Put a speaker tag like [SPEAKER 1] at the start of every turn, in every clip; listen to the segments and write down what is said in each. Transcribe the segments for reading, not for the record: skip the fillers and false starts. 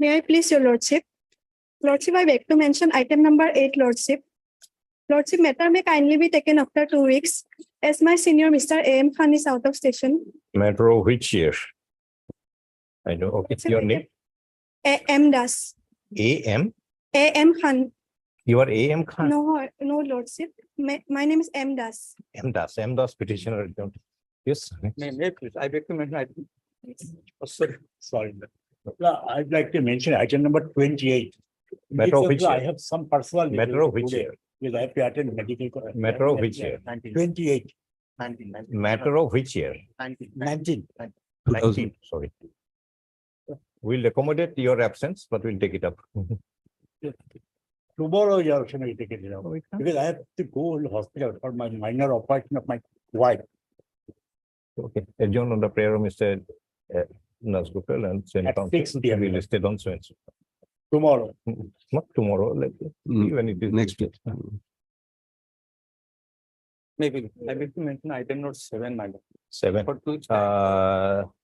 [SPEAKER 1] May I please your lordship? Lordship, I beg to mention item number 8, lordship. Lordship, matter may kindly be taken after 2 weeks, as my senior Mr. A.M. Khan is out of station.
[SPEAKER 2] Matter of which year? I know. Okay, your name?
[SPEAKER 1] A.M. Das.
[SPEAKER 2] A.M.
[SPEAKER 1] A.M. Khan.
[SPEAKER 2] You are A.M. Khan?
[SPEAKER 1] No, lordship. My name is M. Das.
[SPEAKER 2] M. Das. M. Das petitioner. Yes.
[SPEAKER 3] Please, I beg to mention. Sorry. I'd like to mention item number 28.
[SPEAKER 2] Matter of which
[SPEAKER 3] I
[SPEAKER 2] year?
[SPEAKER 3] have some personal.
[SPEAKER 2] Matter of which year?
[SPEAKER 3] Because I have to attend medical.
[SPEAKER 2] Matter of which year?
[SPEAKER 3] 28.
[SPEAKER 2] Matter of which year?
[SPEAKER 3] 19.
[SPEAKER 2] 19. Sorry. We'll accommodate your absence, but we'll take it up.
[SPEAKER 3] Tomorrow you are going to take it out. Because I have to go to hospital for my minor operation of my wife.
[SPEAKER 2] Okay. Adjourn on the prayer of Mr. Nazgupal and Saint
[SPEAKER 3] At 6 p.m.
[SPEAKER 2] We listed on so.
[SPEAKER 3] Tomorrow.
[SPEAKER 2] Not tomorrow, like when it is
[SPEAKER 4] Next week.
[SPEAKER 5] Maybe I beg to mention item note 7, madam.
[SPEAKER 2] 7.
[SPEAKER 5] For 2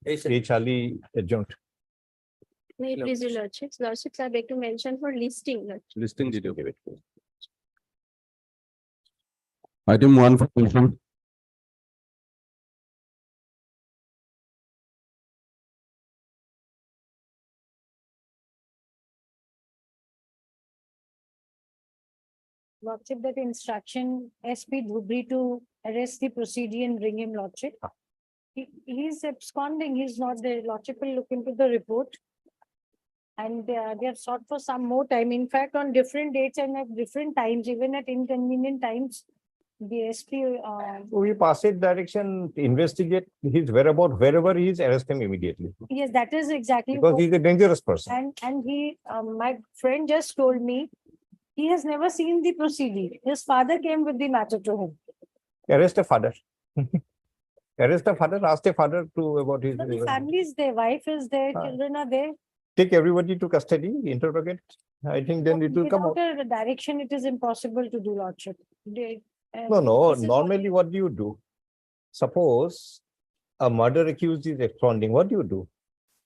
[SPEAKER 2] A. Charlie adjourned.
[SPEAKER 1] May I please your lordships? Lordships, I beg to mention for listing.
[SPEAKER 4] Listing did you give it? Item 1 for motion.
[SPEAKER 6] Lordship, that instruction SP Dhubri to arrest the proceeding and bring him, Lordship. He's absconding, he's not there. Lordship will look into the report. And they have sought for some more time. In fact, on different dates and at different times, even at inconvenient times, the SP.
[SPEAKER 2] We pass it direction, investigate his whereabouts, wherever he is, arrest him immediately.
[SPEAKER 6] Yes, that is exactly.
[SPEAKER 2] Because
[SPEAKER 6] what-
[SPEAKER 2] he's a dangerous person.
[SPEAKER 6] And he, my friend just told me, he has never seen the proceeding. His father came with the matter to him.
[SPEAKER 2] Arrest a father. Arrest a father, ask a father to about his.
[SPEAKER 6] So the family is there, wife is there,
[SPEAKER 2] Ah.
[SPEAKER 6] children are there.
[SPEAKER 2] Take everybody to custody, interrogate. I think then it will come out.
[SPEAKER 6] Without a direction, it is impossible to do, Lordship.
[SPEAKER 2] No,
[SPEAKER 6] this is
[SPEAKER 2] normally what do you do? Suppose a murder accused is absconding, what do you do?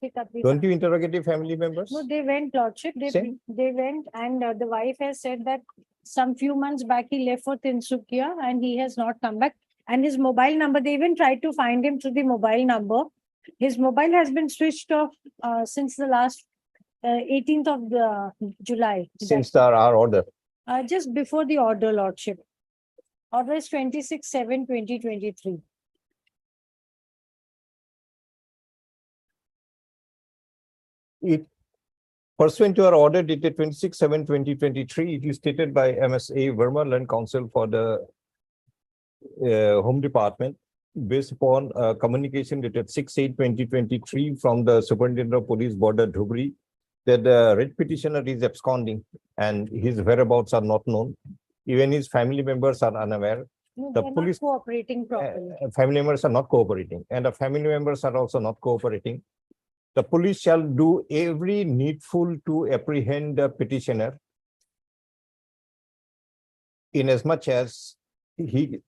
[SPEAKER 6] pick up the-
[SPEAKER 2] Don't you interrogate the family members?
[SPEAKER 6] No, they went, Lordship.
[SPEAKER 2] Same.
[SPEAKER 6] They went, and the wife has said that some few months back he left for Tinsukia and he has not come back. And his mobile number, they even tried to find him through the mobile number. His mobile has been switched off since the last 18th of July.
[SPEAKER 2] Since our order.
[SPEAKER 6] Just before the order, Lordship. Order is 26/7/2023.
[SPEAKER 2] It pursuant to our order dated 26/7/2023, it is stated by MSA Verma, Land Council for the Home Department, based upon communication dated 6/8/2023 from the Superintendent of Police Border Dhubri, that the red petitioner is absconding and his whereabouts are not known. Even his family members are unaware.
[SPEAKER 6] No,
[SPEAKER 2] The
[SPEAKER 6] they're not
[SPEAKER 2] police-
[SPEAKER 6] cooperating properly.
[SPEAKER 2] Family members are not cooperating, and the family members are also not cooperating. The police shall do every needful to apprehend the petitioner, in as much as he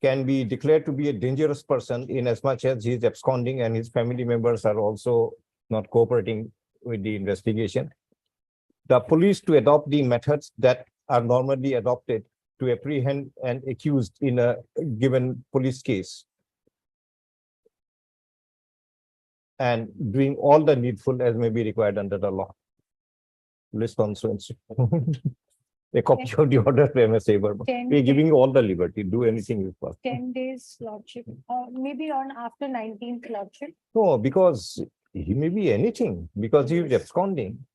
[SPEAKER 2] can be declared to be a dangerous person, in as much as he is absconding and his family members are also not cooperating with the investigation. The police to adopt the methods that are normally adopted to apprehend an accused in a given police case, and doing all the needful as may be required under the law. List on so and so. A copy of the order to MSA Verma.
[SPEAKER 6] 10
[SPEAKER 2] We're giving you all the liberty, do anything you want.
[SPEAKER 6] 10 days, Lordship, or maybe on after 19th, Lordship.
[SPEAKER 2] No, because he may be anything, because he is absconding.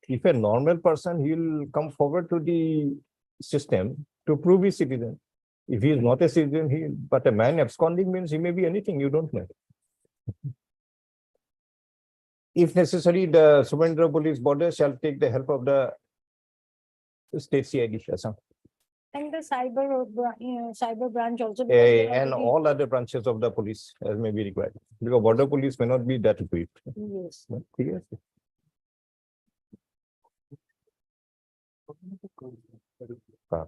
[SPEAKER 2] If a normal person, he will come forward to the system to prove he's citizen. If he is not a citizen, but a man absconding means he may be anything, you don't know. If necessary, the Superintendent of Police Border shall take the help of the state CID, Assam,
[SPEAKER 6] And the cyber branch also. because they
[SPEAKER 2] and
[SPEAKER 6] already-
[SPEAKER 2] all other branches of the police as may be required. Because border police may not be that equipped.
[SPEAKER 6] Yes.
[SPEAKER 2] But yes. Ah.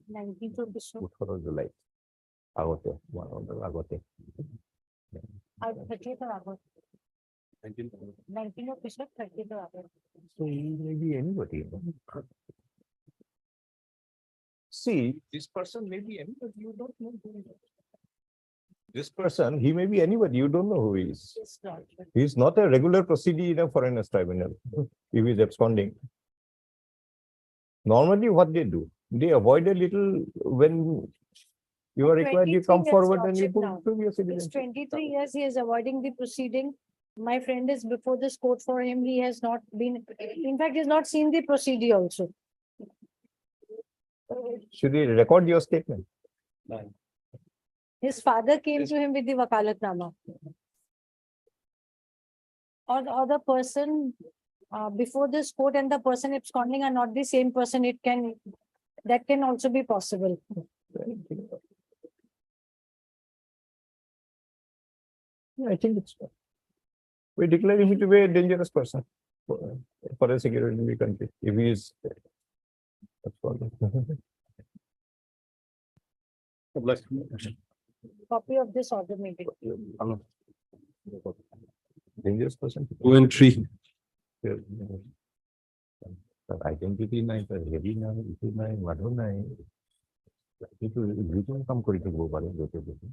[SPEAKER 6] 19th of December.
[SPEAKER 2] Good for July. আগতে, one order আগতে।
[SPEAKER 6] 30th of August. 19th of Bishop, 30th of August.
[SPEAKER 2] So he may be anybody. No? See, this person may be anybody, you don't know who he is. This person, he may be anybody, you don't know who he is.
[SPEAKER 6] Yes, Lord.
[SPEAKER 2] He is not a regular proceedee in a foreigners tribunal if he is absconding. Normally, what they do, they avoid a little when you are required, you
[SPEAKER 6] 23
[SPEAKER 2] come
[SPEAKER 6] years
[SPEAKER 2] forward and you
[SPEAKER 6] lordship
[SPEAKER 2] put
[SPEAKER 6] now.
[SPEAKER 2] previous
[SPEAKER 6] It's
[SPEAKER 2] citizenship.
[SPEAKER 6] 23 years he is avoiding the proceeding. My friend is before this court for him. He has not been, in fact, he has not seen the proceeding also.
[SPEAKER 2] Should we record your statement?
[SPEAKER 6] His father came to him with the wakalatnama. Or the person before this court and the person absconding are not the same person. That can also be possible.
[SPEAKER 2] I think it's. We declare him to be a dangerous person for a security in the country. If he is.
[SPEAKER 6] Copy of this order maybe.
[SPEAKER 2] Dangerous person.
[SPEAKER 4] 2 and 3.
[SPEAKER 2] তার identity নাই, তার heavy নাই, ইটো নাই, মানুহ নাই। কিন্তু যিকোনো কাম কৰি থাকিব পাৰে য'তে ত'তে।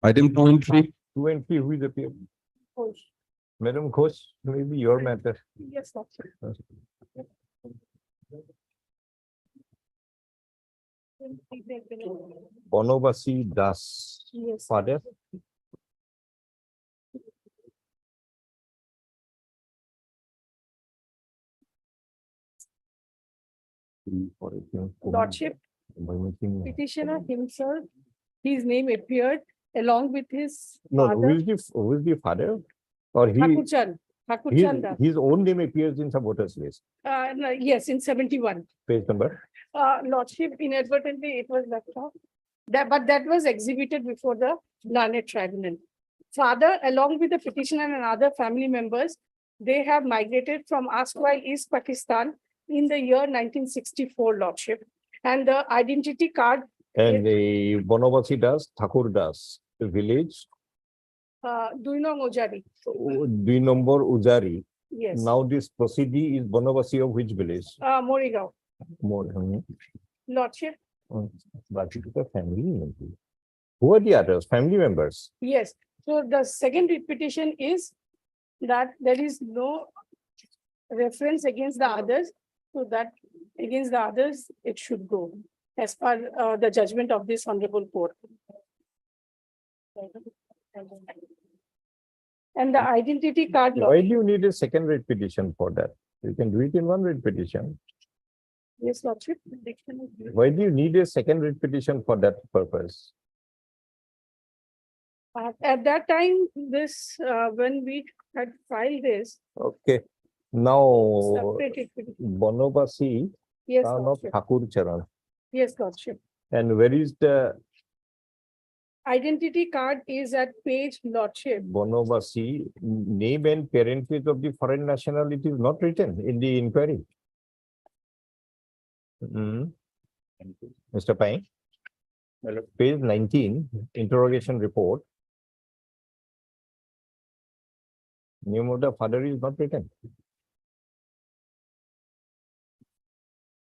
[SPEAKER 4] Item 2 and 3.
[SPEAKER 2] 2 and 3, who is appeared?
[SPEAKER 6] Ghosh.
[SPEAKER 2] Madam Ghosh, maybe your matter.
[SPEAKER 6] Yes, Lordship.
[SPEAKER 2] Bonobasi Das,
[SPEAKER 6] Yes.
[SPEAKER 2] father.
[SPEAKER 7] Lordship, petitioner himself, his name appeared along with his
[SPEAKER 2] No,
[SPEAKER 7] father,
[SPEAKER 2] who is the father? Or
[SPEAKER 7] Thakurchand, Thakurchand Das.
[SPEAKER 2] his own name appears in some voters list,
[SPEAKER 7] No, yes, in 71.
[SPEAKER 2] page number.
[SPEAKER 7] Lordship, inadvertently, it was left off. But that was exhibited before the learned tribunal. Father, along with the petitioner and other family members, they have migrated from erstwhile East Pakistan in the year 1964, Lordship. And the identity card,
[SPEAKER 2] And the Bonobasi Das, Thakur Das, the village,
[SPEAKER 7] Duinong Ojari.
[SPEAKER 2] 2 number Ujari.
[SPEAKER 7] Yes.
[SPEAKER 2] Now this proceedee is Bonobasi of which village?
[SPEAKER 7] Morigaon.
[SPEAKER 2] More.
[SPEAKER 7] Lordship,
[SPEAKER 2] But it is a family member. Who are the others? Family members?
[SPEAKER 7] yes. So the second petition is that there is no reference against the others, so that against the others, it should go as per the judgment of this honorable court. And the identity card,
[SPEAKER 2] Why do you need a second writ petition for that? You can do it in one writ petition.
[SPEAKER 7] yes, Lordship.
[SPEAKER 2] Why do you need a second writ petition for that purpose?
[SPEAKER 7] At that time, this, when we had filed this,
[SPEAKER 2] Okay. Now,
[SPEAKER 7] separated petition.
[SPEAKER 2] Bonobasi,
[SPEAKER 7] Yes,
[SPEAKER 2] son of
[SPEAKER 7] Lordship.
[SPEAKER 2] Thakur Charan.
[SPEAKER 7] Yes, Lordship.
[SPEAKER 2] And where is the
[SPEAKER 7] Identity card is at page, Lordship.
[SPEAKER 2] Bonobasi name and parentage of the foreign national? It is not written in the inquiry. Mr. Pai, page 19, interrogation report. Name of the father is not written.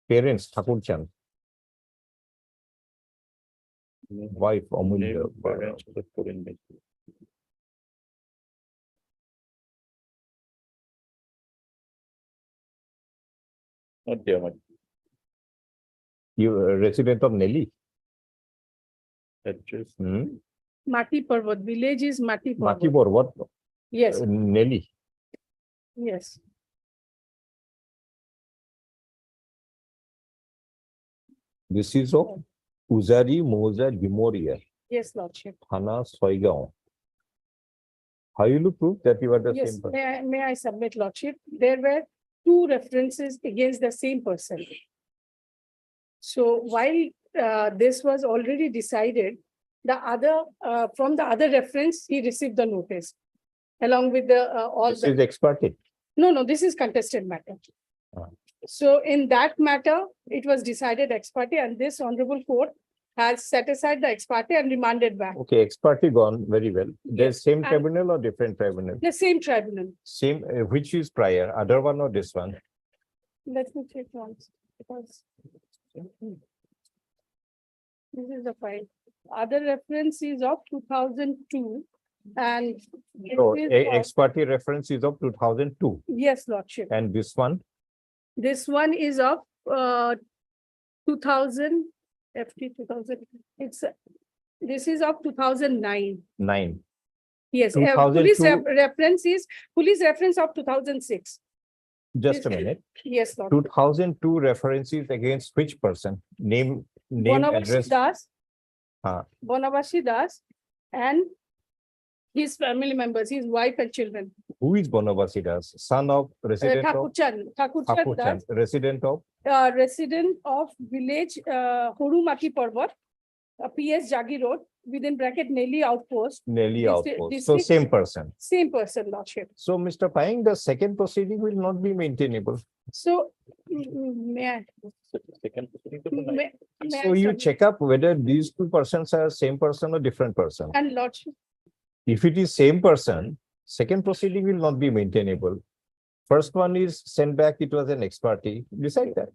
[SPEAKER 2] Parents, Thakur Chand. Wife, Amulya. You are a resident of Nelly.
[SPEAKER 7] Mati Parvat, village is Mati Parvat.
[SPEAKER 2] Matipur, what?
[SPEAKER 7] Yes,
[SPEAKER 2] Nelly.
[SPEAKER 7] yes.
[SPEAKER 2] This is of Uzari Moza Gimoria,
[SPEAKER 7] Yes, Lordship.
[SPEAKER 2] Thana Soigao. How will you prove that you are the
[SPEAKER 7] Yes,
[SPEAKER 2] same person?
[SPEAKER 7] may I submit, Lordship? There were two references against the same person. So while this was already decided, the other, from the other reference, he received the notice along with the all
[SPEAKER 2] This
[SPEAKER 7] the,
[SPEAKER 2] is ex parte.
[SPEAKER 7] no, this is contested matter. So in that matter, it was decided ex parte, and this honorable court has set aside the ex parte and remanded back.
[SPEAKER 2] Okay, ex parte gone very well. There's
[SPEAKER 7] Yes,
[SPEAKER 2] same
[SPEAKER 7] and-
[SPEAKER 2] tribunal or different tribunal?
[SPEAKER 7] The same tribunal.
[SPEAKER 2] Same, which is prior, other one or this one?
[SPEAKER 7] Let me check once, because this is the file. Other reference is of 2002 and it
[SPEAKER 2] So
[SPEAKER 7] is
[SPEAKER 2] ex parte reference is of 2002
[SPEAKER 7] yes, lordship.
[SPEAKER 2] and this one,
[SPEAKER 7] This one is of 2000 FT 2000. It's this is of 2009.
[SPEAKER 2] 9.
[SPEAKER 7] Yes,
[SPEAKER 2] 2002
[SPEAKER 7] reference is police reference of 2006.
[SPEAKER 2] Just a
[SPEAKER 7] This-
[SPEAKER 2] minute.
[SPEAKER 7] Yes, Lord.
[SPEAKER 2] 2002 references against which person? Name,
[SPEAKER 7] Bonavashi
[SPEAKER 2] address.
[SPEAKER 7] Das.
[SPEAKER 2] Ah.
[SPEAKER 7] Bonavashi Das and his family members, his wife and children.
[SPEAKER 2] Who is Bonavashi Das? Son of resident of
[SPEAKER 7] Thakurchand
[SPEAKER 2] Thakurchand,
[SPEAKER 7] Das,
[SPEAKER 2] resident of
[SPEAKER 7] resident of village Horumaki Parvat, PS Jagi Road, within bracket Nelly Outpost,
[SPEAKER 2] Nelly
[SPEAKER 7] District-
[SPEAKER 2] outpost. So
[SPEAKER 7] district-
[SPEAKER 2] same person.
[SPEAKER 7] same person, Lordship.
[SPEAKER 2] So Mr. Paying, the second proceeding will not be maintainable.
[SPEAKER 7] So, may I?
[SPEAKER 5] Second.
[SPEAKER 7] may- may
[SPEAKER 2] So
[SPEAKER 7] I
[SPEAKER 2] you
[SPEAKER 7] submit?
[SPEAKER 2] check up whether these two persons are same person or different person.
[SPEAKER 7] And Lordship,
[SPEAKER 2] If it is same person, second proceeding will not be maintainable. First one is sent back, it was an ex parte. Decide that.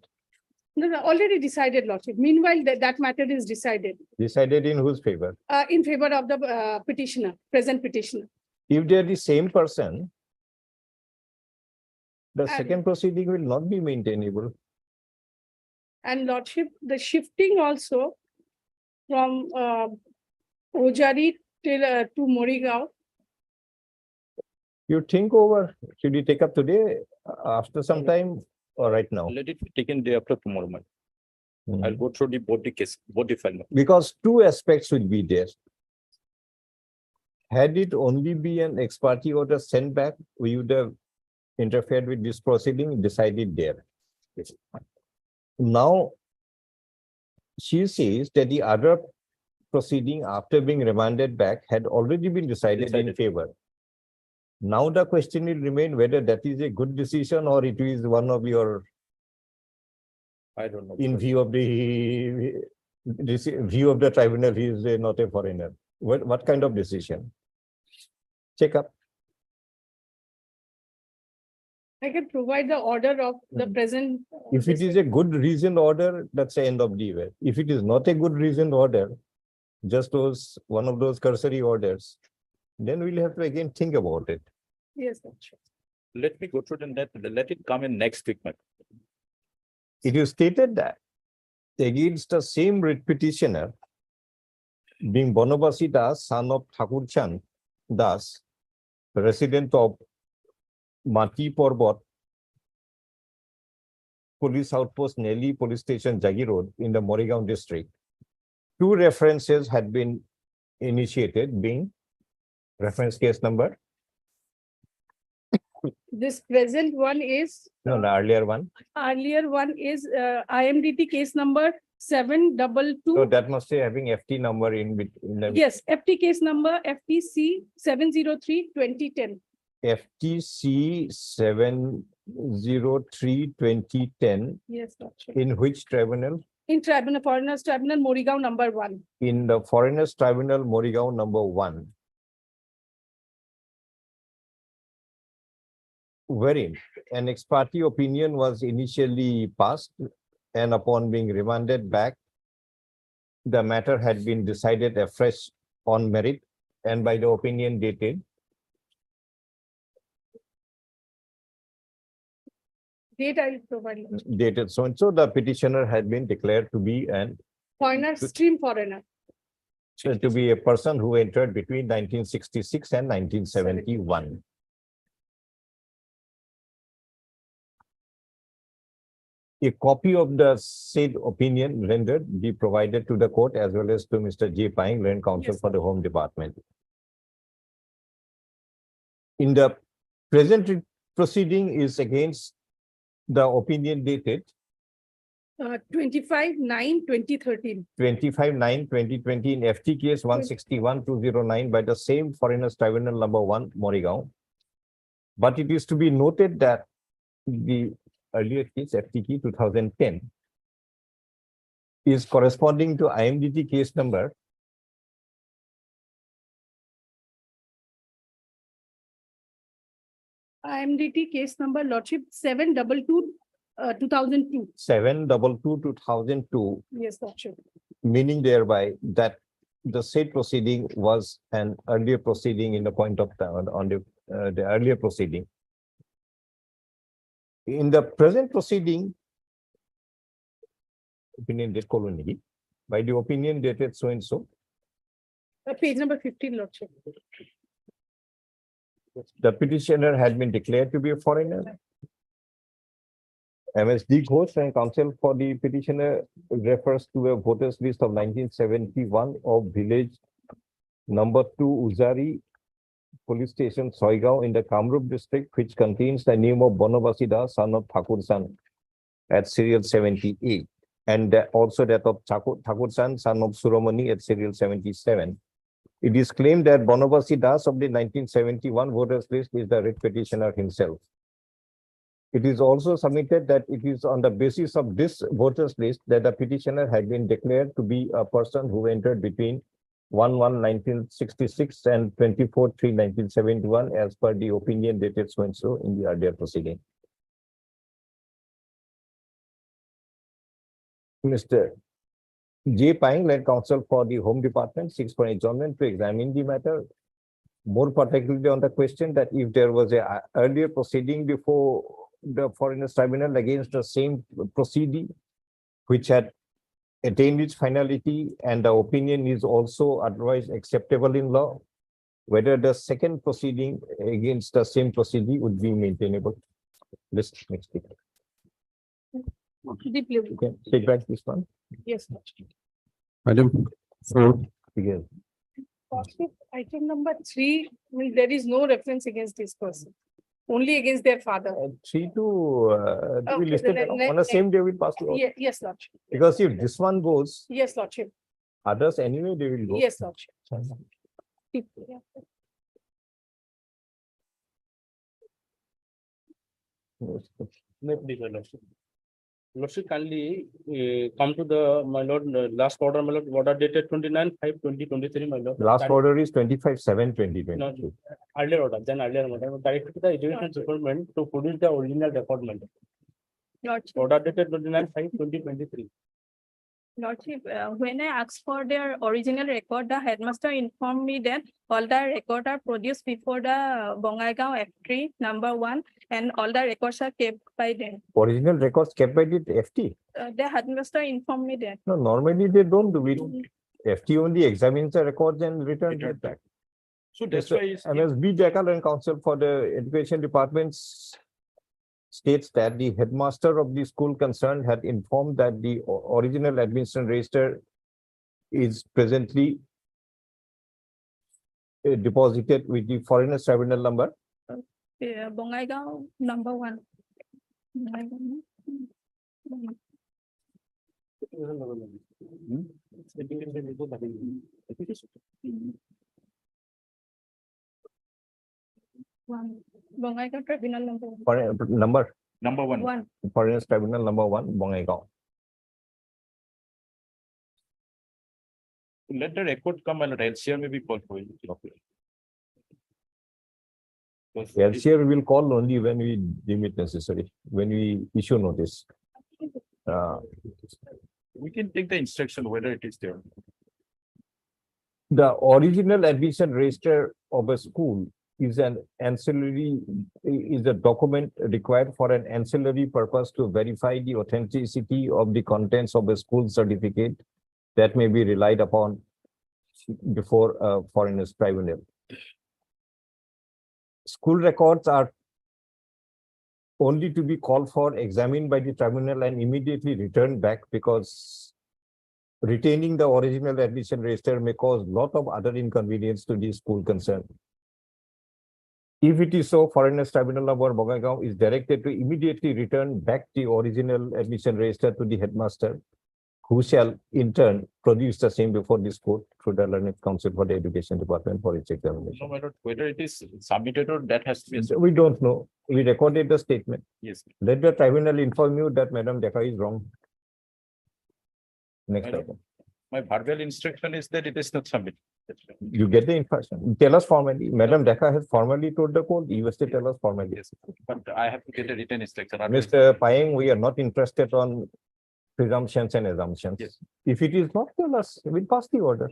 [SPEAKER 7] no, already decided, Lordship. Meanwhile, that matter is decided
[SPEAKER 2] Decided in whose favor?
[SPEAKER 7] in favor of the petitioner, present petitioner.
[SPEAKER 2] If they are the same person, the
[SPEAKER 7] And-
[SPEAKER 2] second proceeding will not be maintainable.
[SPEAKER 7] And Lordship, the shifting also from Ojari till to Morigaon.
[SPEAKER 2] You think over, should you take up today, after some time, or right now?
[SPEAKER 5] Let it be taken day after tomorrow morning.
[SPEAKER 2] Mhm.
[SPEAKER 5] I'll go through both the case, both the file.
[SPEAKER 2] Because two aspects will be there. Had it only be an ex parte order sent back, we would have interfered with this proceeding, decided there. Now, she says that the other proceeding after being remanded back had already been decided in
[SPEAKER 5] Decided.
[SPEAKER 2] favor. Now the question will remain whether that is a good decision or it is one of your,
[SPEAKER 5] I don't know.
[SPEAKER 2] in view of the view of the tribunal, he is not a foreigner. What kind of decision? Check up.
[SPEAKER 7] I can provide the order of the present.
[SPEAKER 2] If it is a good reasoned order, that's the end of the event. If it is not a good reasoned order, just one of those cursory orders, then we'll have to again think about it.
[SPEAKER 7] Yes, Lordship.
[SPEAKER 5] Let me go through and let it come in next week, madam.
[SPEAKER 2] It is stated that against the same writ petitioner, being Bonavashi Das, son of Thakurchand Das, resident of Mati Parbat, Police Outpost Nelly Police Station, Jagi Road in the Morigaon district. Two references had been initiated, being reference case number,
[SPEAKER 7] This present one is,
[SPEAKER 2] no, the earlier one.
[SPEAKER 7] earlier one is IMDT case number
[SPEAKER 2] So
[SPEAKER 7] 722.
[SPEAKER 2] that must be having FT number in between.
[SPEAKER 7] Yes, FT case number FTC 703-2010.
[SPEAKER 2] FTC 703-2010,
[SPEAKER 7] Yes, Lordship.
[SPEAKER 2] in which tribunal?
[SPEAKER 7] In tribunal, foreigners tribunal, Morigaon number 1.
[SPEAKER 2] In the Foreigners Tribunal, Morigaon number 1. Wherein an ex parte opinion was initially passed, and upon being remanded back, the matter had been decided afresh on merit and by the opinion dated
[SPEAKER 7] Date I will provide. Lordship.
[SPEAKER 2] dated so and so, the petitioner had been declared to be
[SPEAKER 7] Foreigner, stream foreigner.
[SPEAKER 2] a person who entered between 1966 and 1971. A copy of the said opinion rendered be provided to the court as well as to Mr. J. Paying, Learned Counsel
[SPEAKER 7] Yes,
[SPEAKER 2] for the Home Department. In the present proceeding is against the opinion dated
[SPEAKER 7] 25/9/2013.
[SPEAKER 2] 25/9/2020 in FT case 161-209 by the same Foreigners Tribunal number 1, Morigaon. But it is to be noted that the earlier case FTK 2010 is corresponding to IMDT case number
[SPEAKER 7] IMDT case number Lordship 722, 2002.
[SPEAKER 2] 722/2002,
[SPEAKER 7] Yes, Lordship.
[SPEAKER 2] meaning thereby that the said proceeding was an earlier proceeding in the point of time on the earlier proceeding. In the present proceeding, opinion date colony, by the opinion dated so and so,
[SPEAKER 7] Page number 15, Lordship.
[SPEAKER 2] the petitioner had been declared to be a foreigner. MSD Ghosh and counsel for the petitioner refers to a voters list of 1971 of village number 2 Uzari police station Soigao in the Kamrup district, which contains the name of Bonabasi Das, son of Thakur San at serial 78, and also that of Thakur San, son of Suramani at serial 77. It is claimed that Bonabasi Das of the 1971 voters list is the writ petitioner himself. It is also submitted that it is on the basis of this voters list that the petitioner had been declared to be a person who entered between 1/1/1966 and 24/3/1971 as per the opinion dated so and so in the earlier proceeding. Mr. J. Pang, led counsel for the Home Department, seeks for adjournment to examine the matter, more particularly on the question that if there was a earlier proceeding before the Foreigners Tribunal against the same proceeding, which had attained its finality and the opinion is also otherwise acceptable in law, whether the second proceeding against the same proceeding would be maintainable. Let's next speak.
[SPEAKER 7] Deeply.
[SPEAKER 2] Okay, take back this one.
[SPEAKER 7] Yes, Lordship.
[SPEAKER 4] Item 4,
[SPEAKER 2] Because
[SPEAKER 7] Lordship, item number 3, there is no reference against this person, only against their father.
[SPEAKER 2] 3 to we
[SPEAKER 7] Okay,
[SPEAKER 2] listed
[SPEAKER 7] then
[SPEAKER 2] on the same day we pass to.
[SPEAKER 7] Yes, Lordship.
[SPEAKER 2] Because if this one goes,
[SPEAKER 7] Yes, Lordship.
[SPEAKER 2] others anyway they will go.
[SPEAKER 7] Yes, Lordship.
[SPEAKER 5] Lordship, kindly come to the, my lord, last order, my lord, order dated 29/5/2023, my lord.
[SPEAKER 2] Last
[SPEAKER 5] That-
[SPEAKER 2] order is 25/7/2022.
[SPEAKER 5] No, earlier order, then earlier order, directed to the education department to produce the original record, my lord.
[SPEAKER 7] Lordship.
[SPEAKER 5] Order dated 29/5/2023.
[SPEAKER 8] Lordship, when I asked for their original record, the headmaster informed me that all the records are produced before the Bongaigaon F3 number 1 and all the records are kept by them.
[SPEAKER 2] Original records kept by the FT.
[SPEAKER 8] The headmaster informed me that.
[SPEAKER 2] No, normally they don't do it. FT only examines the records and returns it back.
[SPEAKER 5] So that's
[SPEAKER 2] Mr.
[SPEAKER 5] why it's.
[SPEAKER 2] MSB Jackal and counsel for the education departments states that the headmaster of the school concerned had informed that the original administration register is presently deposited with the Foreigners Tribunal number.
[SPEAKER 8] Bongaigaon number 1. Bongaigaon tribunal number 1.
[SPEAKER 2] Number
[SPEAKER 3] Number 1.
[SPEAKER 8] 1.
[SPEAKER 2] Foreigners Tribunal number 1, Bongaigaon.
[SPEAKER 3] Let the record come and LCR may be called for you.
[SPEAKER 2] LCR will call only when we deem it necessary, when we issue notice.
[SPEAKER 3] We can take the instruction whether it is there.
[SPEAKER 2] The original admission register of a school is an ancillary, is a document required for an ancillary purpose to verify the authenticity of the contents of a school certificate that may be relied upon before a Foreigners Tribunal. School records are only to be called for, examined by the tribunal and immediately returned back, because retaining the original admission register may cause lot of other inconvenience to the school concerned. If it is so, Foreigners Tribunal of Bongaigaon is directed to immediately return back the original admission register to the headmaster who shall in turn produce the same before this court through the Learned Council for the Education Department for its
[SPEAKER 5] No,
[SPEAKER 2] examination.
[SPEAKER 5] my lord, whether it is submitted or that has to be.
[SPEAKER 2] We don't know. We recorded the statement.
[SPEAKER 5] Yes.
[SPEAKER 2] Let the tribunal inform you that Madam Dekha is wrong. Next
[SPEAKER 5] Madam.
[SPEAKER 2] item.
[SPEAKER 5] My verbal instruction is that it is not submitted. That's right.
[SPEAKER 2] You get the information. Tell us formally. Madam Dekha has formally told the court. You must tell us formally.
[SPEAKER 5] Yes, but I have to get a written instruction.
[SPEAKER 2] Mr. Payeng, we are not interested on presumptions and assumptions.
[SPEAKER 5] Yes.
[SPEAKER 2] If it is not, tell us. We'll pass the order.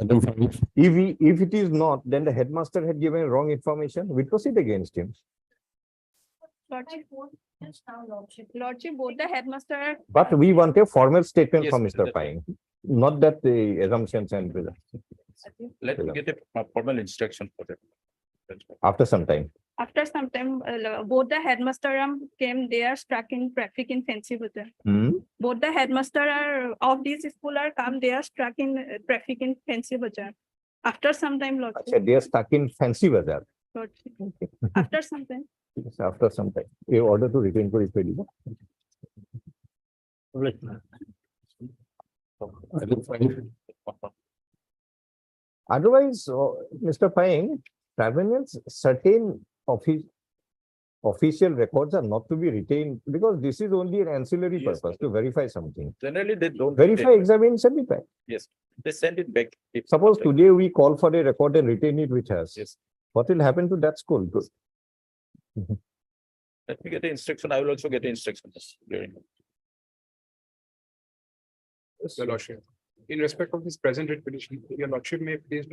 [SPEAKER 4] Item 5,
[SPEAKER 2] If it is not, then the headmaster had given wrong information. We proceed against him.
[SPEAKER 8] Lordship,
[SPEAKER 6] Just now, Lordship.
[SPEAKER 8] Lordship, both the headmaster.
[SPEAKER 2] But we want a formal statement
[SPEAKER 5] Yes,
[SPEAKER 2] from Mr.
[SPEAKER 5] that-
[SPEAKER 2] Payeng, not that the assumptions and presumptions.
[SPEAKER 5] Let me get a formal instruction for that. That's right.
[SPEAKER 2] After some time.
[SPEAKER 8] After some time, both the headmaster came, they are stuck in traffic in Fancy Bazaar. Both the headmaster are of this school are come, they are stuck in traffic in Fancy Bazaar. After some time,
[SPEAKER 2] Achha,
[SPEAKER 8] Lordship,
[SPEAKER 2] they are stuck in Fancy Bazaar.
[SPEAKER 8] Lordship. After some time.
[SPEAKER 2] Yes, after some time. A order to retain for ready.
[SPEAKER 4] item 5,
[SPEAKER 2] Otherwise, Mr. Payeng, tribunals, certain official records are not to be retained because this is only an ancillary
[SPEAKER 5] Yes,
[SPEAKER 2] purpose to verify something.
[SPEAKER 5] Generally, they don't.
[SPEAKER 2] Verify, examine, send it back.
[SPEAKER 5] Yes, they send it back. If-
[SPEAKER 2] Suppose today we call for a record and retain it with us.
[SPEAKER 5] Yes.
[SPEAKER 2] What will happen to that school? Good.
[SPEAKER 5] Let me get the instruction. I will also get the instructions during.
[SPEAKER 9] Your Lordship, in respect of this present writ petition, your Lordship may please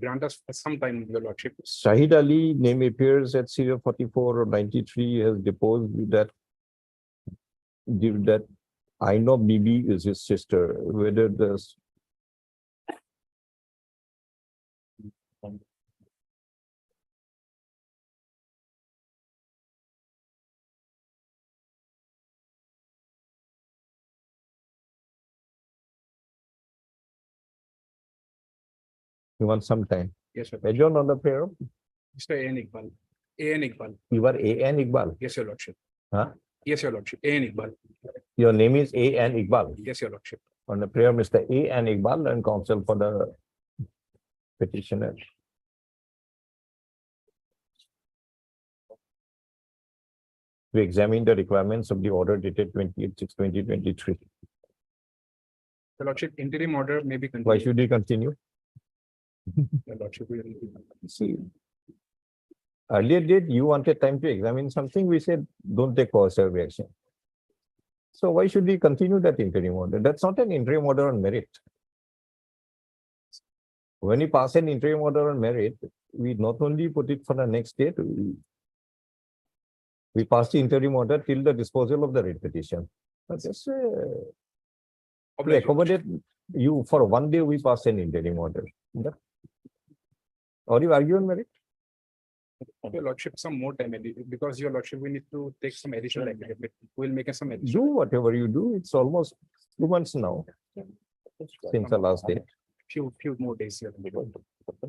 [SPEAKER 9] grant us for some time, your Lordship.
[SPEAKER 2] Shahid Ali name appears at serial 44 or 93 has deposed that Ainob Bibi is his sister, whether the you want some time.
[SPEAKER 9] Yes, sir.
[SPEAKER 2] Adjourn on the prayer.
[SPEAKER 9] Mr. A N Iqbal. A N Iqbal.
[SPEAKER 2] You are A.N. Iqbal.
[SPEAKER 9] Yes, your Lordship.
[SPEAKER 2] Huh?
[SPEAKER 9] Yes, your Lordship. A N Iqbal.
[SPEAKER 2] Your name is A.N. Iqbal.
[SPEAKER 9] Yes, your Lordship.
[SPEAKER 2] On the prayer, Mr. A.N. Iqbal and counsel for the petitioner. We examine the requirements of the order dated 28/6/2023.
[SPEAKER 9] Your Lordship, interim order may be
[SPEAKER 2] Why
[SPEAKER 9] continued.
[SPEAKER 2] should we continue?
[SPEAKER 9] Your Lordship, we will.
[SPEAKER 2] See, earlier date, you wanted time to examine something, we said, don't take coercive action. So why should we continue that interim order? That's not an interim order on merit. When we pass an interim order on merit, we not only put it for the next date, we pass the interim order till the disposal of the writ petition. But just to accommodate you for one day, we pass an interim order. Yeah. Or you argue on merit?
[SPEAKER 9] Your Lordship, some more time, because your Lordship, we need to take some additional activity. We'll make some
[SPEAKER 2] Do
[SPEAKER 9] additional,
[SPEAKER 2] whatever you do. It's almost 2 months now since the last date.
[SPEAKER 9] few more days here.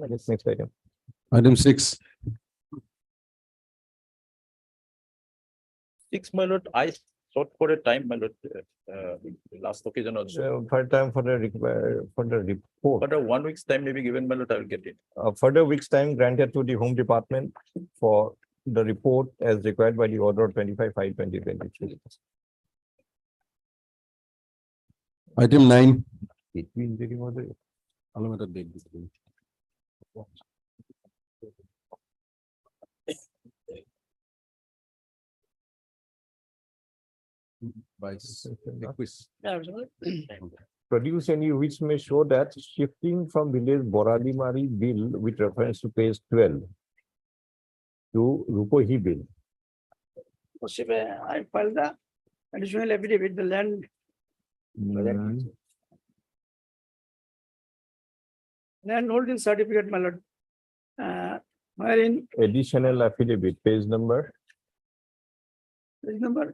[SPEAKER 2] Yes, next item.
[SPEAKER 4] item 6,
[SPEAKER 5] 6, my lord, I sought for a time, my lord, last occasion also.
[SPEAKER 2] Third time for the report.
[SPEAKER 5] But a 1 week's time may be given, my lord, I will get it.
[SPEAKER 2] Further week's time granted to the Home Department for the report as required by the order of 25/5/2023.
[SPEAKER 4] item 9,
[SPEAKER 2] Between the order. Produce any which may show that shifting from village Boralimari bill with reference to page 12 to Rupohi bill.
[SPEAKER 10] I filed the additional affidavit, the land holding certificate, my lord. Wherein
[SPEAKER 2] Additional affidavit, page number.
[SPEAKER 10] page number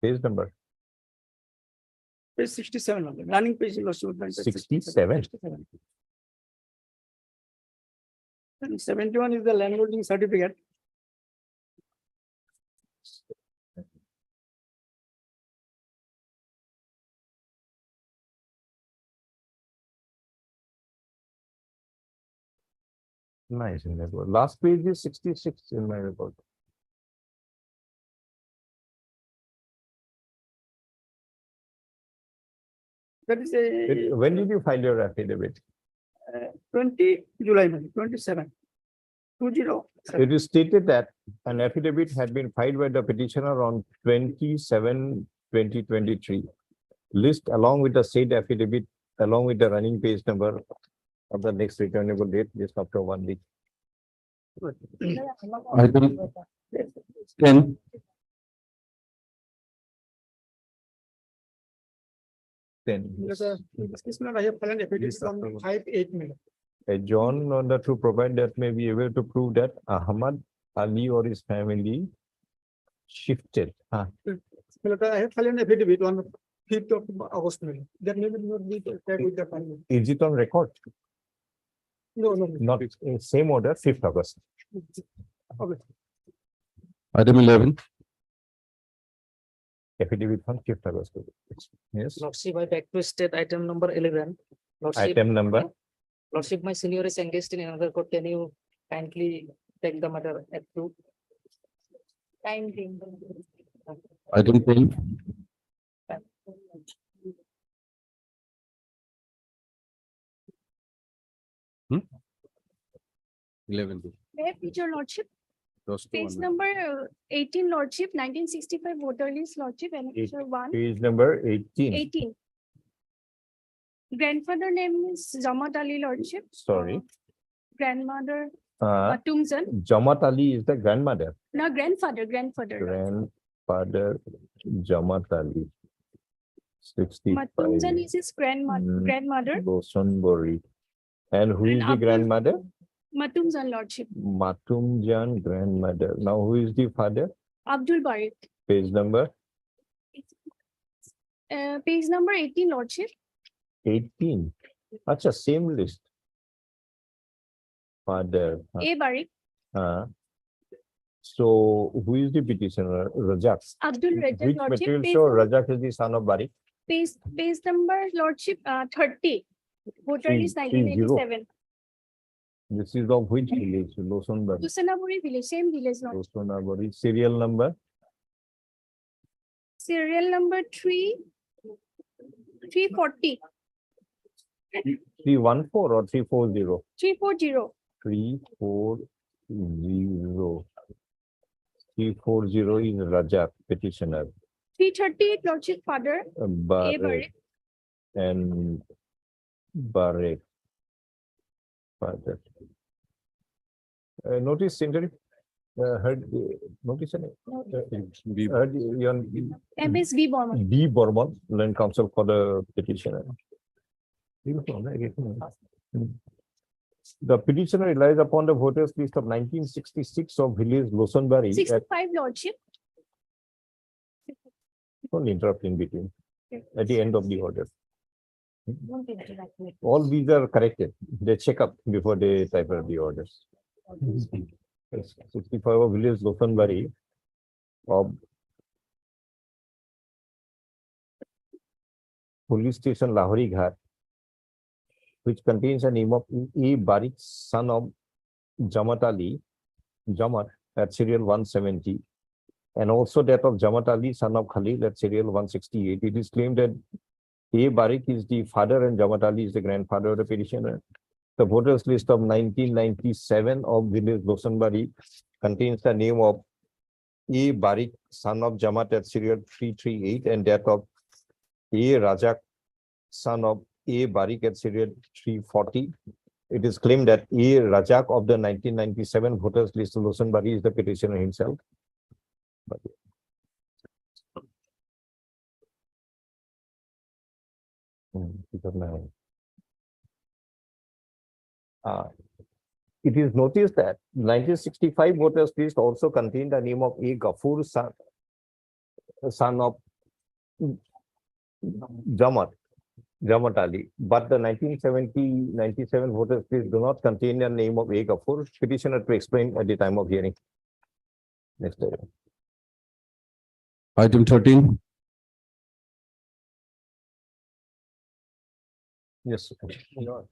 [SPEAKER 2] Page number.
[SPEAKER 10] Page 67, my lord. Running page, your lordship. page
[SPEAKER 2] 67.
[SPEAKER 10] 67. And 71 is the landholding certificate.
[SPEAKER 2] Nice in that one. Last page is 66 in my report.
[SPEAKER 10] That is a
[SPEAKER 2] When did you file your affidavit?
[SPEAKER 10] 20 July, my lord, 27. 20.
[SPEAKER 2] It is stated that an affidavit had been filed by the petitioner on 27/2023. List along with the said affidavit, along with the running page number of the next returnable date, just after 1 week.
[SPEAKER 4] Item 10,
[SPEAKER 2] Then
[SPEAKER 10] Yes, sir. In this case, my lord, I have filed an affidavit
[SPEAKER 2] Yes, sir.
[SPEAKER 10] from 5/8, my lord.
[SPEAKER 2] John on the to provide that may be able to prove that Ahmad Ali or his family shifted.
[SPEAKER 10] My lord, I have filed an affidavit on 5th of August, my lord. That may not be tagged with the file.
[SPEAKER 2] Is it on record?
[SPEAKER 10] No, no.
[SPEAKER 2] Not in same order, 5th August.
[SPEAKER 10] Okay.
[SPEAKER 4] item 11,
[SPEAKER 2] Affidavit on 5th August. Yes.
[SPEAKER 11] Lordship, I back to state item number 11. Lordship,
[SPEAKER 2] Item number,
[SPEAKER 11] Lordship, my senior is engaged in another court. Can you kindly take the matter at two?
[SPEAKER 6] Kindly.
[SPEAKER 4] item 10, Hmm? 11.
[SPEAKER 8] May I please your lordship,
[SPEAKER 4] Those two
[SPEAKER 8] page
[SPEAKER 4] one.
[SPEAKER 8] number 18 lordship, 1965 voter list lordship, and
[SPEAKER 2] Eight.
[SPEAKER 8] one,
[SPEAKER 2] page number 18.
[SPEAKER 8] 18. Grandfather name is Zamat Ali lordship.
[SPEAKER 2] Sorry.
[SPEAKER 8] Grandmother
[SPEAKER 2] Uh,
[SPEAKER 8] Matumzan,
[SPEAKER 2] Jamaat Ali is the grandmother.
[SPEAKER 8] no, grandfather.
[SPEAKER 2] Grandfather Jamaat Ali. 65.
[SPEAKER 8] Matumzan is his
[SPEAKER 2] Mm.
[SPEAKER 8] grandmother.
[SPEAKER 2] Losonbori. And who
[SPEAKER 8] And
[SPEAKER 2] is the
[SPEAKER 8] Abdul-
[SPEAKER 2] grandmother?
[SPEAKER 8] Matumzan lordship,
[SPEAKER 2] Matumjan grandmother. Now who is the father?
[SPEAKER 8] Abdul Barik.
[SPEAKER 2] Page number
[SPEAKER 8] Page number 18 lordship,
[SPEAKER 2] 18. Acha, same list. Father.
[SPEAKER 8] A Barik,
[SPEAKER 2] So who is the petitioner? Rajak.
[SPEAKER 8] Abdul Rajak
[SPEAKER 2] Which
[SPEAKER 8] lordship,
[SPEAKER 2] material
[SPEAKER 8] page
[SPEAKER 2] show
[SPEAKER 8] number-
[SPEAKER 2] Rajak is the son of Barik?
[SPEAKER 8] page number lordship 30. Voter
[SPEAKER 2] Three-
[SPEAKER 8] list
[SPEAKER 2] 30.
[SPEAKER 8] 1987.
[SPEAKER 2] This is of which village? Losonbari.
[SPEAKER 8] Kusanaburi village, same village lordship.
[SPEAKER 2] Losonabari. Serial number?
[SPEAKER 8] Serial number 340,
[SPEAKER 2] 314 or 340?
[SPEAKER 8] 340.
[SPEAKER 2] 340. 340 is Rajak petitioner.
[SPEAKER 8] 338 lordship father, A
[SPEAKER 2] Barik
[SPEAKER 8] Barik.
[SPEAKER 2] and Barik. Father. Notice century. Heard notice any?
[SPEAKER 4] B.
[SPEAKER 2] Heard your
[SPEAKER 8] MSB Burman.
[SPEAKER 2] B. Borman, Land Council for the petitioner. The petitioner relies upon the voters list of 1966 of village Losonbari.
[SPEAKER 8] 65 lordship,
[SPEAKER 2] Don't interrupt in between. At the end of the order.
[SPEAKER 6] Won't interact with.
[SPEAKER 2] All these are corrected. They check up before they type out the orders. Yes, 65 of village Losonbari of police station Lahori Ghat, which contains a name of E. Barik, son of Jamaat Ali, Jamaat at serial 170, and also that of Jamaat Ali, son of Khalil at serial 168. It is claimed that A. Barik is the father and Jamaat Ali is the grandfather of the petitioner. The voters list of 1997 of village Losonbari contains the name of A. Barik, son of Jamaat at serial 338, and that of A. Rajak, son of A. Barik at serial 340. It is claimed that A. Rajak of the 1997 voters list of Losonbari is the petitioner himself. But it is noticed that 1965 voters list also contained the name of A. Ghaffur, son of Jamat Ali, but the 1997 voters list do not contain the name of A. Gafur. Petitioner to explain at the time of hearing. Next item.
[SPEAKER 4] Item 13.
[SPEAKER 2] Yes.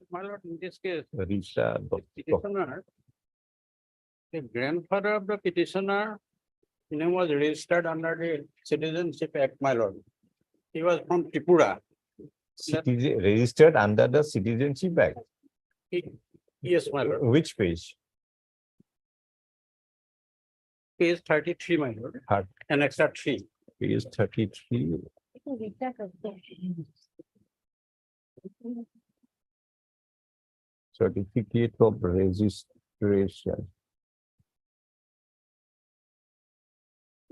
[SPEAKER 5] My lord, in this case,
[SPEAKER 2] Risha,
[SPEAKER 5] petitioner, the grandfather of the petitioner, his name was registered under the Citizenship Act, my lord. He was from Tripura.
[SPEAKER 2] Registered under the Citizenship Act.
[SPEAKER 5] Yes, my lord.
[SPEAKER 2] Which page?
[SPEAKER 5] Page 33, my lord.
[SPEAKER 2] Third.
[SPEAKER 5] Annex 3.
[SPEAKER 2] Page 33. Certificate of registration.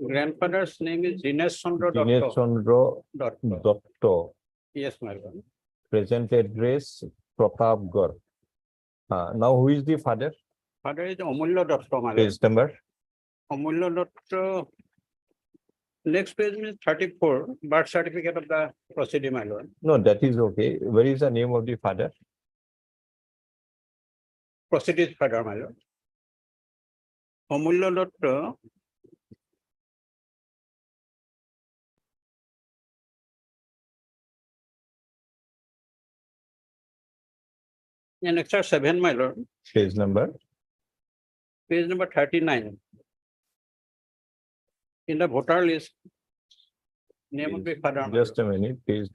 [SPEAKER 5] Grandfather's name is Dinesh Chandra
[SPEAKER 2] Dinesh
[SPEAKER 5] Datta.
[SPEAKER 2] Chandra Datta.
[SPEAKER 5] Yes, my lord.
[SPEAKER 2] Present address Pratapgarh. Now who is the father?
[SPEAKER 5] Father is Amulya Datta, my lord.
[SPEAKER 2] Page number.
[SPEAKER 5] Amulya Datta. Next page is 34, birth certificate of the proceeding, my lord.
[SPEAKER 2] No, that is okay. Where is the name of the father?
[SPEAKER 5] Proceeding father, my lord. Amulya Datta. Annex 7, my lord.
[SPEAKER 2] Page number.
[SPEAKER 5] Page number 39. In the voter list, name of the father. my
[SPEAKER 2] Just
[SPEAKER 5] lord.
[SPEAKER 2] a minute.
[SPEAKER 5] Page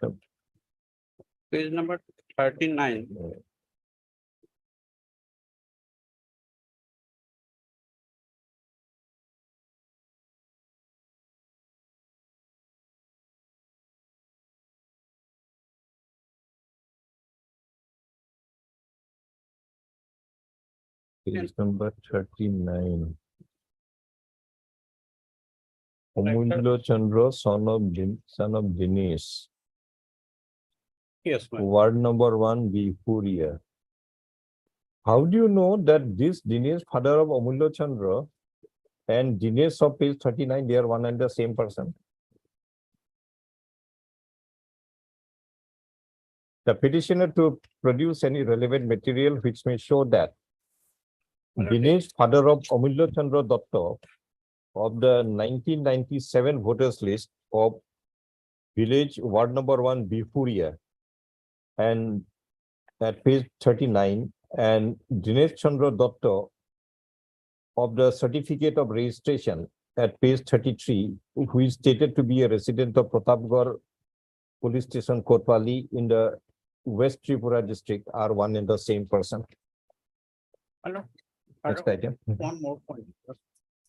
[SPEAKER 5] number 39.
[SPEAKER 2] Page number 39. Amulya Chandra, son of Dinesh.
[SPEAKER 5] Yes, my lord.
[SPEAKER 2] Ward number 1, Bihuria. How do you know that this Dinesh, father of Amulya Chandra, and Dinesh of page 39, they are one and the same person? The petitioner to produce any relevant material which may show that Dinesh, father of Amulya Chandra Datta, of the 1997 voters list of village ward number 1, Bihuria, and at page 39, and Dinesh Chandra Datta of the certificate of registration at page 33, who is stated to be a resident of Pratapgarh police station, Kotwali, in the West Tripura district, are one and the same person.
[SPEAKER 5] Hello.
[SPEAKER 2] Next item.
[SPEAKER 5] One more point.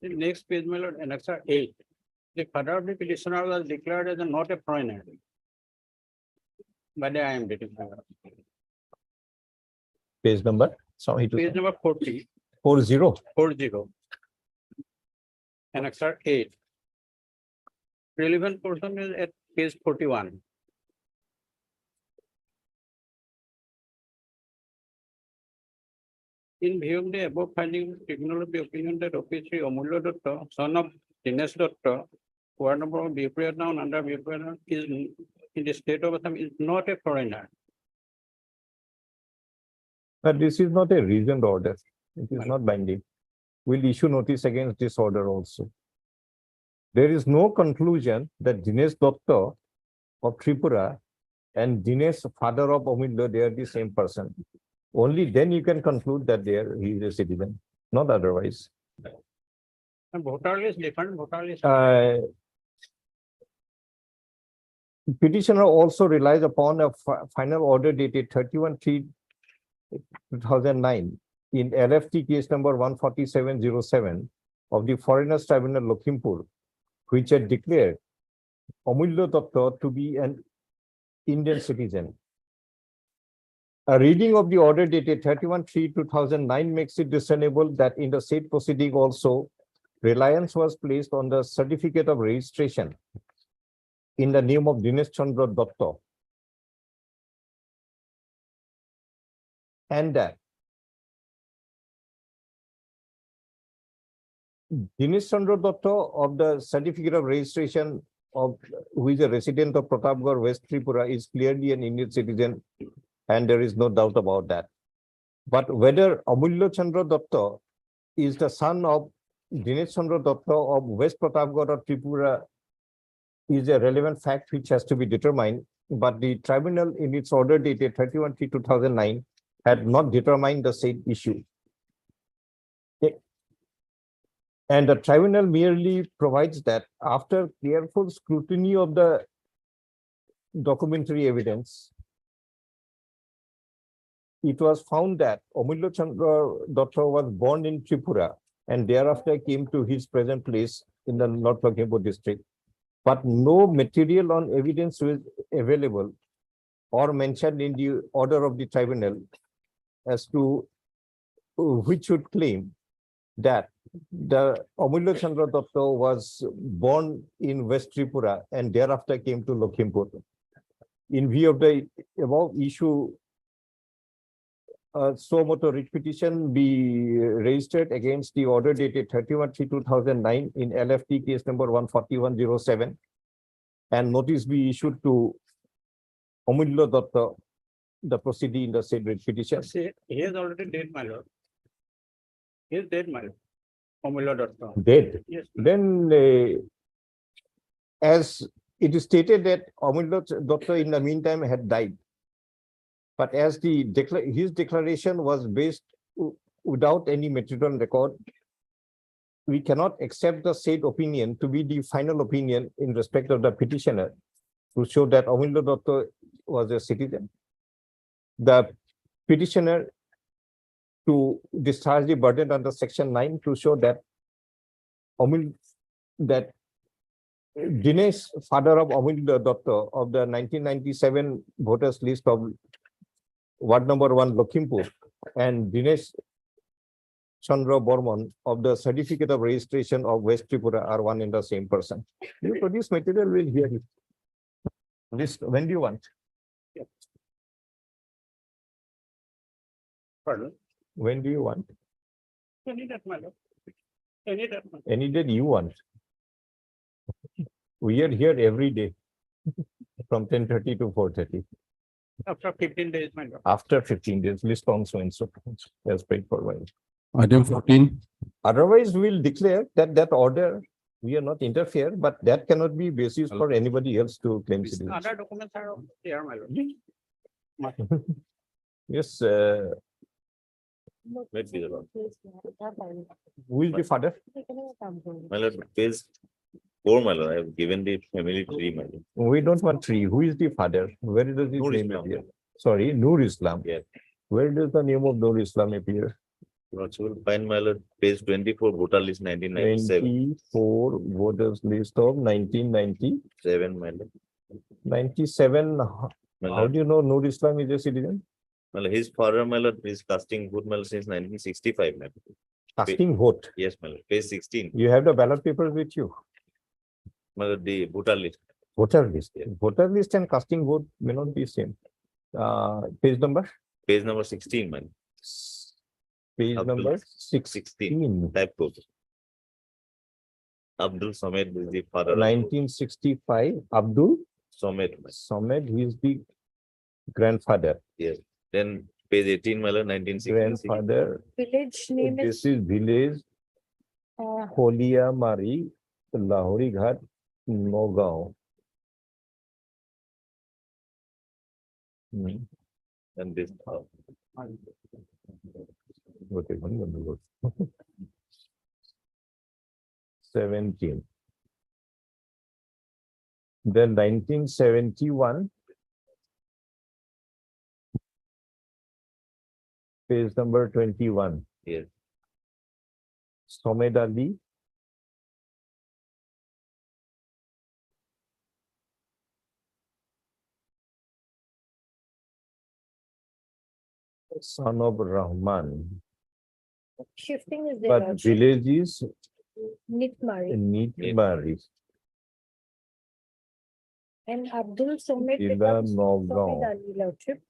[SPEAKER 5] The next page, my lord, Annex 8. The father of the petitioner was declared as not a foreigner by the IMDT.
[SPEAKER 2] Page number. Sorry,
[SPEAKER 5] Page number 40.
[SPEAKER 2] 40.
[SPEAKER 5] 40. Annex 8. Relevant portion is at page 41. In view of the above finding, tribunal of the opinion that Officer Amulya Datta, son of Dinesh Datta, ward number of Bihuria town under Bihuria is in the state of Assam is not a foreigner.
[SPEAKER 2] But this is not a reasoned order. It is not binding. We'll issue notice against this order also. There is no conclusion that Dinesh Datta of Tripura and Dinesh, father of Amulya, they are the same person. Only then you can conclude that he is a citizen, not otherwise.
[SPEAKER 5] And voter list, different voter list.
[SPEAKER 2] Petitioner also relies upon a final order dated 31/3/2009 in LFT case number 14707 of the Foreigners Tribunal Lakhimpur, which had declared Amulya Datta to be an Indian citizen. A reading of the order dated 31/3/2009 makes it discernible that in the said proceeding also, reliance was placed on the certificate of registration in the name of Dinesh Chandra Datta, and that Dinesh Chandra Datta of the certificate of registration of who is a resident of Pratapgarh, West Tripura, is clearly an Indian citizen, and there is no doubt about that. But whether Amulya Chandra Datta is the son of Dinesh Chandra Datta of West Pratapgarh or Tripura is a relevant fact which has to be determined. But the tribunal in its order dated 31/3/2009 had not determined the said issue. And the tribunal merely provides that after careful scrutiny of the documentary evidence, it was found that Amulya Chandra Datta was born in Tripura and thereafter came to his present place in the North Lakhimpur district. But no material on evidence was available or mentioned in the order of the tribunal as to which would claim that the Amulya Chandra Datta was born in West Tripura and thereafter came to Lakhimpur. In view of the above issue, so motu writ petition be registered against the order dated 31/3/2009 in LFT case number 14107, and notice be issued to Amulya Datta, the proceeding in the said writ petition.
[SPEAKER 5] See, he is already dead, my lord. He is dead, my lord. Amulya Datta.
[SPEAKER 2] Dead.
[SPEAKER 5] Yes.
[SPEAKER 2] Then, as it is stated that Amulya Datta in the meantime had died, but as his declaration was based without any material record, we cannot accept the said opinion to be the final opinion in respect of the petitioner to show that Amulya Datta was a citizen. The petitioner to discharge the burden under section 9 to show that Dinesh, father of Amulya Datta of the 1997 voters list of Ward number 1 Lakhimpur, and Dinesh Chandra Borman of the certificate of registration of West Tripura are one and the same person. You produce material, we'll hear you. List, when do you want?
[SPEAKER 5] Pardon?
[SPEAKER 2] When do you want?
[SPEAKER 5] Any that, my lord. Any that, my lord.
[SPEAKER 2] Any day you want. We are here every day from 10:30 to 4:30.
[SPEAKER 5] After 15 days, my lord.
[SPEAKER 2] After 15 days, list on so and so as paid for while.
[SPEAKER 4] Item 14.
[SPEAKER 2] Otherwise, we'll declare that order, we are not interfere, but that cannot be basis for anybody else to claim
[SPEAKER 5] These
[SPEAKER 2] citizenship.
[SPEAKER 5] other documents are there, my lord.
[SPEAKER 2] Yes, who is the father?
[SPEAKER 12] My lord, page 4, my lord, I have given the family tree, my lord.
[SPEAKER 2] We don't want three. Who is the father? Where does his
[SPEAKER 12] Noor
[SPEAKER 2] name
[SPEAKER 12] Islam.
[SPEAKER 2] appear? Sorry, Noor Islam.
[SPEAKER 12] Yes.
[SPEAKER 2] Where does the name of Noor Islam appear?
[SPEAKER 12] Also will find, my lord, page 24, voter list 1997.
[SPEAKER 2] 24 voters list of 1990.
[SPEAKER 12] 7, my lord.
[SPEAKER 2] 97.
[SPEAKER 12] My
[SPEAKER 2] How
[SPEAKER 12] lord.
[SPEAKER 2] do you know Noor Islam is a citizen?
[SPEAKER 12] My lord, his father, my lord, is casting vote, my lord, since 1965, my lord.
[SPEAKER 2] Casting vote.
[SPEAKER 12] Yes, my lord, page 16.
[SPEAKER 2] You have the ballot papers with you.
[SPEAKER 12] My lord, the voter list.
[SPEAKER 2] Voter list.
[SPEAKER 12] Yes.
[SPEAKER 2] Voter list and casting vote may not be same. Page number?
[SPEAKER 12] Page number 16, my lord.
[SPEAKER 2] Page
[SPEAKER 12] Abdul
[SPEAKER 2] number 16.
[SPEAKER 12] Type code. Abdul Samed is the father.
[SPEAKER 2] 1965. Abdul
[SPEAKER 12] Samed.
[SPEAKER 2] Samed, he is the grandfather.
[SPEAKER 12] Yes. Then page 18, my lord, 1966.
[SPEAKER 2] Grandfather.
[SPEAKER 6] Village name
[SPEAKER 2] This
[SPEAKER 6] is
[SPEAKER 2] is village Kholia Mari, Lahori Ghat, Nogao.
[SPEAKER 12] And this.
[SPEAKER 2] Okay, 17. Then 1971. Page number 21.
[SPEAKER 12] Yes.
[SPEAKER 2] Somed Ali. Son of Rahman.
[SPEAKER 6] shifting is there.
[SPEAKER 2] But
[SPEAKER 6] Lordship.
[SPEAKER 2] village is
[SPEAKER 6] Nitmari
[SPEAKER 2] Nitmari.
[SPEAKER 6] and Abdul Somit
[SPEAKER 2] Ila
[SPEAKER 6] becomes
[SPEAKER 2] Nogao.
[SPEAKER 6] Somit Ali, Lordship.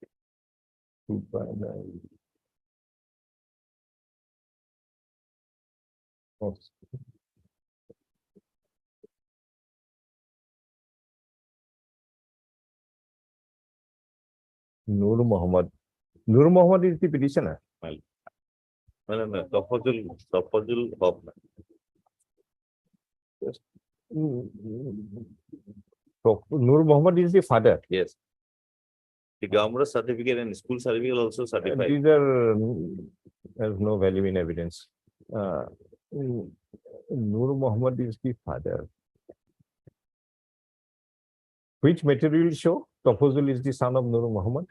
[SPEAKER 2] Nur Muhammad. Nur Muhammad is the petitioner.
[SPEAKER 12] No, Tafazul Haq.
[SPEAKER 2] So Nur Muhammad is the father.
[SPEAKER 12] Yes. The government certificate and school certificate also certified.
[SPEAKER 2] These are, there's no value in evidence. Nur Muhammad is the father. Which material show Tafazul is the son of Nur Muhammad?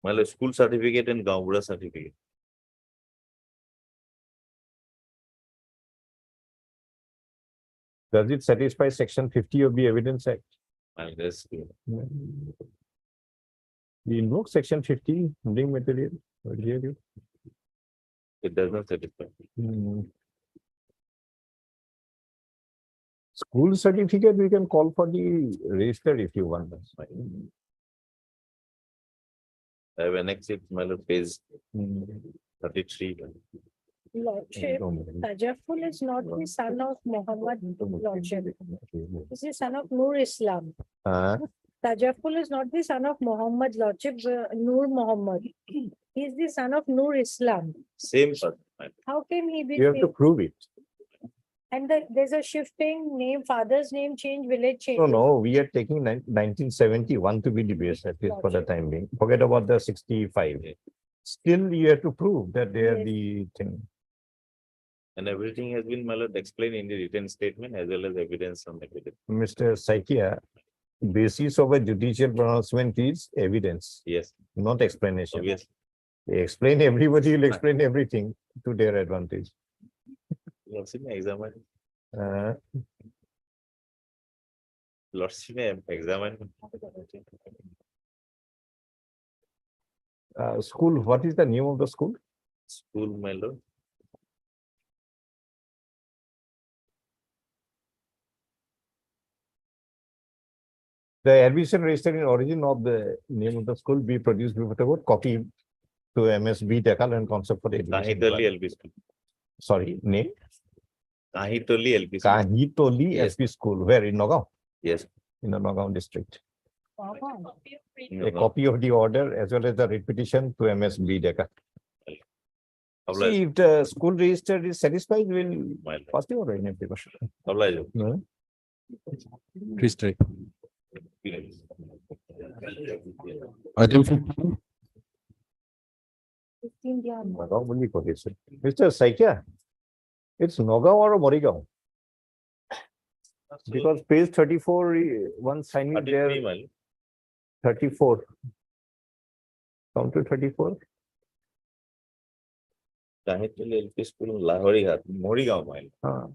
[SPEAKER 12] Well, school certificate and government certificate.
[SPEAKER 2] Does it satisfy section 50 of the Evidence Act?
[SPEAKER 12] Well, that's
[SPEAKER 2] We invoke section 50, link material. What do you do?
[SPEAKER 12] it does not satisfy.
[SPEAKER 2] School certificate, we can call for the register if you want. That's fine.
[SPEAKER 12] I have annexed it, my lord, page 33.
[SPEAKER 6] Lordship, Tajaful is not the son of Muhammad, Lordship. He's the son of Nur Islam. Tajaful is not the son of Muhammad, Lordship, Nur Muhammad. He's the son of Nur Islam.
[SPEAKER 12] Same person. my lord.
[SPEAKER 6] How can he be?
[SPEAKER 2] You have to prove it.
[SPEAKER 6] And there's a shifting name, father's name change, village change.
[SPEAKER 2] No, we are taking 1971 to be the base, at least for the time being. Forget about the 65. Still, you have to prove that they are
[SPEAKER 6] Yes.
[SPEAKER 2] the thing.
[SPEAKER 12] And everything has been, my lord, explained in the written statement as well as evidence on evidence.
[SPEAKER 2] Mr. Saikia, basis of a judicial pronouncement is evidence,
[SPEAKER 12] Yes,
[SPEAKER 2] not explanation.
[SPEAKER 12] obvious.
[SPEAKER 2] They explain everybody will explain everything to their advantage.
[SPEAKER 12] Lordship may examine.
[SPEAKER 2] Uh,
[SPEAKER 12] Lordship may examine.
[SPEAKER 2] School, what is the name of the school?
[SPEAKER 12] School, my lord.
[SPEAKER 2] The admission registered in origin of the name of the school be produced before the court, copy to MSB Dekal and concept for the education.
[SPEAKER 12] Kahitoli LP school.
[SPEAKER 2] Sorry, name?
[SPEAKER 12] Kahitoli LP school.
[SPEAKER 2] Kahitoli
[SPEAKER 12] Yes.
[SPEAKER 2] SP School, where in Nagaon?
[SPEAKER 12] Yes.
[SPEAKER 2] In the Nagaon district.
[SPEAKER 12] No,
[SPEAKER 2] A
[SPEAKER 12] no.
[SPEAKER 2] copy of the order as well as the repetition to MSB Dekal.
[SPEAKER 12] Oblige.
[SPEAKER 2] See, if the school register is satisfied, we'll
[SPEAKER 12] My lord.
[SPEAKER 2] pass the order in every question.
[SPEAKER 12] Oblige.
[SPEAKER 2] No?
[SPEAKER 4] Please strike. Item 15.
[SPEAKER 6] 15 yeah.
[SPEAKER 2] Nagaon only for this. Mr. Saikia, it's Nagaon or Morigaon? Because page 34, one signing
[SPEAKER 12] 33,
[SPEAKER 2] there,
[SPEAKER 12] my lord.
[SPEAKER 2] 34. Come to 34.
[SPEAKER 12] Kahitoli LP school, Lahorihat, Morigaon, my lord.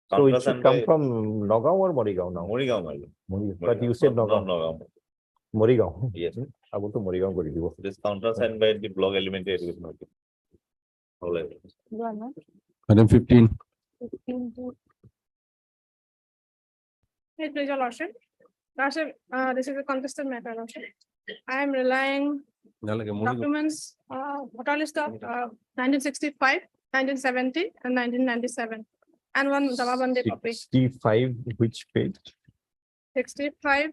[SPEAKER 2] So it
[SPEAKER 12] Contrast
[SPEAKER 2] should
[SPEAKER 12] and
[SPEAKER 2] come
[SPEAKER 12] by-
[SPEAKER 2] from Nagaon or Morigaon now?
[SPEAKER 12] Morigaon, my lord.
[SPEAKER 2] But you said
[SPEAKER 12] No,
[SPEAKER 2] Nagaon.
[SPEAKER 12] no.
[SPEAKER 2] Morigaon.
[SPEAKER 12] Yes.
[SPEAKER 2] I want to Morigaon go to
[SPEAKER 12] This countersigned by the block elementary with no. Oblige.
[SPEAKER 6] Yeah, no?
[SPEAKER 4] Item 15.
[SPEAKER 6] 15 to
[SPEAKER 8] Hey, please, your lordship. Lordship, this is a contested matter, lordship. I am relying documents, total list of 1965, 1970, and 1997. And one Jamabandi copy,
[SPEAKER 2] 65, which page?
[SPEAKER 8] 65,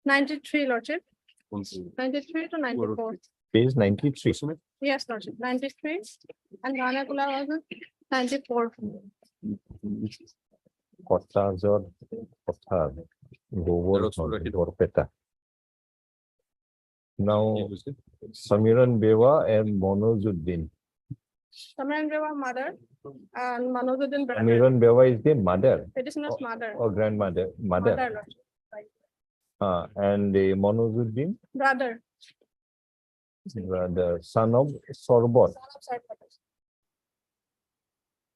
[SPEAKER 8] 93, lordship, 93 to 94.
[SPEAKER 2] Page 93.
[SPEAKER 8] Yes, lordship, 93, and Ranakula was 94.
[SPEAKER 2] Kottazor, Kottar, Govor, Gorpeta. Now, Samiran Beva and Monozuddin.
[SPEAKER 8] Samiran Beva mother, and Manojuddin brother,
[SPEAKER 2] Samiran Beva is the mother
[SPEAKER 8] petitioner's mother,
[SPEAKER 2] or grandmother,
[SPEAKER 8] mother,
[SPEAKER 2] mother.
[SPEAKER 8] lordship,
[SPEAKER 2] And Monozuddin,
[SPEAKER 8] brother.
[SPEAKER 2] the son of Sorbot.
[SPEAKER 8] Son of side brothers.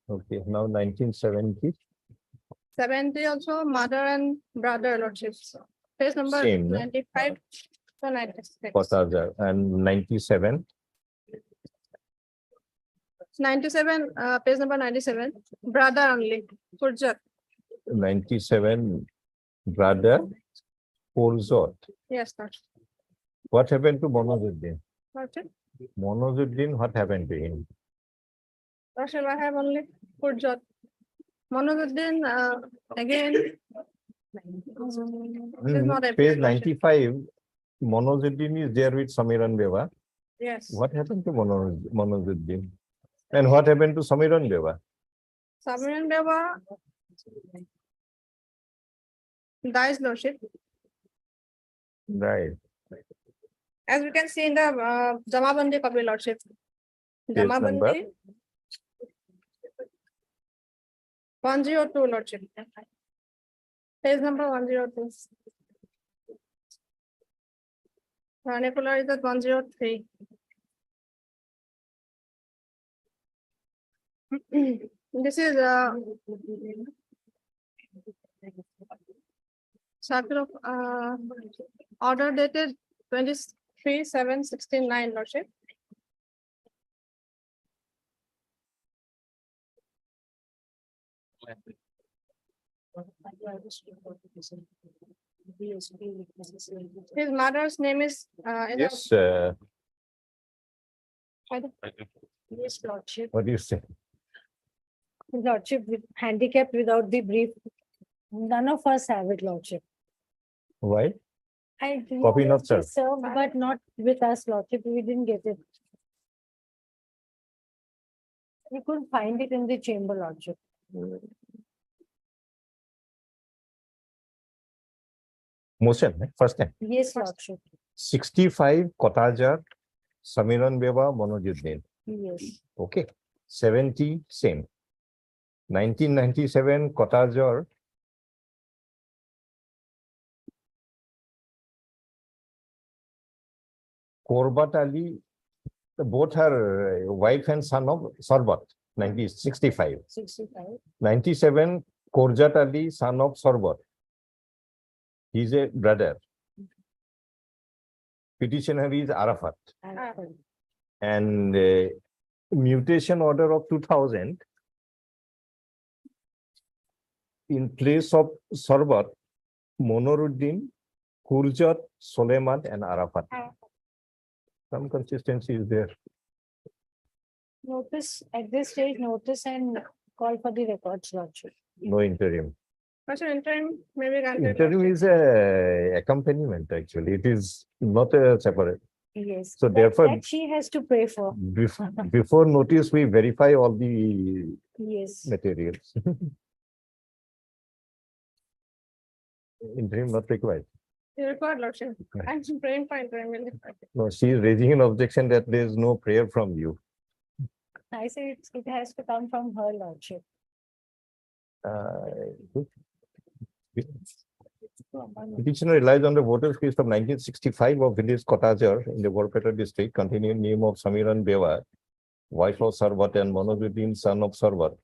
[SPEAKER 2] Okay, now 1970.
[SPEAKER 8] 70 also mother and brother lordships. Page number
[SPEAKER 2] Same, no?
[SPEAKER 8] 95 to 96.
[SPEAKER 2] Kottazor and 97.
[SPEAKER 8] 97, page number 97, brother only, Purjat.
[SPEAKER 2] 97, brother, Porzot.
[SPEAKER 8] Yes, lordship.
[SPEAKER 2] What happened to Monozuddin?
[SPEAKER 8] Lordship,
[SPEAKER 2] Monozuddin, what happened to him?
[SPEAKER 8] lordship, I have only Purjat. Manojuddin, again. Is not
[SPEAKER 2] Page
[SPEAKER 8] appeared, lordship.
[SPEAKER 2] 95, Monozuddin is there with Samiran Beva.
[SPEAKER 8] Yes.
[SPEAKER 2] What happened to Monozuddin? And what happened to Samiran Beva?
[SPEAKER 8] Samiran Beva dies, Lordship.
[SPEAKER 2] Right.
[SPEAKER 8] As we can see in the Jamabandi copy, Lordship.
[SPEAKER 2] Page number?
[SPEAKER 8] Jamabandi 102, Lordship. Page number 102. Vernacular is at 103. This is circular order dated 23/7/69, Lordship. His mother's name is in the-
[SPEAKER 2] Yes,
[SPEAKER 6] Yes, Lordship.
[SPEAKER 2] what do you say?
[SPEAKER 6] Lordship, with handicapped without the brief. None of us have it, Lordship.
[SPEAKER 2] Why?
[SPEAKER 6] I think
[SPEAKER 2] Copy not
[SPEAKER 6] it
[SPEAKER 2] served.
[SPEAKER 6] is served, but not with us, Lordship. We didn't get it. We couldn't find it in the chamber, Lordship.
[SPEAKER 2] Motion, first time.
[SPEAKER 6] Yes, Lordship.
[SPEAKER 2] 65 Kotajar, Samiran Beva, Monozuddin.
[SPEAKER 6] Yes.
[SPEAKER 2] Okay. 70 same. 1997 Kotajar. Korbat Ali, both her wife and son of Sarbat, 1965.
[SPEAKER 6] 65.
[SPEAKER 2] 97 Korjat Ali, son of Sarbat. He's a brother. Petitioner is Arafat. And mutation order of 2000 in place of Sarbat, Monoruddin, Kurjat, Soleiman and Arafat. Some consistency is there.
[SPEAKER 6] Notice, at this stage, notice and call for the records, Lordship.
[SPEAKER 2] No interim.
[SPEAKER 8] Question interim may be granted.
[SPEAKER 2] Interim is a accompaniment actually. It is not a separate.
[SPEAKER 6] Yes.
[SPEAKER 2] So
[SPEAKER 6] that-
[SPEAKER 2] therefore-
[SPEAKER 6] that she has to pray for.
[SPEAKER 2] Before notice, we verify all the
[SPEAKER 6] Yes.
[SPEAKER 2] materials. Interim not required.
[SPEAKER 8] You record, Lordship. I'm praying for interim. will be required.
[SPEAKER 2] No, she is raising an objection that there is no prayer from you.
[SPEAKER 6] I say it has to come from her, Lordship.
[SPEAKER 2] Good. Petitioner relies on the voters list of 1965 of village Kotajar in the Borpeta district containing name of Samiran Beva, wife of Sarbat and Monozuddin, son of Sarbat.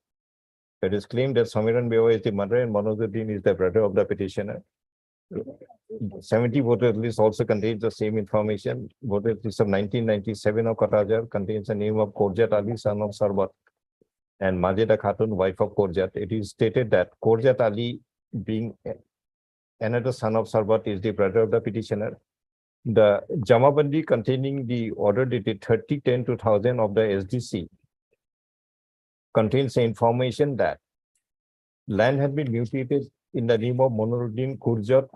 [SPEAKER 2] It is claimed that Samiran Beva is the mother and Monozuddin is the brother of the petitioner. 70 voters list also contains the same information. Voters list of 1997 of Kotajar contains the name of Korjat Ali, son of Sarbat, and Majeda Khatun, wife of Korjat. It is stated that Korjat Ali, being another son of Sarbat, is the brother of the petitioner. The Jamabandi containing the order dated 30/10/2000 of the SDC contains the information that land had been mutated in the name of Monoruddin, Kurjat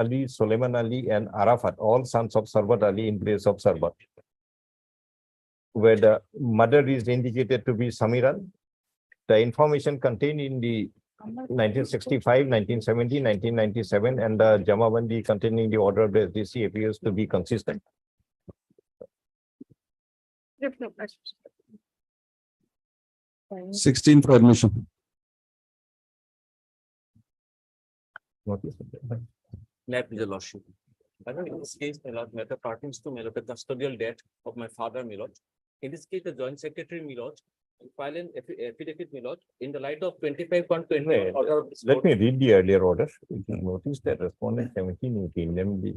[SPEAKER 2] Ali, Soleiman Ali, and Arafat, all sons of Sarbat Ali in place of Sarbat, where the mother is indicated to be Samiran. The information contained in the 1965, 1970, 1997, and the Jamabandi containing the order of the SDC appears to be consistent.
[SPEAKER 8] If no question.
[SPEAKER 4] 16 for admission.
[SPEAKER 2] Notice.
[SPEAKER 11] Lab is a lordship. I know in this case, matter pertains to the custodial debt of my father, Milot. In this case, the joint secretary, Milot, file an affidavit, Milot, in the light of 25.20.
[SPEAKER 2] Let me read the earlier order. It is noticed that respondent 1718, namely,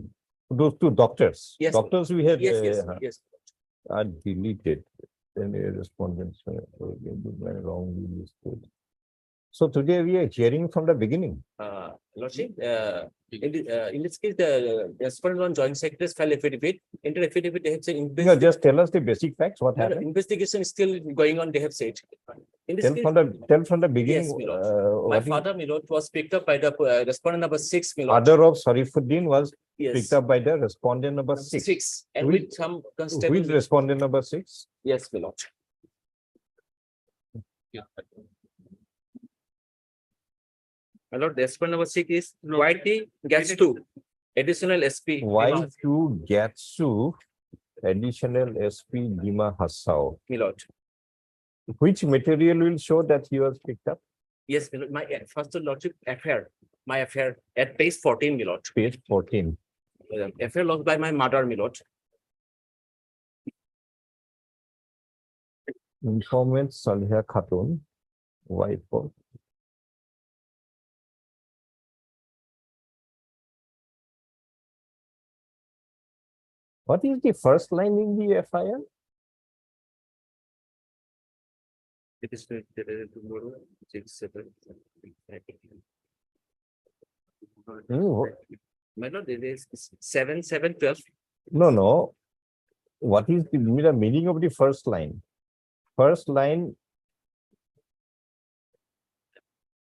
[SPEAKER 2] those two doctors.
[SPEAKER 11] Yes.
[SPEAKER 2] Doctors we had
[SPEAKER 11] Yes.
[SPEAKER 2] are deleted. Then the respondents wrongly listed. So today we are hearing from the beginning.
[SPEAKER 11] Lordship, in this case, the respondent on joint secretaries file affidavit. In the affidavit, they have said
[SPEAKER 2] Just tell us the basic facts, what happened.
[SPEAKER 11] investigation is still going on, they have said. In this
[SPEAKER 2] Tell
[SPEAKER 11] case,
[SPEAKER 2] from the beginning.
[SPEAKER 11] yes, Milot. My
[SPEAKER 2] what is-
[SPEAKER 11] father, Milot, was picked up by the respondent number 6, Milot.
[SPEAKER 2] Father of Sarifuddin was
[SPEAKER 11] Yes.
[SPEAKER 2] picked up by the respondent number six.
[SPEAKER 11] Six, and
[SPEAKER 2] Which-
[SPEAKER 11] with some
[SPEAKER 2] Who
[SPEAKER 11] constable.
[SPEAKER 2] is respondent number six?
[SPEAKER 11] Yes, my lord. My lord, the respondent number six is YT gets two, additional SP.
[SPEAKER 2] Y to Gatsu, additional SP Dima Hassau.
[SPEAKER 11] My lord.
[SPEAKER 2] Which material will show that he was picked up?
[SPEAKER 11] Yes, my lord, my first lordship affair, my affair at page 14, my lord.
[SPEAKER 2] Page 14.
[SPEAKER 11] Affair lost by my mother, my lord.
[SPEAKER 2] Informant Saliha Khatun, wife of. What is the first line in the FIR?
[SPEAKER 11] It is tomorrow, 6/7. My lord, it is 7/7/12.
[SPEAKER 2] No. What is the meaning of the first line? First line,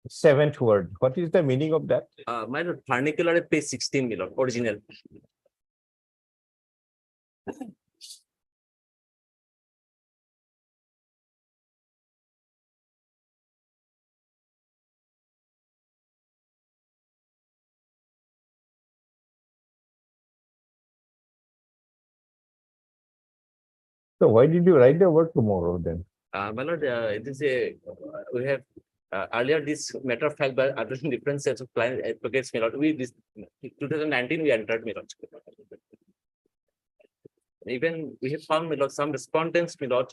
[SPEAKER 2] seventh word. What is the meaning of that?
[SPEAKER 11] My lord, vernacular at page 16, my lord, original.
[SPEAKER 2] So why did you write the word tomorrow then?
[SPEAKER 11] My lord, it is we have earlier this matter filed by other different sets of client advocates, my lord. This 2019 we entered, my lord. Even we have found, my lord, some respondents, my lord,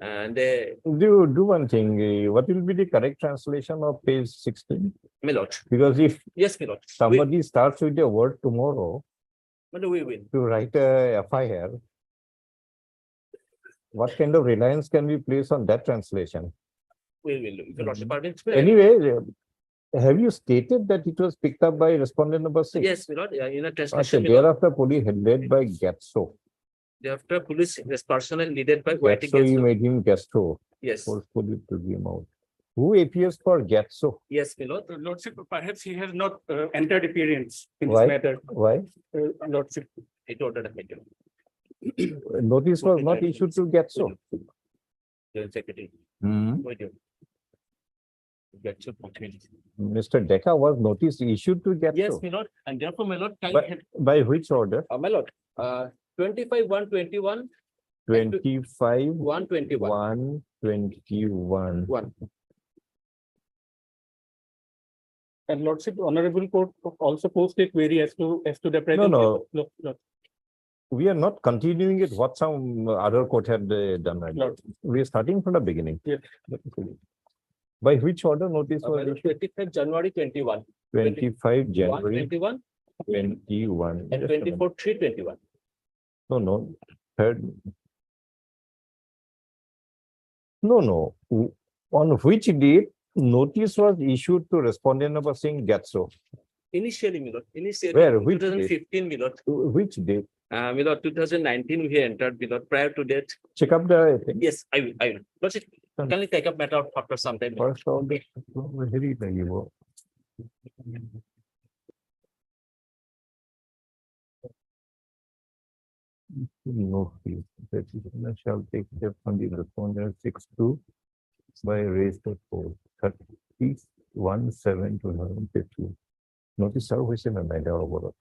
[SPEAKER 11] and they,
[SPEAKER 2] Do one thing. What will be the correct translation of page 16?
[SPEAKER 11] my lord.
[SPEAKER 2] Because if
[SPEAKER 11] Yes, my lord.
[SPEAKER 2] somebody starts with the word tomorrow
[SPEAKER 11] We will.
[SPEAKER 2] to write a FIR, what kind of reliance can we place on that translation?
[SPEAKER 11] We will. If your lordship permits.
[SPEAKER 2] Anyway, have you stated that it was picked up by respondent number 6?
[SPEAKER 11] Yes, my lord, in a
[SPEAKER 2] Okay,
[SPEAKER 11] translation, my lord.
[SPEAKER 2] thereafter police led by Gatso.
[SPEAKER 11] Thereafter, police is personnel leaded by White.
[SPEAKER 2] Gatso, you made him Gatso.
[SPEAKER 11] Yes,
[SPEAKER 2] Forcefully to him out. Who appears for Gatso?
[SPEAKER 11] yes, my lord.
[SPEAKER 10] Lordship, perhaps he has not entered appearance in
[SPEAKER 2] Why?
[SPEAKER 10] this matter.
[SPEAKER 2] Why?
[SPEAKER 10] Lordship,
[SPEAKER 11] It ordered a matter.
[SPEAKER 2] Notice was not issued to Gatso.
[SPEAKER 11] Joint secretary.
[SPEAKER 2] Hmm.
[SPEAKER 11] Wait, Get your point.
[SPEAKER 2] Mr. Decca was notice issued to Gatso.
[SPEAKER 11] Yes, my lord, and therefore, my lord,
[SPEAKER 2] By which order?
[SPEAKER 11] my lord, 25/121,
[SPEAKER 2] 25,
[SPEAKER 11] 121.
[SPEAKER 2] 121.
[SPEAKER 11] One.
[SPEAKER 10] and Lordship, Honorable Court also posed a query as to the present.
[SPEAKER 2] No.
[SPEAKER 10] No.
[SPEAKER 2] We are not continuing it what some other court had done. earlier. We are starting from the beginning.
[SPEAKER 10] Yes.
[SPEAKER 2] By which order notice
[SPEAKER 11] My
[SPEAKER 2] was
[SPEAKER 11] lord,
[SPEAKER 2] issued?
[SPEAKER 11] 25 January 21,
[SPEAKER 2] 25 January
[SPEAKER 11] 121,
[SPEAKER 2] 21.
[SPEAKER 11] and
[SPEAKER 2] Just a minute.
[SPEAKER 11] 24/3/21.
[SPEAKER 2] No. Third. No. On which date notice was issued to respondent number saying Gatso?
[SPEAKER 11] Initially, my lord, initially.
[SPEAKER 2] Where? Which date?
[SPEAKER 11] 2015, my lord.
[SPEAKER 2] Which date?
[SPEAKER 11] My lord, 2019, we entered, my lord, prior to that.
[SPEAKER 2] Check up the thing.
[SPEAKER 11] Yes, I will. Lordship, can we take up matter after some time?
[SPEAKER 2] First order. Very valuable. Notice that petitioner shall take step on the respondent 6-2 by raised to 31/7/2015. Notice how we send a matter over.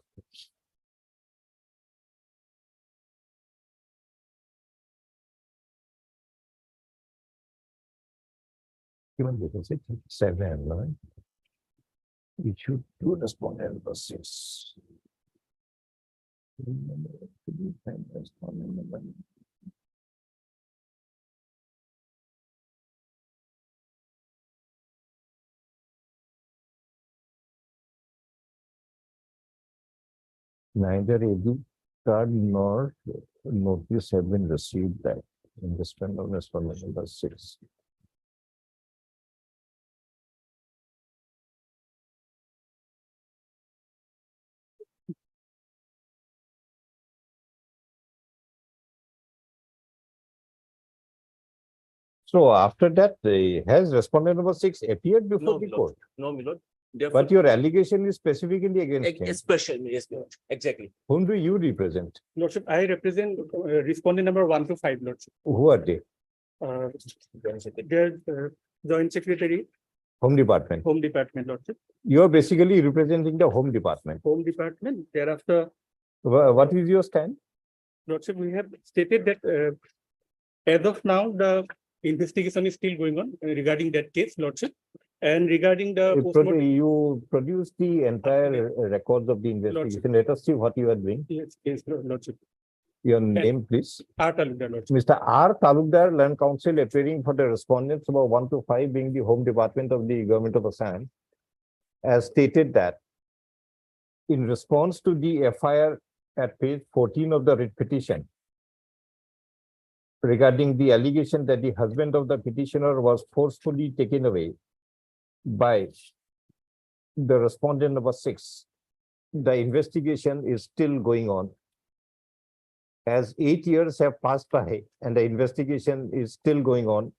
[SPEAKER 2] Given this is 7, right? We should do respondent versus. Neither AD card nor notice have been received back in respondent number 6. So after that, has respondent number 6 appeared before
[SPEAKER 11] No,
[SPEAKER 2] the
[SPEAKER 11] my lord.
[SPEAKER 2] court?
[SPEAKER 11] No, my lord. Therefore,
[SPEAKER 2] But your allegation is specifically against him.
[SPEAKER 11] especially, yes, my lord, exactly.
[SPEAKER 2] Whom do you represent?
[SPEAKER 10] Lordship, I represent respondent number 1 to 5, Lordship.
[SPEAKER 2] Who are they?
[SPEAKER 10] Their Joint Secretary,
[SPEAKER 2] Home Department.
[SPEAKER 10] Home Department, Lordship.
[SPEAKER 2] You are basically representing the Home Department.
[SPEAKER 10] Home Department, thereafter,
[SPEAKER 2] What is your stand?
[SPEAKER 10] Lordship, we have stated that as of now, the investigation is still going on regarding that case, Lordship. And regarding the postmortem,
[SPEAKER 2] You produce the entire records of the investigation. Let us see what you are doing.
[SPEAKER 10] yes, Lordship.
[SPEAKER 2] Your name, please.
[SPEAKER 10] R. Talukdar, Lordship.
[SPEAKER 2] Mr. R. Talukdar, Land Council, appearing for the respondents number 1 to 5 being the Home Department of the Government of Assam, has stated that in response to the FIR at page 14 of the writ petition regarding the allegation that the husband of the petitioner was forcefully taken away by the respondent number 6, the investigation is still going on. As 8 years have passed by and the investigation is still going on,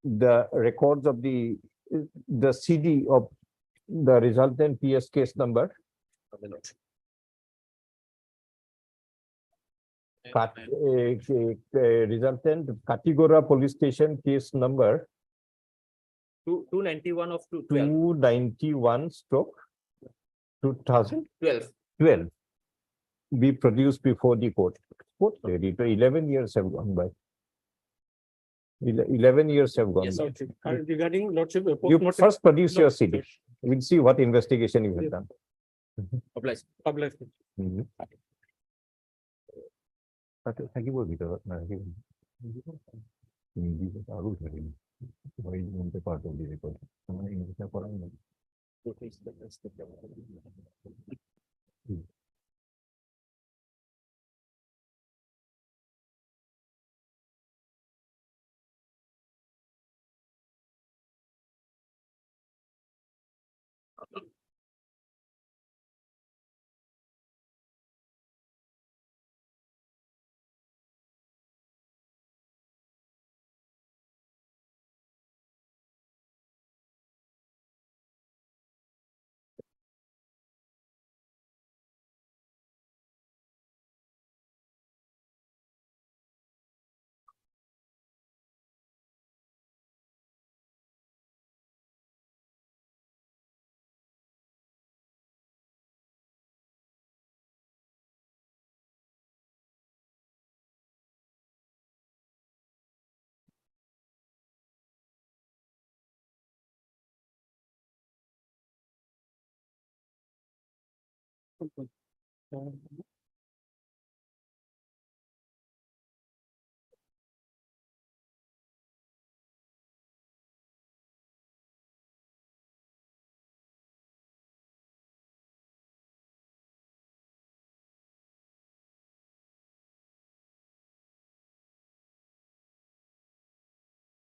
[SPEAKER 2] the records of the CD of the resultant PS case number resultant Katigora Police Station case number
[SPEAKER 11] 291 of 12.
[SPEAKER 2] 291 stroke 2012
[SPEAKER 11] 12.
[SPEAKER 2] be produced before the court. Court ready to 11 years have gone by. 11 years have gone
[SPEAKER 11] Yes,
[SPEAKER 2] by.
[SPEAKER 10] Lordship. Regarding Lordship.
[SPEAKER 2] You
[SPEAKER 10] postmortem-
[SPEAKER 2] first produce your CD.
[SPEAKER 10] Lordship.
[SPEAKER 2] We'll see what investigation you have
[SPEAKER 10] Yes.
[SPEAKER 2] done.
[SPEAKER 11] Obliged.
[SPEAKER 10] Obliged.
[SPEAKER 2] Mhm. থাকিব ভিতৰত নাথাকিব ইংলিছত আৰু থাকিব মই ইংলিছতে part of the record মানে ইংলিছে কৰা নাই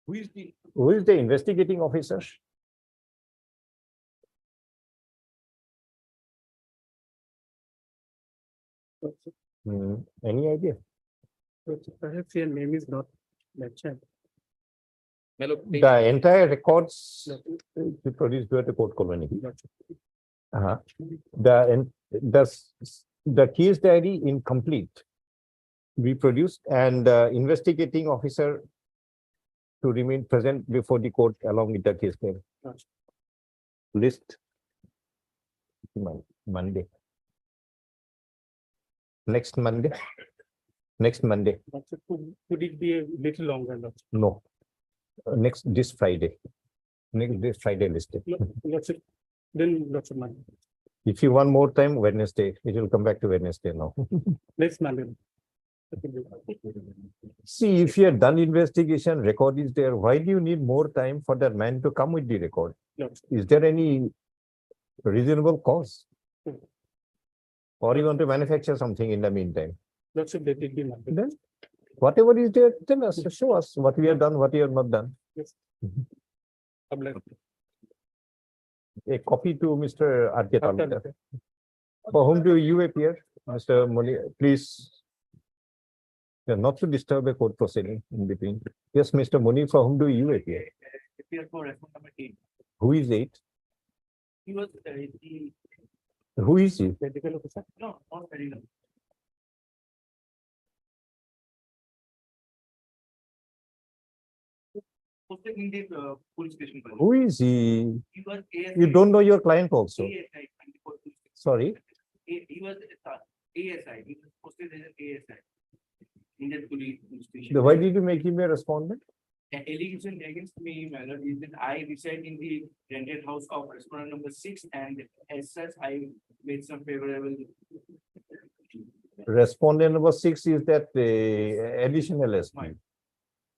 [SPEAKER 2] Who is the investigating officer? Any idea?
[SPEAKER 10] Perhaps your name is not mentioned.
[SPEAKER 11] My lord,
[SPEAKER 2] The entire records produced by the court colony. The case diary incomplete. We produced and investigating officer to remain present before the court along with the case name. List. Monday. Next Monday. Next Monday.
[SPEAKER 10] Lordship, could it be a little longer, Lordship?
[SPEAKER 2] No. This Friday. This Friday listed.
[SPEAKER 10] Lordship, then Lordship Monday.
[SPEAKER 2] If you want more time, Wednesday, it will come back to Wednesday now.
[SPEAKER 10] Next Monday.
[SPEAKER 2] See, if you have done investigation, record is there, why do you need more time for that man to come with the record?
[SPEAKER 10] Lordship.
[SPEAKER 2] Is there any reasonable cause? Or you want to manufacture something in the meantime?
[SPEAKER 10] Lordship, that will be Monday.
[SPEAKER 2] Then, whatever is there, tell us, show us what we have done, what we have not done.
[SPEAKER 10] Yes. Obliged.
[SPEAKER 2] A copy to Mr. R.K. Talukdar. For whom do you appear, Mr. Moni? Please. Not to disturb a court proceeding in between. Yes, Mr. Moni, for whom do you appear?
[SPEAKER 11] appear for reference number 8.
[SPEAKER 2] Who is 8?
[SPEAKER 11] He was
[SPEAKER 2] Who is he?
[SPEAKER 3] Medical officer.
[SPEAKER 11] no, not very long. Posted in the police station.
[SPEAKER 2] Who is he?
[SPEAKER 11] He was
[SPEAKER 2] You don't know your client also.
[SPEAKER 11] ASI.
[SPEAKER 2] Sorry.
[SPEAKER 11] He was ASI. He was posted as an ASI. Indian police station.
[SPEAKER 2] Why did you make him a respondent?
[SPEAKER 11] The allegation against me, my lord, is that I reside in the rented house of restaurant number 6, and as such, I made some favorable.
[SPEAKER 2] Respondent number 6 is that additional SP.
[SPEAKER 11] Right.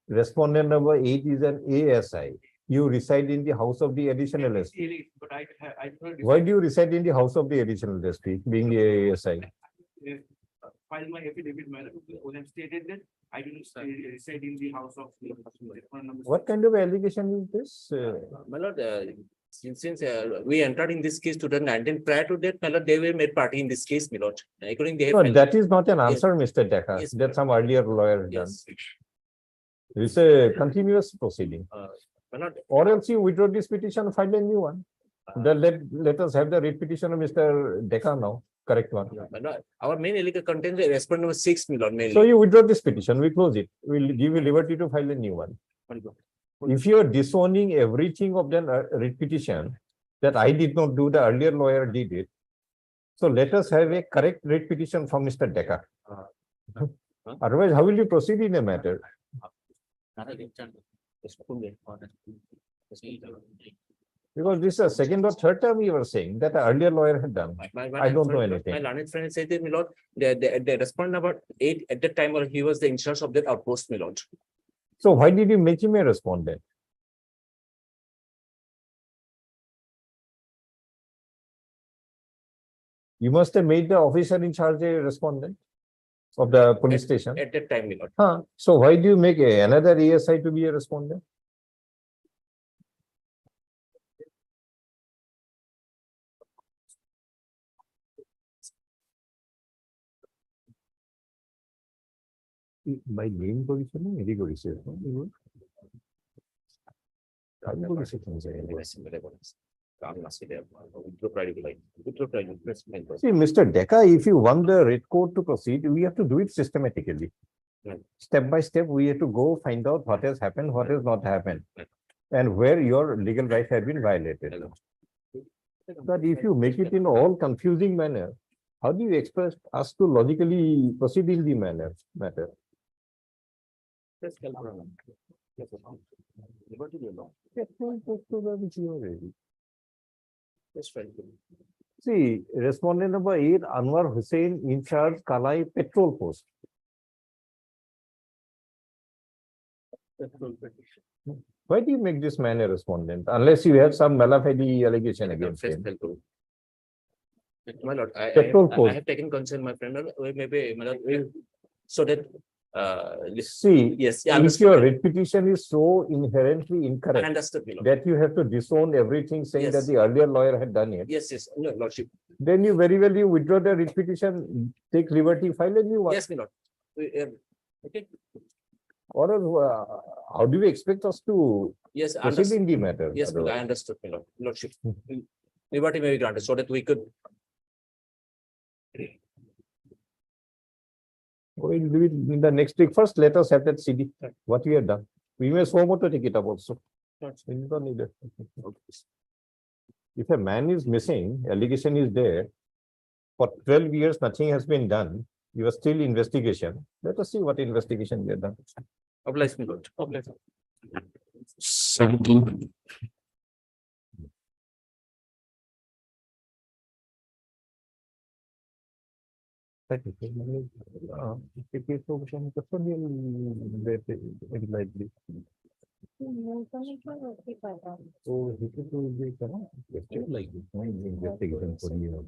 [SPEAKER 2] Respondent number 8 is an ASI. You reside in the house of the additional SP.
[SPEAKER 11] But I thought.
[SPEAKER 2] Why do you reside in the house of the additional SP, being a ASI?
[SPEAKER 11] File my affidavit, my lord, when I stated that I do not reside in the house of the restaurant number.
[SPEAKER 2] What kind of allegation is this?
[SPEAKER 11] My lord, since we entered in this case 2019, prior to that, my lord, they were made party in this case, my lord. According they have.
[SPEAKER 2] No, that is not an answer, Mr. Decker.
[SPEAKER 11] Yes,
[SPEAKER 2] That some earlier lawyer has done.
[SPEAKER 11] Yes.
[SPEAKER 2] It's a continuous proceeding.
[SPEAKER 11] My lord,
[SPEAKER 2] Or else you withdraw this petition, file a new one. Then let us have the writ petition of Mr. Decker now, correct one.
[SPEAKER 11] my lord, our main allegation contains the respondent number 6, my lord, mainly.
[SPEAKER 2] So you withdraw this petition, we close it. We'll give you liberty to file a new one. If you are disowning everything of the writ petition, that I did not do, the earlier lawyer did it. So let us have a correct writ petition from Mr. Decker. Otherwise, how will you proceed in a matter? Because this is a second or third time you were saying that the earlier lawyer had done. I don't know anything.
[SPEAKER 11] My learned friend said that, my lord, the respondent number 8 at that time, or he was the in charge of that outpost, my lord.
[SPEAKER 2] So why did you make him a respondent? You must have made the officer in charge a respondent of the police station.
[SPEAKER 11] At that time, my lord.
[SPEAKER 2] Huh. So why do you make another ASI to be a respondent? By name position, मेरी कोई से See, Mr. Decker, if you want the writ court to proceed, we have to do it systematically.
[SPEAKER 11] Right.
[SPEAKER 2] Step by step, we have to go find out what has happened, what has not happened, and where your legal rights have been violated. But if you make it in all confusing manner, how do you expect us to logically proceed in the matter? See, respondent number 8, Anwar Hussain, in charge, Kalai Petrol Post. Why do you make this man a respondent unless you have some malafide allegation against him?
[SPEAKER 11] My lord, I
[SPEAKER 2] Petrol post.
[SPEAKER 11] have taken concern, my friend, maybe, my lord, so that,
[SPEAKER 2] See,
[SPEAKER 11] yes, yeah,
[SPEAKER 2] if your writ petition is so inherently
[SPEAKER 11] I
[SPEAKER 2] incorrect
[SPEAKER 11] understood, my lord.
[SPEAKER 2] that you have to disown everything saying that
[SPEAKER 11] Yes.
[SPEAKER 2] the earlier lawyer had done it,
[SPEAKER 11] Yes, no, lordship.
[SPEAKER 2] then you very well you withdraw the writ petition, take liberty, file a new one.
[SPEAKER 11] Yes, my lord. Okay,
[SPEAKER 2] Or else, how do you expect us to
[SPEAKER 11] yes, I
[SPEAKER 2] proceed
[SPEAKER 11] understood.
[SPEAKER 2] in the matter?
[SPEAKER 11] Yes, my lord, I
[SPEAKER 2] otherwise?
[SPEAKER 11] understood, my lord, lordship. Liberty may be granted so that we could.
[SPEAKER 2] We'll do it in the next week. First, let us have that CD, what we have done. We may so much to take it up also. We don't need it. If a man is missing, allegation is there, for 12 years, nothing has been done. You are still investigation. Let us see what investigation we have done.
[SPEAKER 11] Oblige, my lord. Oblige.
[SPEAKER 4] 17.
[SPEAKER 2] So he could be question like this, no investigation for you.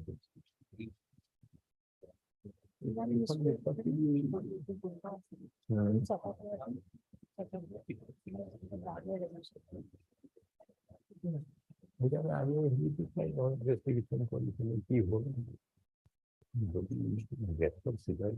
[SPEAKER 2] Because I will like investigation for you. Get considered.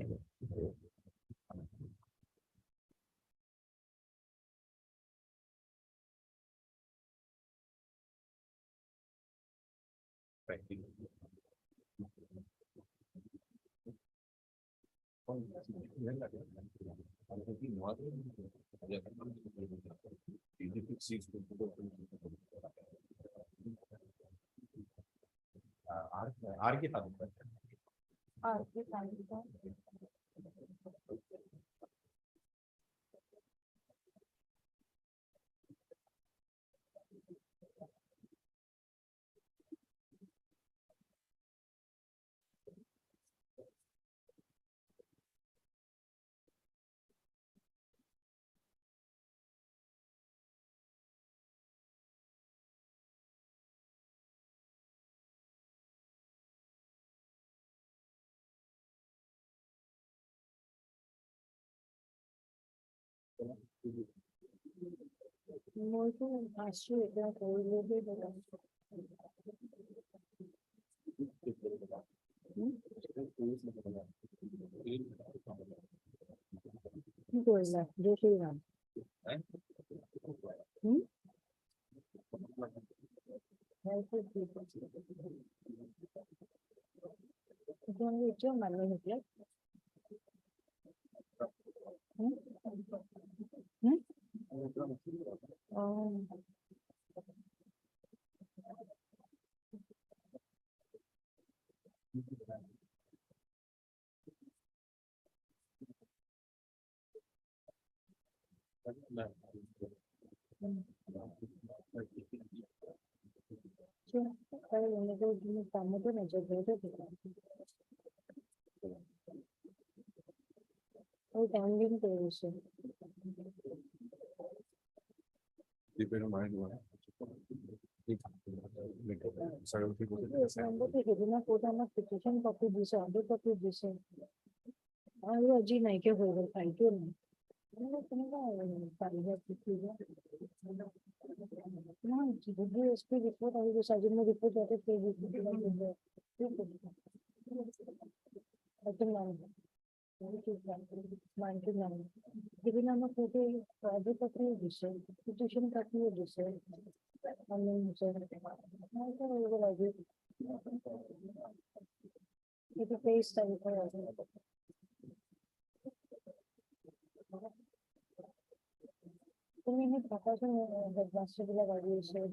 [SPEAKER 6] petition copy this, other copy this. I was G Nike over 5 to No, the SP report, I was Ajima report that is given on a photo, project of a petition copy of this. I mean, it is face time for तुम्ही प्रकाशन हेडमास्टरला गाडी विषय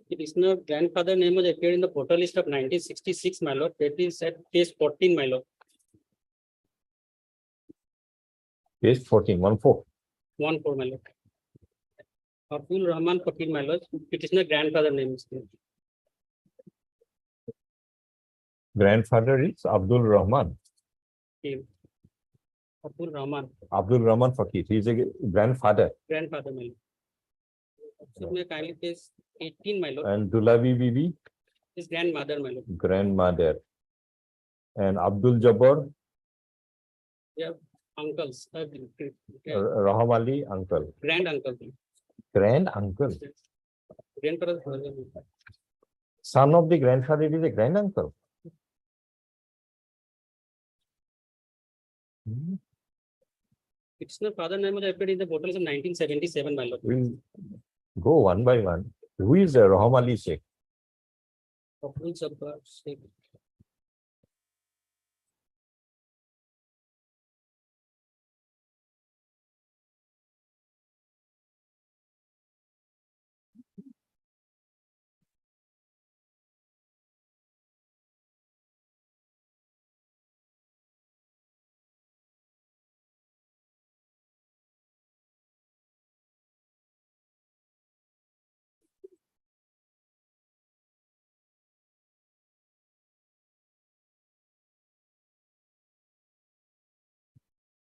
[SPEAKER 5] Petitioner grandfather name was appeared in the photo list of 1966, my lord. That is at case 14, my lord.
[SPEAKER 2] Page 14, 1-4.
[SPEAKER 5] 1-4, my lord. Abdul Rahman Fakir, my lord, petitioner grandfather name is there.
[SPEAKER 2] Grandfather is Abdul Rahman.
[SPEAKER 5] Okay. Abdul Rahman,
[SPEAKER 2] Abdul Rahman Fakir. He is a grandfather.
[SPEAKER 5] grandfather, my lord. So may I kindly place 18, my lord,
[SPEAKER 2] And Dulabi Bibi,
[SPEAKER 5] his grandmother, my lord.
[SPEAKER 2] grandmother. And Abdul Jabbar,
[SPEAKER 5] Yeah, uncles,
[SPEAKER 2] Raham Ali, uncle.
[SPEAKER 5] grand uncle,
[SPEAKER 2] Grand uncle.
[SPEAKER 5] grandfather's brother.
[SPEAKER 2] Son of the grandfather is a grand uncle.
[SPEAKER 5] Petitioner father name was appeared in the portal of 1977, my lord.
[SPEAKER 2] We'll go one by one. Who is Raham Ali Sheikh?
[SPEAKER 5] Abdul Jabbar Sheikh.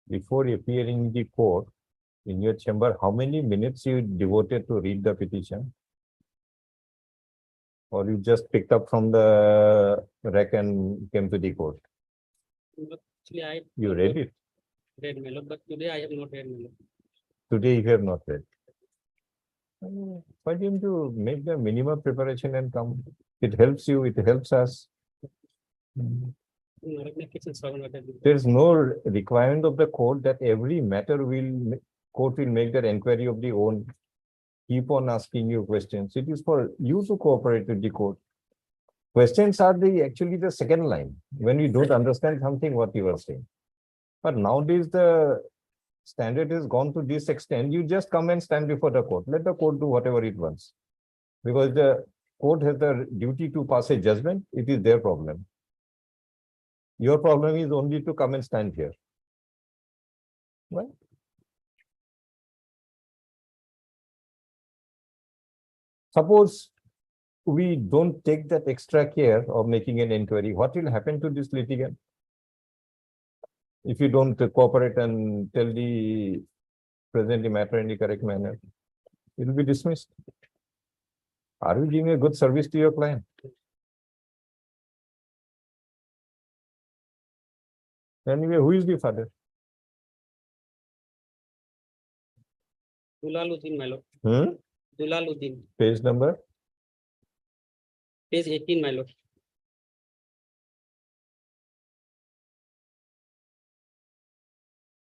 [SPEAKER 2] Before appearing in the court, in your chamber, how many minutes you devoted to read the petition? Or you just picked up from the rack and came to the court?
[SPEAKER 5] Actually, I
[SPEAKER 2] You read it.
[SPEAKER 5] read, my lord, but today I have not read, my lord.
[SPEAKER 2] Today you have not read. Why didn't you make the minimum preparation and come? It helps you, it helps us. There is no requirement of the court that every matter court will make that inquiry of the own. Keep on asking you questions. It is for you to cooperate with the court. Questions are actually the second line when you don't understand something what you are saying. But nowadays the standard has gone to this extent. You just come and stand before the court. Let the court do whatever it wants. Because the court has the duty to pass a judgment. It is their problem. Your problem is only to come and stand here. Right? Suppose we don't take that extra care of making an inquiry, what will happen to this litigant? If you don't cooperate and tell the present the matter in the correct manner, it will be dismissed. Are you giving a good service to your client? Anyway, who is the father?
[SPEAKER 5] Dulaluddin, my lord. Dulaluddin,
[SPEAKER 2] Page number?
[SPEAKER 5] page 18, my lord.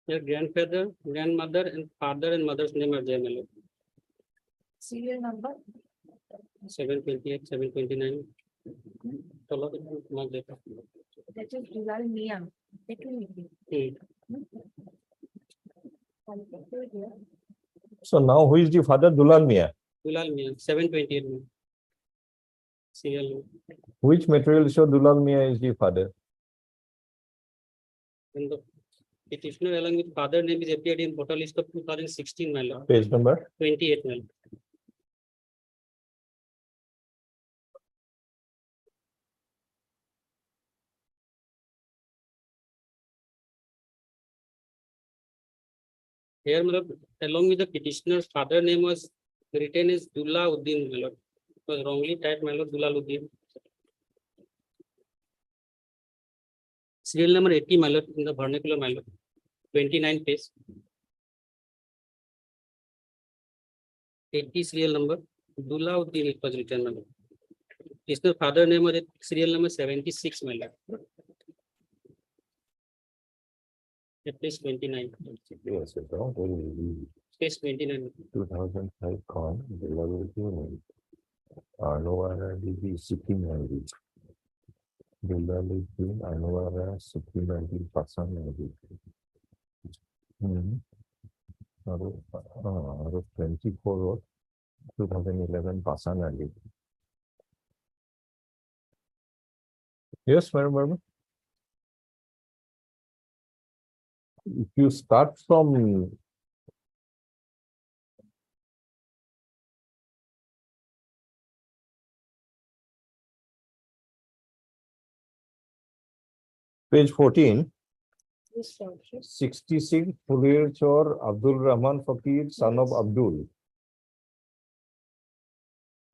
[SPEAKER 5] Your grandfather, grandmother, and father and mother's name are there, my lord.
[SPEAKER 6] Serial number?
[SPEAKER 5] 728, 729.
[SPEAKER 6] That is Dulal Mia.
[SPEAKER 2] So now who is the father? Dulal Mia.
[SPEAKER 5] Dulal Mia, 728. Serial number.
[SPEAKER 2] Which material show Dulal Mia is the father?
[SPEAKER 5] And the petitioner along with father name is appeared in photo list of 2016, my lord.
[SPEAKER 2] Page number?
[SPEAKER 5] 28, my lord. Here, my lord, along with the petitioner's father name was written as Dulauddin, my lord. It was wrongly typed, my lord, Dulaluddin. Serial number 80, my lord, in the vernacular, my lord. 29 page. 80 serial number. Dulauddin, it was written, my lord. Petitioner's father name was serial number 76, my lord. At page 29.
[SPEAKER 2] Yes,
[SPEAKER 5] Page 29.
[SPEAKER 2] 2005 con, Anwara DB Sikkim ID. Dulaluddin Anwara Sikkim ID Passan ID. Out of 24 road, 2011 Passan ID. Yes, Madam Verma. If you start from Page 14,
[SPEAKER 6] Yes, Lordship.
[SPEAKER 2] 66, Fulir Chor, Abdul Rahman Fakir, son of Abdul.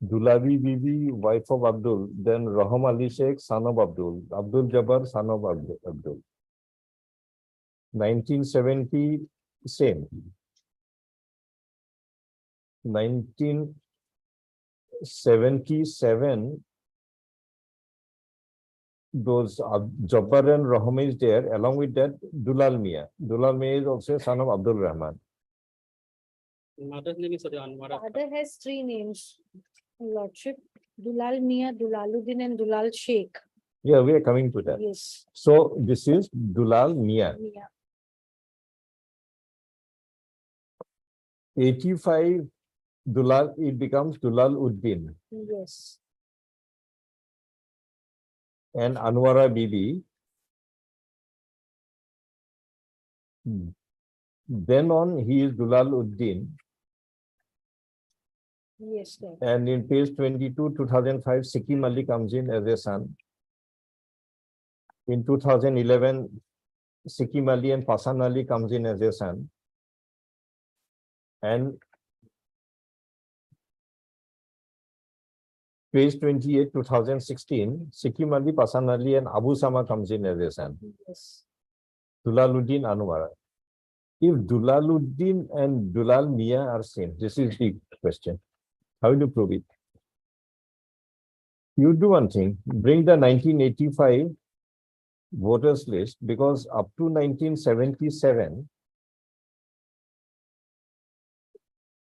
[SPEAKER 2] Dulabi Bibi, wife of Abdul, then Raham Ali Sheikh, son of Abdul, Abdul Jabbar, son of Abdul. 1970, same. 1977, those Jabbar and Raham is there. Along with that, Dulal Mia. Dulal Mia is also a son of Abdul Rahman.
[SPEAKER 5] Mother's name is Anwara.
[SPEAKER 6] Father has three names, Lordship, Dulal Mia, Dulaluddin and Dulal Sheikh.
[SPEAKER 2] Yeah, we are coming to that.
[SPEAKER 6] Yes.
[SPEAKER 2] So this is Dulal Mia.
[SPEAKER 6] Mia.
[SPEAKER 2] 85, Dulal, it becomes Dulal Uddin.
[SPEAKER 6] Yes.
[SPEAKER 2] And Anwara Bibi. Then on, he is Dulal Uddin.
[SPEAKER 6] Yes, Lord.
[SPEAKER 2] And in page 22, 2005, Sikkim Ali comes in as a son. In 2011, Sikkim Ali and Pasan Ali comes in as a son. And page 28, 2016, Sikkim Ali, Pasan Ali and Abu Sama comes in as a son.
[SPEAKER 6] Yes.
[SPEAKER 2] Dulaluddin Anwara. If Dulaluddin and Dulal Mia are same, this is the question. How do you prove it? You do one thing, bring the 1985 voters list, because up to 1977,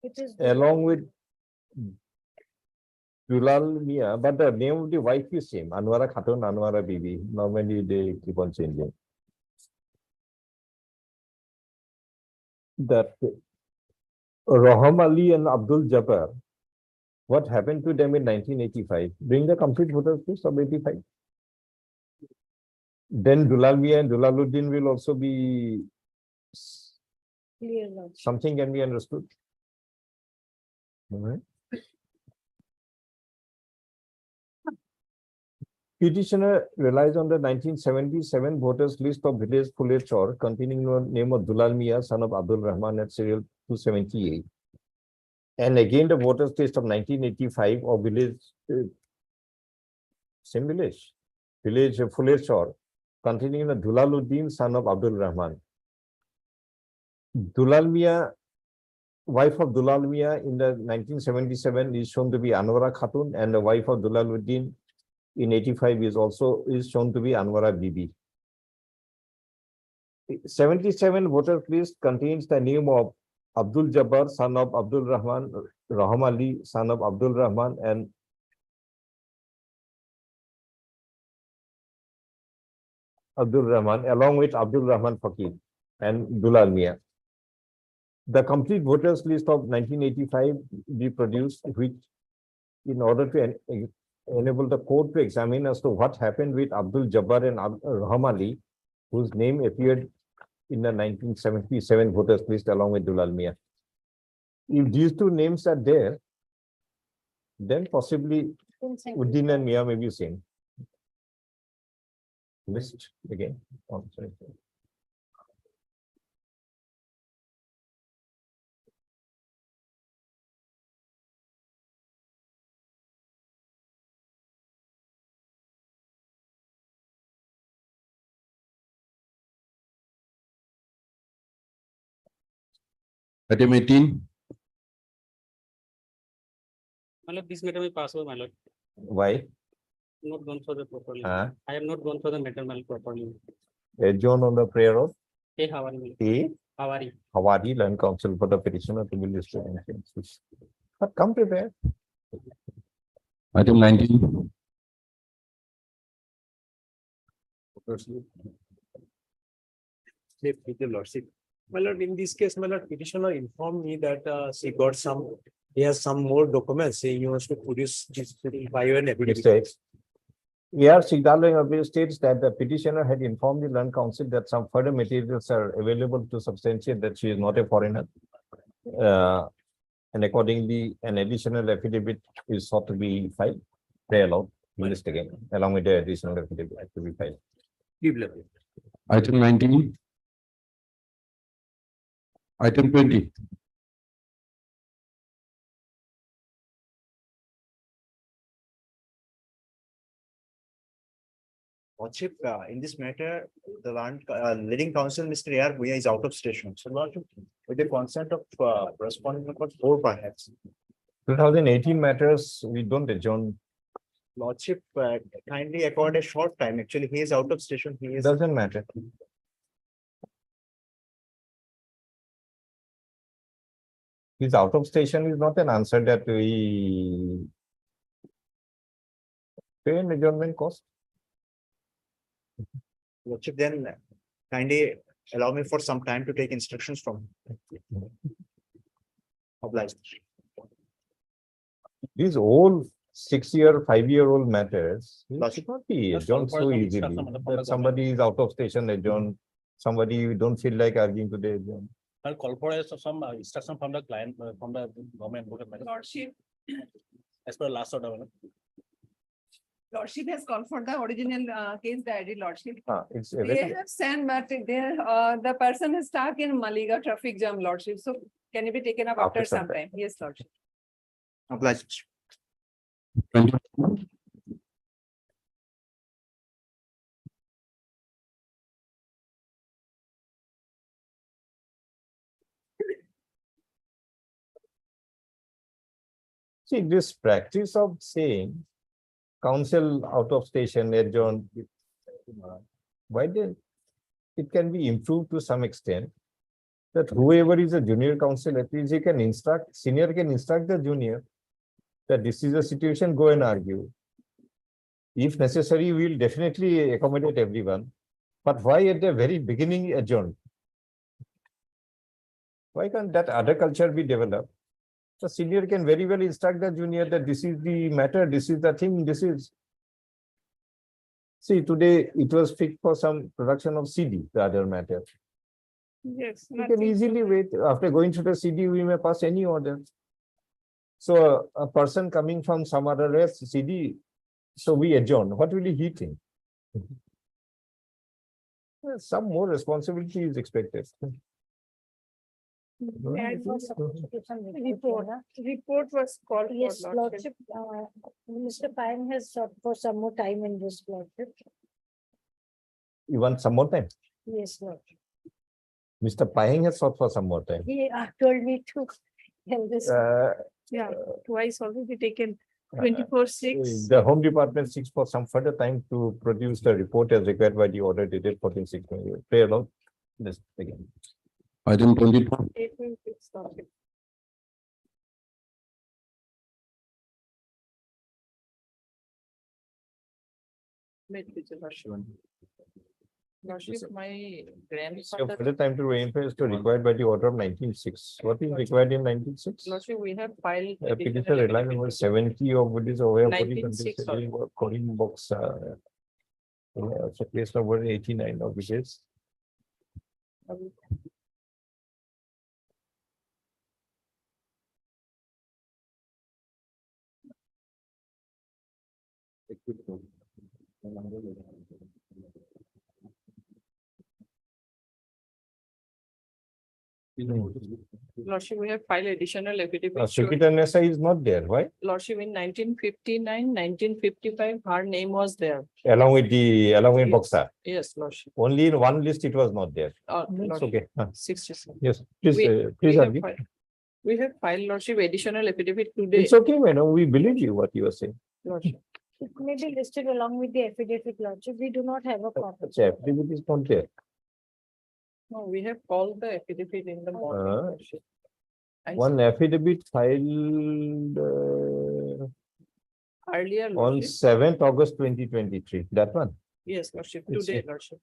[SPEAKER 6] It is.
[SPEAKER 2] along with Dulal Mia, but the name of the wife is same, Anwara Khatun, Anwara Bibi. Normally they keep on changing. That Raham Ali and Abdul Jabbar, what happened to them in 1985? Bring the complete voters list of 85. Then Dulal Mia and Dulaluddin will also be
[SPEAKER 6] Clear, Lordship.
[SPEAKER 2] something can be understood. All right. Petitioner relies on the 1977 voters list of village Fuler Chor containing the name of Dulal Mia, son of Abdul Rahman at serial 278. And again the voters list of 1985 of village, same village Fuler Chor containing the Dulaluddin, son of Abdul Rahman. Dulal Mia, wife of Dulal Mia in the 1977 is shown to be Anwara Khatun, and the wife of Dulaluddin in 85 is shown to be Anwara Bibi. 77 voters list contains the name of Abdul Jabbar, son of Abdul Rahman, Raham Ali, son of Abdul Rahman, and Abdul Rahman, along with Abdul Rahman Fakir and Dulal Mia. The complete voters list of 1985 be produced, which in order to enable the court to examine as to what happened with Abdul Jabbar and Raham Ali, whose name appeared in the 1977 voters list along with Dulal Mia. If these two names are there, then possibly Uddin and Mia may be same. List again. Oh, sorry.
[SPEAKER 4] Item 18,
[SPEAKER 5] My lord, this matter may pass over, my lord.
[SPEAKER 2] Why?
[SPEAKER 5] Not gone for the properly.
[SPEAKER 2] Huh?
[SPEAKER 5] I have not gone for the matter, my lord, properly.
[SPEAKER 2] Adjourn on the prayer of
[SPEAKER 5] Hey, how are you?
[SPEAKER 2] A.
[SPEAKER 5] How are you?
[SPEAKER 2] Hawari, learn counsel for the petitioner to be listed in cases. But come prepared.
[SPEAKER 4] item 19,
[SPEAKER 3] With the lordship. My lord, in this case, my lord, petitioner informed me that he has some more documents saying he wants to produce this by an
[SPEAKER 2] It
[SPEAKER 3] affidavit.
[SPEAKER 2] states. A.R. Sigdalo states that the petitioner had informed the learned counsel that some further materials are available to substantiate that she is not a foreigner. And accordingly, an additional affidavit is sought to be filed. Pray aloud, list again, along with the additional affidavit to be filed.
[SPEAKER 3] Give level.
[SPEAKER 4] Item 19. Item 20.
[SPEAKER 3] Lordship, in this matter, the leading counsel, Mr. A.R. Bhuya is out of station. So Lordship, with the consent of respondent number 4 perhaps.
[SPEAKER 2] 2018 matters, we don't adjourn.
[SPEAKER 3] Lordship, kindly accord a short time. Actually, he is out of station. He
[SPEAKER 2] It
[SPEAKER 3] is.
[SPEAKER 2] doesn't matter. He's out of station is not an answer that we pay an adjournment cost.
[SPEAKER 3] Lordship, then kindly allow me for some time to take instructions from him. Obliged.
[SPEAKER 2] These old 6-year, 5-year-old matters, it
[SPEAKER 3] Lordship.
[SPEAKER 2] should not be
[SPEAKER 5] Just
[SPEAKER 2] adjourned
[SPEAKER 5] for
[SPEAKER 2] so
[SPEAKER 5] some
[SPEAKER 2] easily.
[SPEAKER 5] discussion on the
[SPEAKER 2] That somebody is out of station adjourned, somebody you don't feel like arguing today adjourned.
[SPEAKER 5] I'll call for some instruction from the client, from the government.
[SPEAKER 7] Lordship,
[SPEAKER 5] As per last order.
[SPEAKER 7] Lordship has called for the original case diary, Lordship.
[SPEAKER 2] It's
[SPEAKER 7] They
[SPEAKER 2] available.
[SPEAKER 7] have sent matter there, the person is stuck in Maliga traffic jam, Lordship. So can it be taken up
[SPEAKER 2] After
[SPEAKER 7] after
[SPEAKER 2] some
[SPEAKER 7] some time? Yes, Lordship.
[SPEAKER 3] Obliged.
[SPEAKER 4] 21.
[SPEAKER 2] See, this practice of saying council out of station adjourned, why then it can be improved to some extent. That whoever is a junior council, at least he can instruct, senior can instruct the junior that this is a situation, go and argue. If necessary, we will definitely accommodate everyone. But why at the very beginning adjourn? Why can't that other culture be developed? The senior can very well instruct the junior that this is the matter, this is the thing, this is. See, today it was fixed for some production of CD, the other matter.
[SPEAKER 7] Yes.
[SPEAKER 2] We can easily wait. After going through the CD, we may pass any order. So a person coming from some other rest CD, so we adjourn. What will he think? Some more responsibility is expected.
[SPEAKER 6] And was supposed to give some
[SPEAKER 7] Report,
[SPEAKER 6] yeah.
[SPEAKER 7] report was called for,
[SPEAKER 6] Yes,
[SPEAKER 7] Lordship.
[SPEAKER 6] Lordship, Mr. Payam has sought for some more time in this, Lordship.
[SPEAKER 2] You want some more time?
[SPEAKER 6] Yes, Lordship.
[SPEAKER 2] Mr. Payeng has sought for some more time.
[SPEAKER 6] He told me to tell this.
[SPEAKER 7] Yeah, twice already taken, 24/6.
[SPEAKER 2] The Home Department seeks for some further time to produce the report as required by the order dated 14/6. Pray aloud. Let's begin.
[SPEAKER 4] Item 22.
[SPEAKER 7] April 6th, Lordship. Wait, Lordship. Lordship, my
[SPEAKER 2] So
[SPEAKER 7] grandfather,
[SPEAKER 2] further time to rainfall is required by the order of 19/6. What is required in 19/6?
[SPEAKER 7] Lordship, we have filed.
[SPEAKER 2] Petition relying on 70 of what is over.
[SPEAKER 7] 19/6
[SPEAKER 2] Calling box. So case number 89 of which is.
[SPEAKER 7] Lordship, we have filed additional affidavit. showing-
[SPEAKER 2] Secretary Nessa is not there. Why?
[SPEAKER 7] Lordship, in 1959, 1955, her name was there.
[SPEAKER 2] Along with
[SPEAKER 7] Yes.
[SPEAKER 2] Boxer.
[SPEAKER 7] Yes, Lordship.
[SPEAKER 2] Only in one list it was not there. It's
[SPEAKER 7] Lordship,
[SPEAKER 2] okay.
[SPEAKER 7] 67.
[SPEAKER 2] Yes, please,
[SPEAKER 7] We-
[SPEAKER 2] please
[SPEAKER 7] We have
[SPEAKER 2] argue.
[SPEAKER 7] filed- we have filed, Lordship, additional affidavit today.
[SPEAKER 2] It's okay, madam. We believe you what you are saying.
[SPEAKER 7] Lordship.
[SPEAKER 6] It may be listed along with the affidavit, Lordship. We do not have a copy.
[SPEAKER 2] The affidavit is not there.
[SPEAKER 7] No, we have called the affidavit in the morning.
[SPEAKER 2] Uh,
[SPEAKER 7] Lordship. I
[SPEAKER 2] One affidavit filed
[SPEAKER 7] Earlier,
[SPEAKER 2] on
[SPEAKER 7] Lordship.
[SPEAKER 2] 7th August 2023. That one.
[SPEAKER 7] Yes, Lordship,
[SPEAKER 2] It's
[SPEAKER 7] today,
[SPEAKER 2] it.
[SPEAKER 7] Lordship.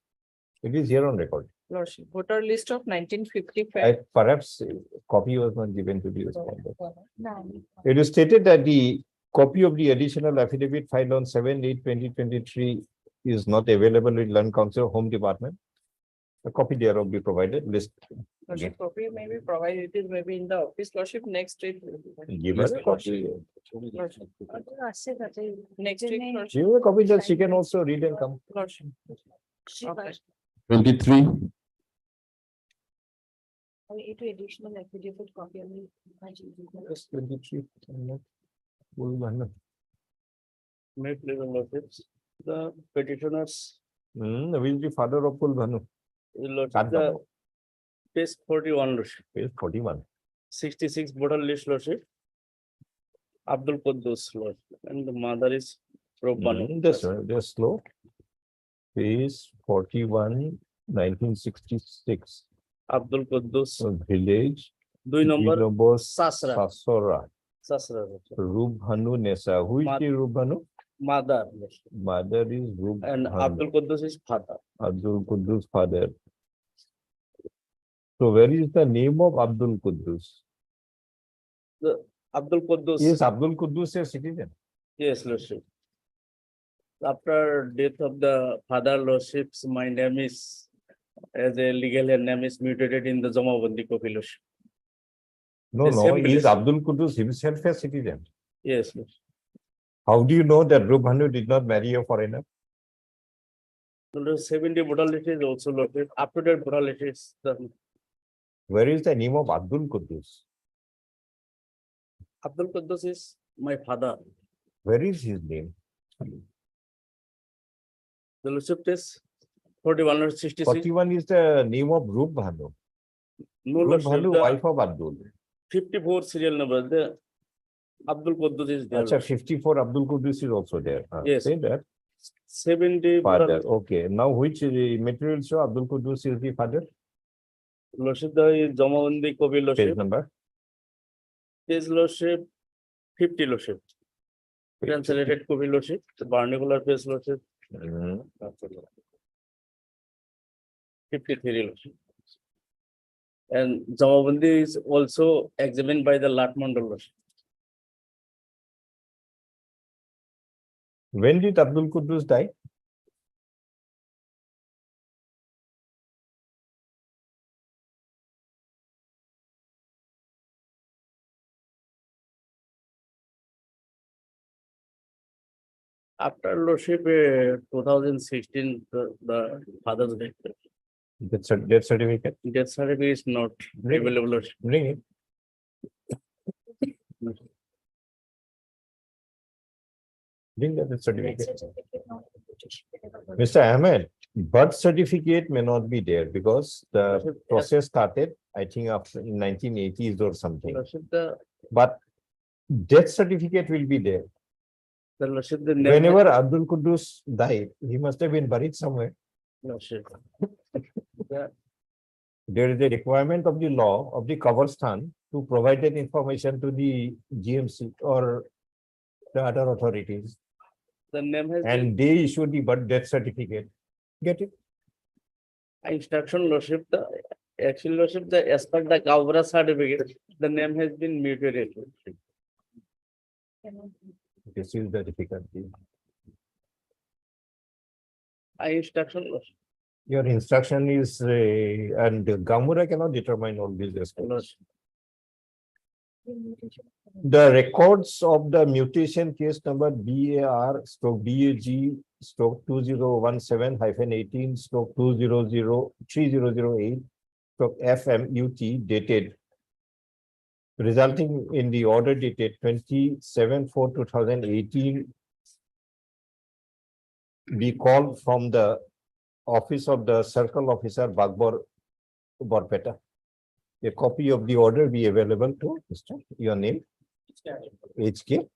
[SPEAKER 2] It is here on record.
[SPEAKER 7] Lordship, voter list of 1955.
[SPEAKER 2] Perhaps copy was not given to the respondent.
[SPEAKER 6] No.
[SPEAKER 2] It is stated that the copy of the additional affidavit filed on 7/8/2023 is not available with Land Council Home Department. A copy thereof be provided. List.
[SPEAKER 7] Lordship, copy may be provided, it may be in the office, Lordship, next week.
[SPEAKER 2] Give her a copy.
[SPEAKER 7] Lordship.
[SPEAKER 6] Aase kate.
[SPEAKER 7] Next week,
[SPEAKER 6] Jane-
[SPEAKER 7] Lordship.
[SPEAKER 2] Give her a copy that she can also read and come.
[SPEAKER 7] Lordship.
[SPEAKER 6] She
[SPEAKER 7] Okay.
[SPEAKER 6] was-
[SPEAKER 4] 23,
[SPEAKER 6] Or it to additional affidavit copy of the.
[SPEAKER 2] Just 23. Full Bhanu.
[SPEAKER 11] May please lordships, the petitioners,
[SPEAKER 2] Will be father of Full Bhanu.
[SPEAKER 11] lordship, the page 41 lordship,
[SPEAKER 2] Page 41.
[SPEAKER 11] 66 voter list lordship. Abdul Quddus lord, and the mother is Robbanu.
[SPEAKER 2] Just slow. Page 41, 1966.
[SPEAKER 11] Abdul Quddus,
[SPEAKER 2] Village.
[SPEAKER 11] দুই নম্বর
[SPEAKER 2] Vilobos
[SPEAKER 11] Sasra.
[SPEAKER 2] Sasora.
[SPEAKER 11] Sasra,
[SPEAKER 2] Rubhanu Nesa. Who is
[SPEAKER 11] Ma-
[SPEAKER 2] the Rubhanu?
[SPEAKER 11] mother,
[SPEAKER 2] Mother is
[SPEAKER 11] and
[SPEAKER 2] Rubhanu.
[SPEAKER 11] Abdul Quddus is father.
[SPEAKER 2] Abdul Quddus father. So where is the name of Abdul Quddus?
[SPEAKER 11] The Abdul Quddus.
[SPEAKER 2] Is Abdul Quddus a citizen?
[SPEAKER 11] Yes, lordship. After death of the father lordships, my name is, as a legal name is mutated in the Jamabandi copy lordship.
[SPEAKER 2] No,
[SPEAKER 11] The
[SPEAKER 2] no.
[SPEAKER 11] same
[SPEAKER 2] Is
[SPEAKER 11] village.
[SPEAKER 2] Abdul Quddus himself a citizen?
[SPEAKER 11] Yes, lordship.
[SPEAKER 2] How do you know that Rubhanu did not marry a foreigner?
[SPEAKER 11] The 70 voter list is also lordship. Up to date voter list is the
[SPEAKER 2] Where is the name of Abdul Quddus?
[SPEAKER 11] Abdul Quddus is my father.
[SPEAKER 2] Where is his name?
[SPEAKER 11] The lordship is 41 or 66.
[SPEAKER 2] 41 is the name of Rubhanu.
[SPEAKER 11] No lordship,
[SPEAKER 2] Rubhanu,
[SPEAKER 11] the
[SPEAKER 2] wife of Abdul.
[SPEAKER 11] 54 serial number, the Abdul Quddus is there.
[SPEAKER 2] Acha, 54 Abdul Quddus is also there.
[SPEAKER 11] Yes.
[SPEAKER 2] Say that.
[SPEAKER 11] 70
[SPEAKER 2] Father. Okay. Now which material show Abdul Quddus is the father?
[SPEAKER 11] lordship, the Jamabandi copy
[SPEAKER 2] Page
[SPEAKER 11] lordship.
[SPEAKER 2] number.
[SPEAKER 11] Page lordship, 50 lordship. Translated copy lordship, the vernacular page lordship.
[SPEAKER 2] Mhm.
[SPEAKER 11] 53 lordship. And Jamabandi is also examined by the Latmandal lordship.
[SPEAKER 2] When did Abdul Quddus die?
[SPEAKER 11] After lordship, 2016, the father's death.
[SPEAKER 2] Death certificate.
[SPEAKER 11] Death certificate is not
[SPEAKER 2] Bring it.
[SPEAKER 11] available. lordship.
[SPEAKER 2] Bring it. Bring the death certificate. Mr. Ahmed, birth certificate may not be there because the process started, I think, after in 1980s or something.
[SPEAKER 11] Lordship, the
[SPEAKER 2] But death certificate will be there.
[SPEAKER 11] lordship, the name.
[SPEAKER 2] Whenever Abdul Quddus died, he must have been buried somewhere.
[SPEAKER 11] Lordship. The
[SPEAKER 2] There is a requirement of the law of the Kabarstan to provide that information to the GMC or the other authorities,
[SPEAKER 11] the name has been
[SPEAKER 2] and they issue the birth death certificate. Get it?
[SPEAKER 11] instruction lordship, the actual lordship, the as per the Kavra certificate, the name has been mutated.
[SPEAKER 2] This is the difficulty.
[SPEAKER 11] Instruction lordship.
[SPEAKER 2] Your instruction is, and Gamura cannot determine all these aspects.
[SPEAKER 11] Lordship.
[SPEAKER 2] The records of the mutation case number BAR/BAG/2007-18/2008/FMUT dated, resulting in the order dated 27/4/2018, be called from the office of the Circle Officer Bagbor Borpeta. A copy of the order be available to Mr. Your name? HK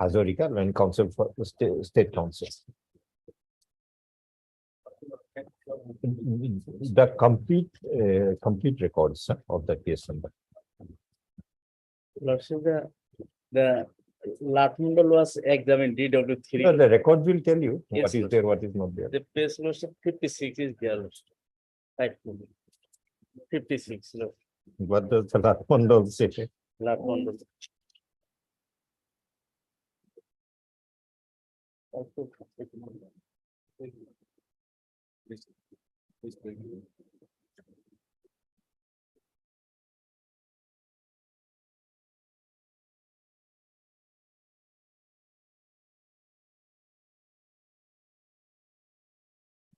[SPEAKER 2] Hazarika, Land Council for the State Council. The complete records of the case number.
[SPEAKER 11] Lordship, the Latmandal was examined DW3.
[SPEAKER 2] No, the record will tell you
[SPEAKER 11] Yes,
[SPEAKER 2] what is
[SPEAKER 11] sir.
[SPEAKER 2] there, what is not there.
[SPEAKER 11] The page lordship 56 is there. Lordship. Right. 56. Lordship.
[SPEAKER 2] What does the last one does say?
[SPEAKER 11] Latmandal.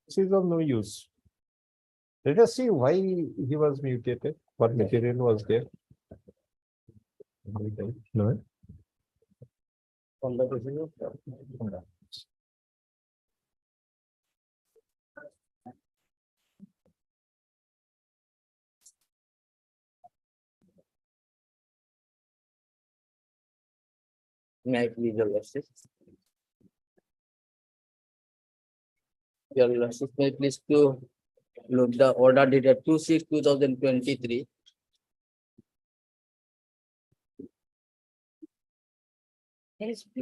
[SPEAKER 2] This is of no use. Let us see why he was mutated, what material was there. No?
[SPEAKER 11] On the basis of may I please your lordship? Your lordship may please to look the order dated 2/6/2023.
[SPEAKER 6] SP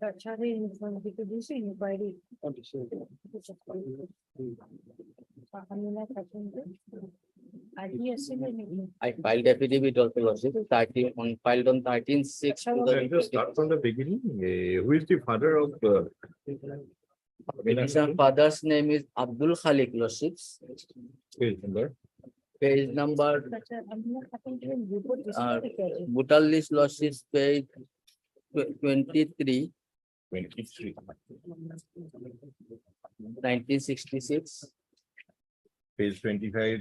[SPEAKER 6] Gachari is going to do the inquiry.
[SPEAKER 11] I filed affidavit also lordship, 30 on filed on 13/6.
[SPEAKER 2] Let us start from the beginning. Who is the father of?
[SPEAKER 11] Petitioner father's name is Abdul Khalik lordships.
[SPEAKER 2] Page number.
[SPEAKER 11] Page number Bhutan list lordships page 23,
[SPEAKER 2] 23.
[SPEAKER 11] 1966.
[SPEAKER 2] Page 25,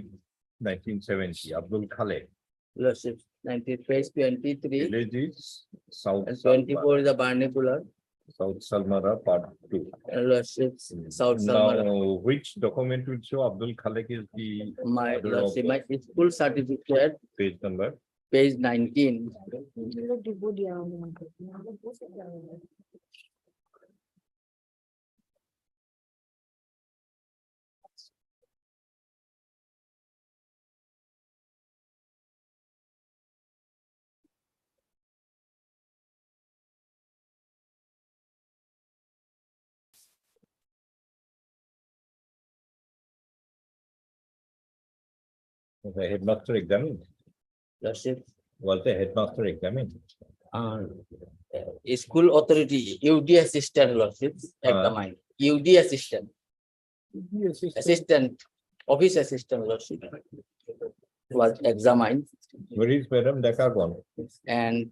[SPEAKER 2] 1970. Abdul Khaled.
[SPEAKER 11] Lordships 90 page 23
[SPEAKER 2] Village is South.
[SPEAKER 11] and 24 is the Barnacular.
[SPEAKER 2] South Salmara, part 2.
[SPEAKER 11] Lordships South Salmara.
[SPEAKER 2] Now, which document will show Abdul Khalek is the
[SPEAKER 11] My
[SPEAKER 2] father of
[SPEAKER 11] lordship, my school certificate,
[SPEAKER 2] page number?
[SPEAKER 11] page 19.
[SPEAKER 2] The headmaster examined.
[SPEAKER 11] Lordship,
[SPEAKER 2] Was the headmaster examined?
[SPEAKER 11] school authority, UD assistant lordships, examine, UD assistant, assistant, office assistant lordship was examined,
[SPEAKER 2] Where is Madam Dakagon?
[SPEAKER 11] and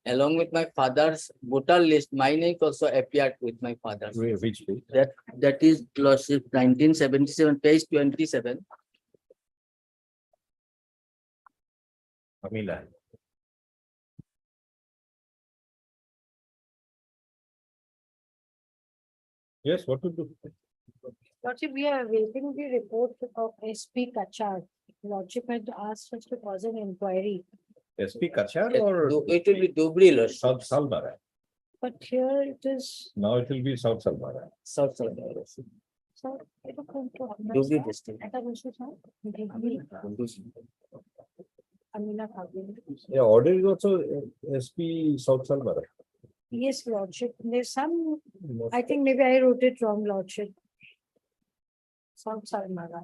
[SPEAKER 11] along with my father's voter list, my name also appeared with my father's.
[SPEAKER 2] Which page?
[SPEAKER 11] That is lordship 1977, page 27.
[SPEAKER 2] Amila. Yes, what to do?
[SPEAKER 6] Lordship, we are awaiting the report of SP Kachar. Lordship had asked us to cause an inquiry,
[SPEAKER 2] SP Kachar
[SPEAKER 11] It
[SPEAKER 2] or
[SPEAKER 11] will be Dubri lordship,
[SPEAKER 2] South Salmara?
[SPEAKER 6] but here it is.
[SPEAKER 2] Now it will be South Salmara.
[SPEAKER 11] South Salmara lordship.
[SPEAKER 6] So, it will come to
[SPEAKER 11] Dubri district.
[SPEAKER 6] Amina Khabib.
[SPEAKER 2] Yeah, order is also SP South Salmara.
[SPEAKER 6] Yes, Lordship, there's some, I think maybe I wrote it wrong, Lordship. South Salmara.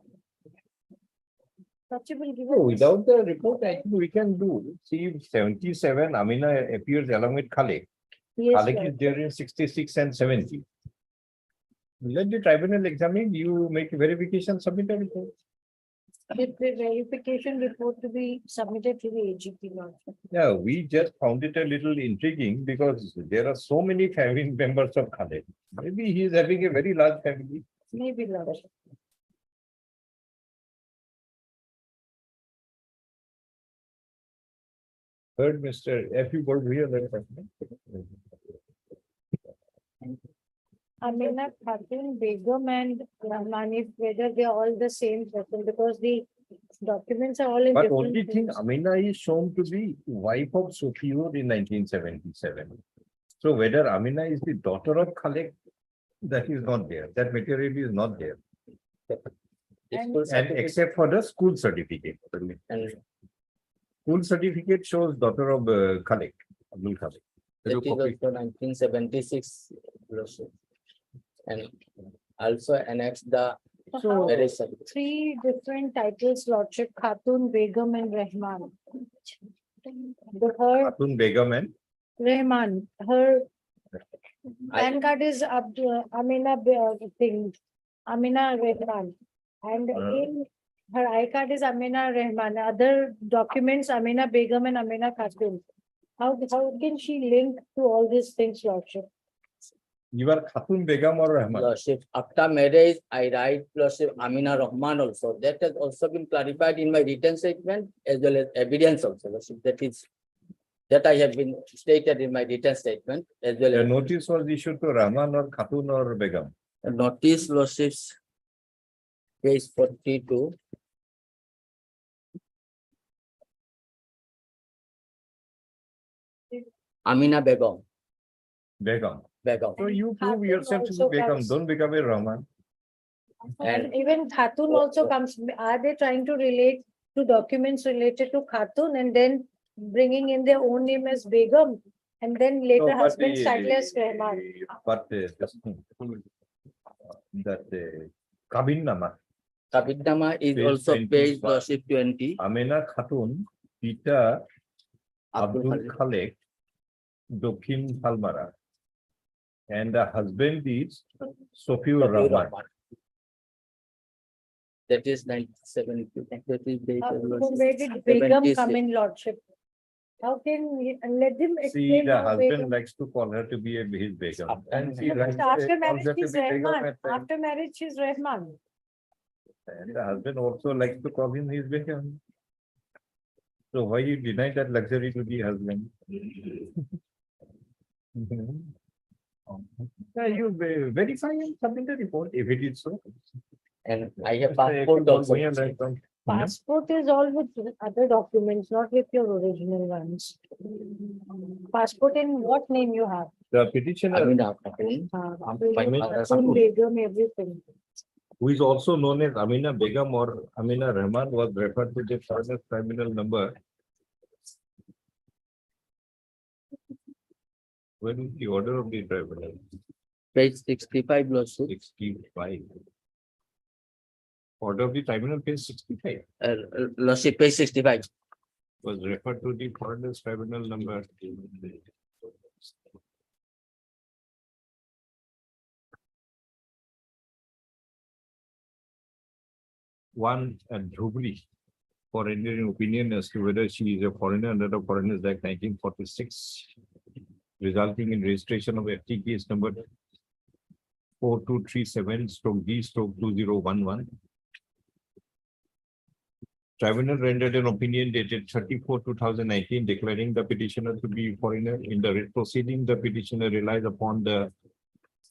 [SPEAKER 6] Lordship will give
[SPEAKER 2] No,
[SPEAKER 6] us.
[SPEAKER 2] without the report, I think we can do. See, 77, Amina appears along with Khalek.
[SPEAKER 6] Yes,
[SPEAKER 2] Khalek is
[SPEAKER 6] Lordship.
[SPEAKER 2] there in 66 and 70. Let the tribunal examine, you make a verification, submit a report.
[SPEAKER 6] With the verification report to be submitted to the AGP, Lordship.
[SPEAKER 2] Yeah, we just found it a little intriguing because there are so many family members of Khaled. Maybe he is having a very large family.
[SPEAKER 6] Maybe, Lordship.
[SPEAKER 2] Heard Mr. F. You got here.
[SPEAKER 6] Amina Khatun, Begum and Rahmani, whether they are all the same person, because the documents are all in
[SPEAKER 2] But
[SPEAKER 6] different.
[SPEAKER 2] only thing,
[SPEAKER 6] names.
[SPEAKER 2] Amina is shown to be wife of Sufiur in 1977. So whether Amina is the daughter of Khaled, that is not there. That material is not there. And except for the school certificate.
[SPEAKER 11] And
[SPEAKER 2] School certificate shows daughter of Khaled, Abdul Khaled.
[SPEAKER 11] that is also 1976 lordship. And also annex the
[SPEAKER 6] So
[SPEAKER 11] marriage certificate.
[SPEAKER 6] three different titles, Lordship, Khatun, Begum and Rahman. Her
[SPEAKER 2] Khatun Begum and
[SPEAKER 6] Rahman, her PAN card is Amina thing, Amina Rahman. And in her I card is Amina Rahman, other documents, Amina Begum and Amina Khatun. How can she link to all these things, Lordship?
[SPEAKER 2] You are Khatun Begum or Rahman?
[SPEAKER 13] Lordship, after marriage, I write Lordship Amina Rahman also. That has also been clarified in my written statement as well as evidence also. Lordship, that I have been stated in my written statement as well
[SPEAKER 2] The
[SPEAKER 13] as
[SPEAKER 2] notice was issued to Rahman or Khatun or Begum?
[SPEAKER 13] notice Lordships. Page 42. Amina Begum.
[SPEAKER 2] Begum.
[SPEAKER 13] Begum.
[SPEAKER 2] So you prove
[SPEAKER 6] Khatun
[SPEAKER 2] yourself to
[SPEAKER 6] also
[SPEAKER 2] be Begum,
[SPEAKER 6] comes.
[SPEAKER 2] don't become a Rahman.
[SPEAKER 6] And even Khatun also comes, are they trying to relate to documents related to Khatun and then bringing in their own name as Begum? And then later
[SPEAKER 2] No, but
[SPEAKER 6] husband's
[SPEAKER 2] the-
[SPEAKER 6] title as Rahman.
[SPEAKER 2] But that Kabin Nama,
[SPEAKER 13] Kabindama is
[SPEAKER 2] Page
[SPEAKER 13] also
[SPEAKER 2] 21.
[SPEAKER 13] page Lordship 20.
[SPEAKER 2] Amina Khatun, Pita
[SPEAKER 13] Abdul
[SPEAKER 2] Abdul Khalek, Dokhin Halmara. And the husband is Sofiur Rahman.
[SPEAKER 13] That is 97. That is date
[SPEAKER 6] How-
[SPEAKER 13] of
[SPEAKER 6] so
[SPEAKER 13] Lordship.
[SPEAKER 6] where did Begum
[SPEAKER 13] 76.
[SPEAKER 6] come in Lordship? How can we, and let them
[SPEAKER 2] See,
[SPEAKER 6] explain
[SPEAKER 2] the
[SPEAKER 6] how
[SPEAKER 2] husband
[SPEAKER 6] Begum.
[SPEAKER 2] likes to call her to be his Begum.
[SPEAKER 13] After
[SPEAKER 2] And she
[SPEAKER 6] But
[SPEAKER 2] likes
[SPEAKER 6] after
[SPEAKER 2] calls
[SPEAKER 6] marriage,
[SPEAKER 2] her to
[SPEAKER 6] she's
[SPEAKER 2] be Begum
[SPEAKER 6] Rahman.
[SPEAKER 2] at times.
[SPEAKER 6] After marriage, she's Rahman.
[SPEAKER 2] And the husband also likes to call him his Begum. So why you deny that luxury to the husband? You verify and submit the report if it is so.
[SPEAKER 13] And I have
[SPEAKER 2] Just say,
[SPEAKER 13] passport
[SPEAKER 2] call
[SPEAKER 13] also.
[SPEAKER 2] me and write down.
[SPEAKER 6] Passport is all with other documents, not with your original ones. Passport in what name you have?
[SPEAKER 2] The petitioner,
[SPEAKER 13] Amina Khatun.
[SPEAKER 6] Khatun, Begum, everything.
[SPEAKER 2] who is also known as Amina Begum or Amina Rahman, was referred to the foreigner's tribunal number. When is the order of the tribunal?
[SPEAKER 13] Page 65 Lordship.
[SPEAKER 2] 65. Order of the tribunal, page 65,
[SPEAKER 13] Lordship, page 65.
[SPEAKER 2] was referred to the foreigner's tribunal number. One at Dhubri for rendering opinion as to whether she is a foreigner under the Foreigners Act 1946, resulting in registration of FT case number 4237/D/2011. Tribunal rendered an opinion dated 34/2019 declaring the petitioner to be foreigner. In the writ proceeding, the petitioner relies upon the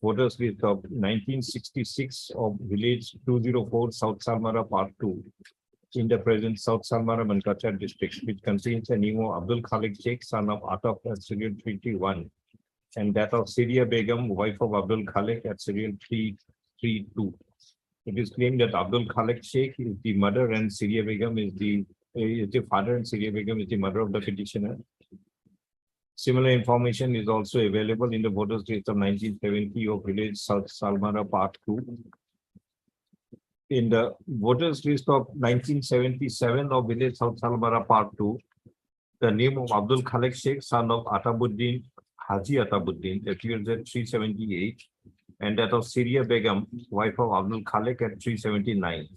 [SPEAKER 2] voters list of 1966 of village 204 South Salmara Part 2 in the present South Salmara Mankacha district, which contains a name of Abdul Khalik Sheikh, son of Ataf at serial 21, and that of Syria Begum, wife of Abdul Khalik at serial 332. It is claimed that Abdul Khalik Sheikh is the mother and Syria Begum is the father, and Syria Begum is the mother of the petitioner. Similar information is also available in the voters list of 1970 of village South Salmara Part 2. In the voters list of 1977 of village South Salmara Part 2, the name of Abdul Khalik Sheikh, son of Atabuddin, Haji Atabuddin, appears at 378, and that of Syria Begum, wife of Abdul Khalik, at 379.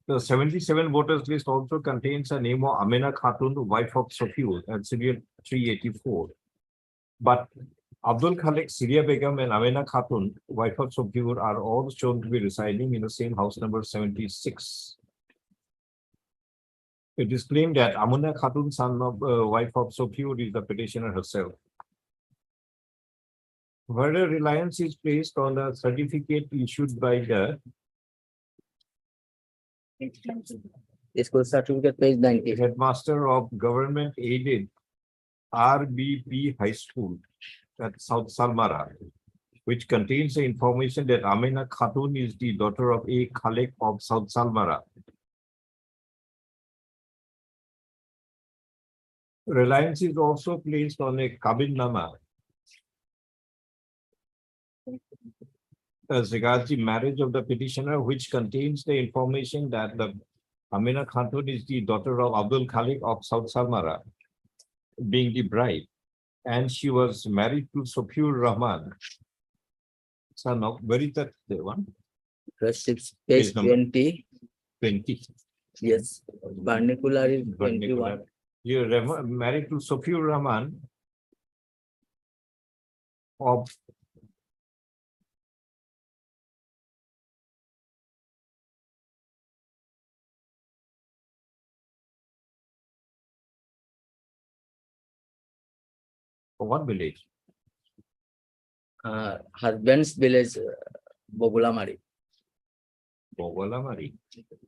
[SPEAKER 2] The 77 voters list also contains a name of Amina Khatun, wife of Sofiur, at serial 384. But Abdul Khalik, Syria Begum, and Amina Khatun, wife of Sofiur, are all shown to be residing in the same house number 76. It is claimed that Amina Khatun, son of wife of Sofiur, is the petitioner herself. Further reliance is placed on a certificate issued by the
[SPEAKER 13] School certificate, page 90.
[SPEAKER 2] headmaster of government aided RBP High School at South Salmara, which contains the information that Amina Khatun is the daughter of A. Khalik of South Salmara. Reliance is also placed on a Kabin Nama as regards the marriage of the petitioner, which contains the information that the Amina Khatun is the daughter of Abdul Khalik of South Salmara, being the bride, and she was married to Sofiur Rahman, son of, where is that the one?
[SPEAKER 13] Page
[SPEAKER 2] Page number.
[SPEAKER 13] 20.
[SPEAKER 2] 20.
[SPEAKER 13] Yes, vernacular is 21.
[SPEAKER 2] Vernacular. You are married to Sofiur Rahman, of what village?
[SPEAKER 13] Husband's village, Bogulamari.
[SPEAKER 2] Bogolamari.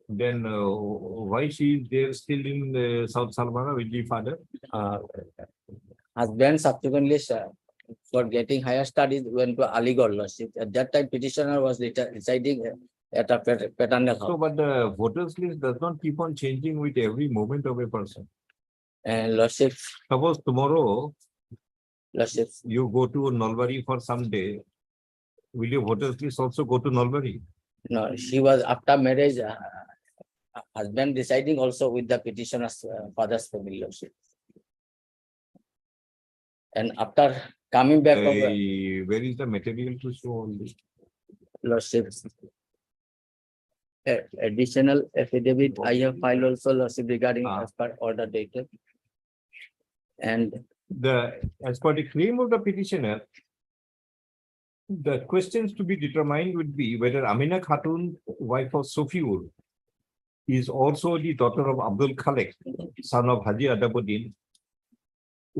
[SPEAKER 2] Then why she is there still in South Salmara with the father?
[SPEAKER 13] Husband subsequently, for getting higher studies, went to Aligarh Lordship. At that time, petitioner was residing at a paternal
[SPEAKER 2] So,
[SPEAKER 13] house.
[SPEAKER 2] but the voters list does not keep on changing with every movement of a person.
[SPEAKER 13] And Lordship,
[SPEAKER 2] Suppose tomorrow
[SPEAKER 13] Lordship,
[SPEAKER 2] you go to Nalbari for some day, will your voters list also go to Nalbari?
[SPEAKER 13] no, she was after marriage, husband residing also with the petitioner's father's family Lordship. And after coming back from
[SPEAKER 2] Where is the material to show all this?
[SPEAKER 13] Lordship, additional affidavit I have filed also Lordship regarding as per order dated. And
[SPEAKER 2] As per the claim of the petitioner, the questions to be determined would be whether Amina Khatun, wife of Sofiur, is also the daughter of Abdul Khalek, son of Haji Adabuddin,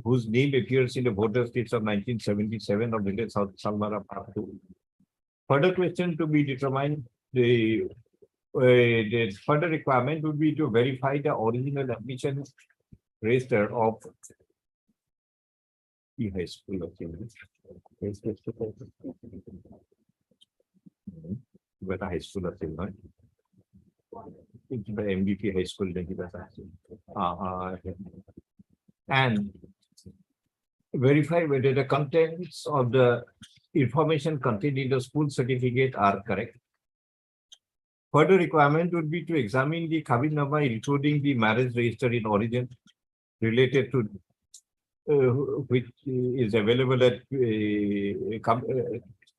[SPEAKER 2] whose name appears in the voters list of 1977 of village South Salmara Part 2. Further question to be determined, the further requirement would be to verify the original admission register of the high school of Where the high school of Children. It's the MVP high school. And verify whether the contents of the information contained in the school certificate are correct. Further requirement would be to examine the Kabinama, including the marriage register in origin related to which is available at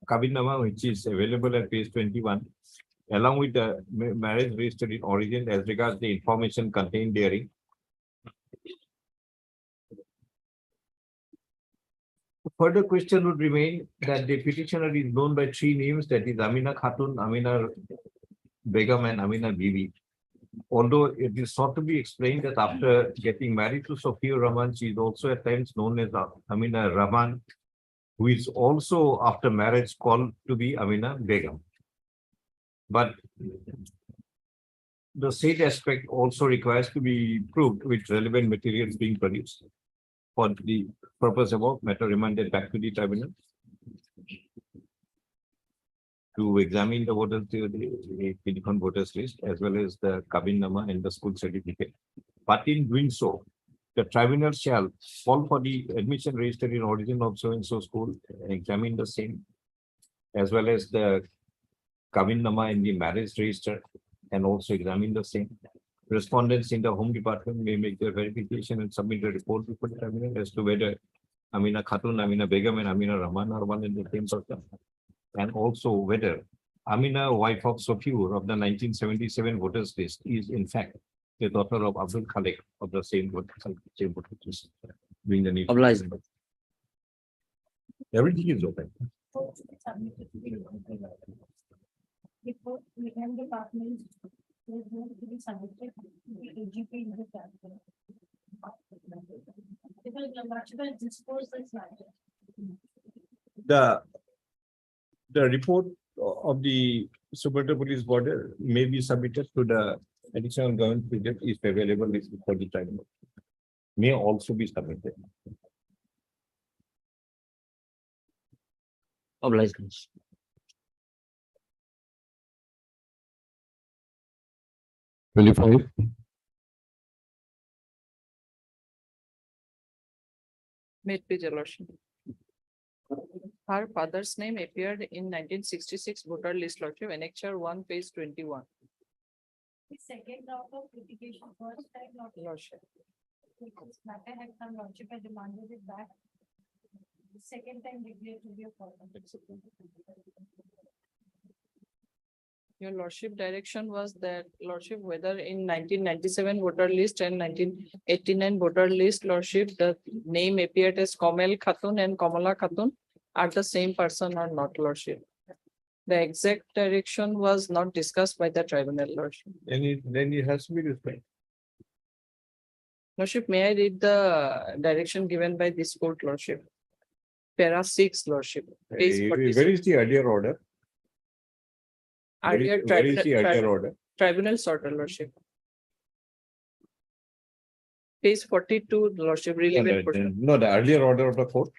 [SPEAKER 2] Kabinama, which is available at page 21, along with the marriage register in origin as regards the information contained therein. Further question would remain that the petitioner is known by three names, that is Amina Khatun, Amina Begum, and Amina Bibi. Although it is sought to be explained that after getting married to Sophia Rahman, she is also at times known as Amina Rahman, who is also after marriage called to be Amina Begum. But the said aspect also requires to be proved with relevant materials being produced. For the purpose of matter remanded back to the tribunal to examine the voters, the different voters list, as well as the Kabinama and the school certificate. But in doing so, the tribunal shall call for the admission register in origin of so-and-so school and examine the same, as well as the Kabinama and the marriage register, and also examine the same. Respondents in the Home Department may make their verification and submit a report before the tribunal as to whether Amina Khatun, Amina Begum, and Amina Rahman are one and the same person, and also whether Amina, wife of Sofiur of the 1977 voters list, is in fact the daughter of Abdul Khalek of the same voters list. Being the need. Everything is open.
[SPEAKER 6] Before we end the department, there's going to be submitted to the AGP in the capital. Because the municipal dispose this matter.
[SPEAKER 2] The report of the Superintendent Police Board may be submitted to the additional government project if available for the tribunal. May also be submitted.
[SPEAKER 13] Obliged.
[SPEAKER 4] 25,
[SPEAKER 8] May it please your lordship. Her father's name appeared in 1966 voter list lordship, annexure 1, page 21.
[SPEAKER 6] The second round of litigation, first time not
[SPEAKER 8] Lordship.
[SPEAKER 6] this matter had come lordship and demanded it back. The second time declared to be a problem.
[SPEAKER 8] Your lordship direction was that lordship, whether in 1997 voter list and 1989 voter list lordship, the name appeared as Kamel Khatun and Kamala Khatun. are the same person or not, lordship. The exact direction was not discussed by the tribunal, lordship.
[SPEAKER 2] Then it has to be respected.
[SPEAKER 8] Lordship, may I read the direction given by this court, lordship? Para 6, lordship. Page
[SPEAKER 2] Where
[SPEAKER 8] 46.
[SPEAKER 2] is the earlier order?
[SPEAKER 8] Earlier
[SPEAKER 2] Where is the earlier
[SPEAKER 8] tribunal
[SPEAKER 2] order?
[SPEAKER 8] tribunal's order, lordship. Page 42, lordship, relevant portion
[SPEAKER 2] No, the earlier order of the court.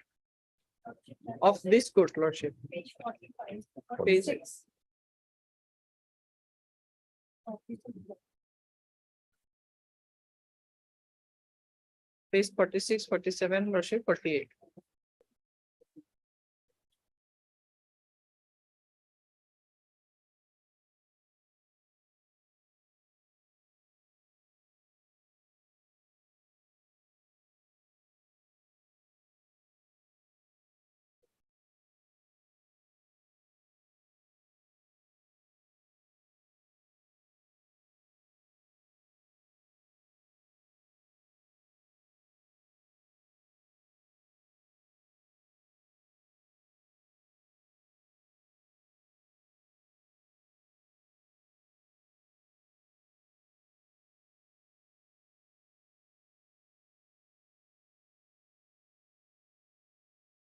[SPEAKER 8] of this court, lordship.
[SPEAKER 6] Page 45.
[SPEAKER 8] Page
[SPEAKER 6] 46.
[SPEAKER 8] Page 46, 47, lordship, 48.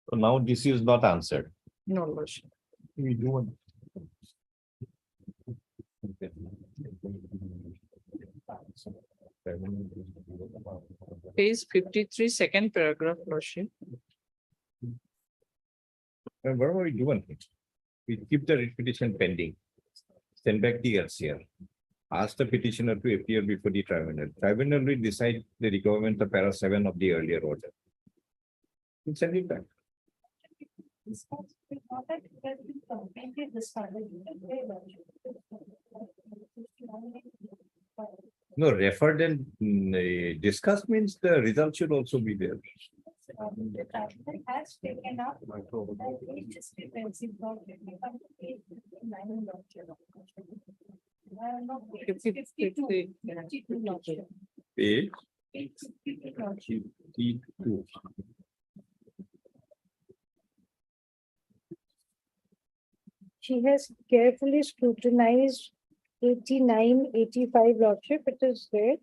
[SPEAKER 2] So now this is not answered.
[SPEAKER 8] No, lordship.
[SPEAKER 2] We do one.
[SPEAKER 8] Page 53, second paragraph, lordship.
[SPEAKER 2] And what we do one thing? We keep the writ petition pending. Send back the LCR. Ask the petitioner to appear before the tribunal. Tribunal will decide the requirement of para 7 of the earlier order. We'll send it back. No, referred and discussed means the result should also be there.
[SPEAKER 6] The tribunal has taken up. Each discrepancy from 55 to 89 lordship. No, page 52, 52 lordship.
[SPEAKER 2] Page
[SPEAKER 6] Page 52 lordship.
[SPEAKER 2] 52.
[SPEAKER 6] She has carefully scrutinized 89, 85 lordship. It is there.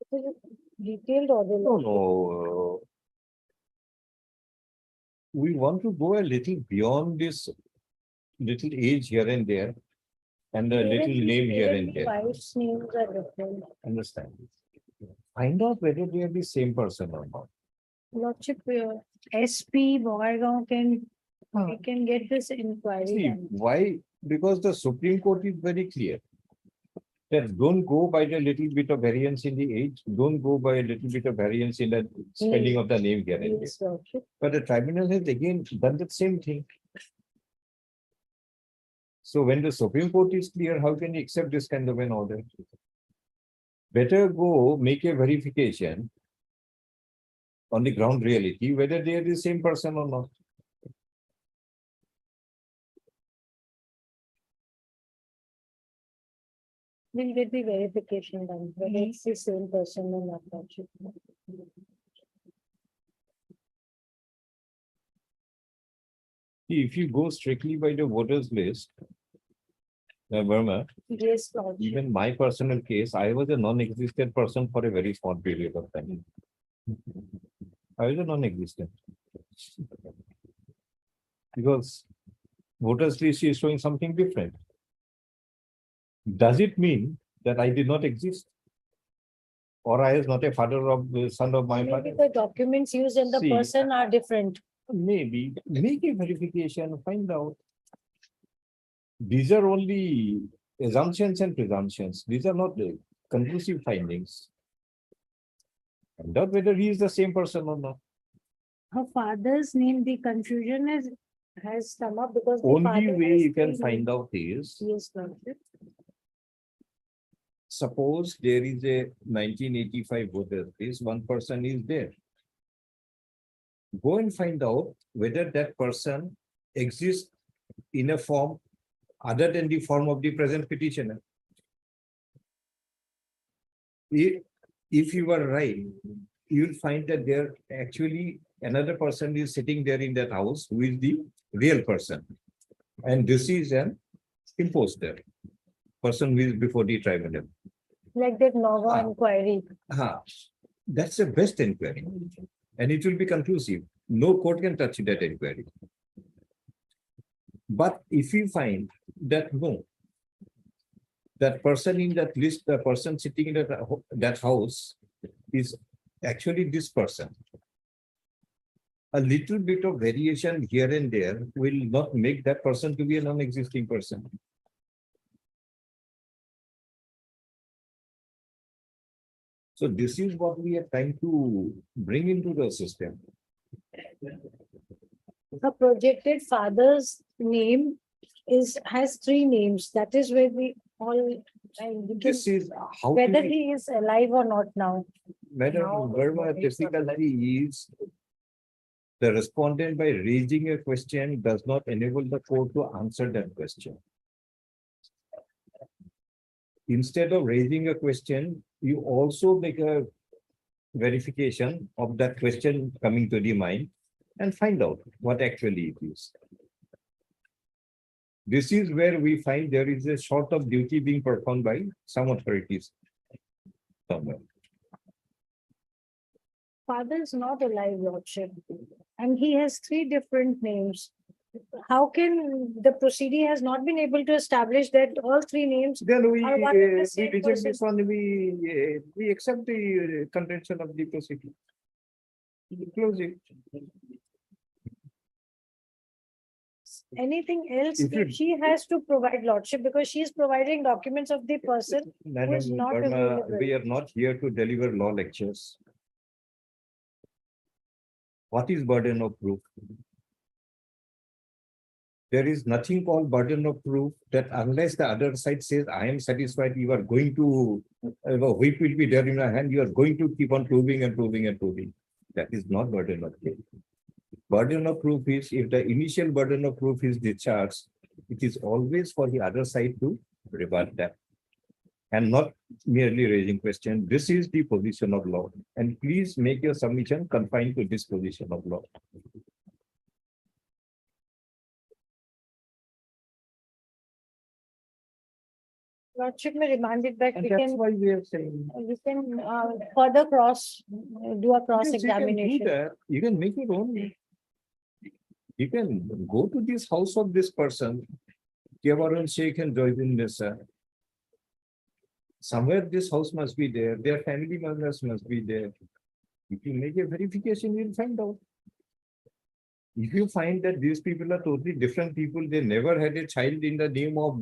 [SPEAKER 6] It is a detailed order.
[SPEAKER 2] No, no. We want to go a little beyond this little age here and there and a little name here and there.
[SPEAKER 6] Wife's names are different.
[SPEAKER 2] Understand? Find out whether they are the same person or not.
[SPEAKER 6] Lordship, SP Bongargaon can,
[SPEAKER 2] Huh.
[SPEAKER 6] we can get this inquiry
[SPEAKER 2] See,
[SPEAKER 6] done.
[SPEAKER 2] why? Because the Supreme Court is very clear. That don't go by the little bit of variance in the age, don't go by a little bit of variance in the spelling of the name here and there.
[SPEAKER 6] Yes, Lordship.
[SPEAKER 2] But the tribunal has again done the same thing. So when the Supreme Court is clear, how can you accept this kind of an order? Better go make a verification on the ground reality, whether they are the same person or not.
[SPEAKER 6] We'll get the verification done, whether it's the same person or not, Lordship.
[SPEAKER 2] See, if you go strictly by the voters list, Verma,
[SPEAKER 6] Yes, Lordship.
[SPEAKER 2] even my personal case, I was a non-existent person for a very small period of time. I was a non-existent. Because voters list is showing something different. Does it mean that I did not exist? Or I was not a father of the son of my
[SPEAKER 6] Maybe
[SPEAKER 2] father?
[SPEAKER 6] the documents used and the
[SPEAKER 2] See,
[SPEAKER 6] person are different.
[SPEAKER 2] Maybe make a verification, find out. These are only assumptions and presumptions. These are not the conclusive findings. Find out whether he is the same person or not.
[SPEAKER 6] Her father's name, the confusion has come up because. the
[SPEAKER 2] Only
[SPEAKER 6] father
[SPEAKER 2] way
[SPEAKER 6] has
[SPEAKER 2] you can
[SPEAKER 6] three
[SPEAKER 2] find
[SPEAKER 6] names.
[SPEAKER 2] out is,
[SPEAKER 6] Yes, Lordship.
[SPEAKER 2] suppose there is a 1985 voter list, one person is there. Go and find out whether that person exists in a form other than the form of the present petitioner. If you are right, you'll find that there actually another person is sitting there in that house who is the real person. And this is an imposter, person who is before the tribunal.
[SPEAKER 6] Like that Nova inquiry.
[SPEAKER 2] That's the best inquiry. And it will be conclusive. No court can touch that inquiry. But if you find that no, that person in that list, the person sitting in that house is actually this person. A little bit of variation here and there will not make that person to be a non-existing person. So this is what we are trying to bring into the system.
[SPEAKER 6] A projected father's name has 3 names. That is where we all, and we can-
[SPEAKER 2] This is how
[SPEAKER 6] whether
[SPEAKER 2] we-
[SPEAKER 6] he is alive or not now.
[SPEAKER 2] Madam Verma, typically is the respondent by raising a question does not enable the court to answer that question. Instead of raising a question, you also make a verification of that question coming to the mind and find out what actually it is. This is where we find there is a sort of duty being performed by some authorities somewhere.
[SPEAKER 6] Father is not alive, Lordship, and he has 3 different names. How can the proceeding has not been able to establish that all 3 names?
[SPEAKER 2] Then we
[SPEAKER 6] Are one and the same
[SPEAKER 2] reject
[SPEAKER 6] person.
[SPEAKER 2] this one, we accept the contention of the proceeding. We close it.
[SPEAKER 6] Anything else,
[SPEAKER 2] If you-
[SPEAKER 6] she has to provide Lordship because she is providing documents of the person.
[SPEAKER 2] Madam
[SPEAKER 6] not
[SPEAKER 2] Verma,
[SPEAKER 6] available.
[SPEAKER 2] we are not here to deliver law lectures. What is burden of proof? There is nothing called burden of proof that unless the other side says, I am satisfied, you are going to, whip will be there in your hand, you are going to keep on proving and proving and proving. That is not burden of proof. Burden of proof is if the initial burden of proof is discharged, it is always for the other side to rebut that. And not merely raising question. This is the position of law. And please make your submission confined to this position of law.
[SPEAKER 6] Lordship may remand it back.
[SPEAKER 2] And
[SPEAKER 6] We
[SPEAKER 2] that's
[SPEAKER 6] can,
[SPEAKER 2] why we are saying.
[SPEAKER 6] we can further do a cross
[SPEAKER 2] Yes, you can do
[SPEAKER 6] examination.
[SPEAKER 2] that. You can make your own. You can go to this house of this person. Kiavaran Sheikh and Joydin Nisa. Somewhere this house must be there. Their family members must be there. If you make a verification, you'll find out. If you find that these people are totally different people, they never had a child in the name of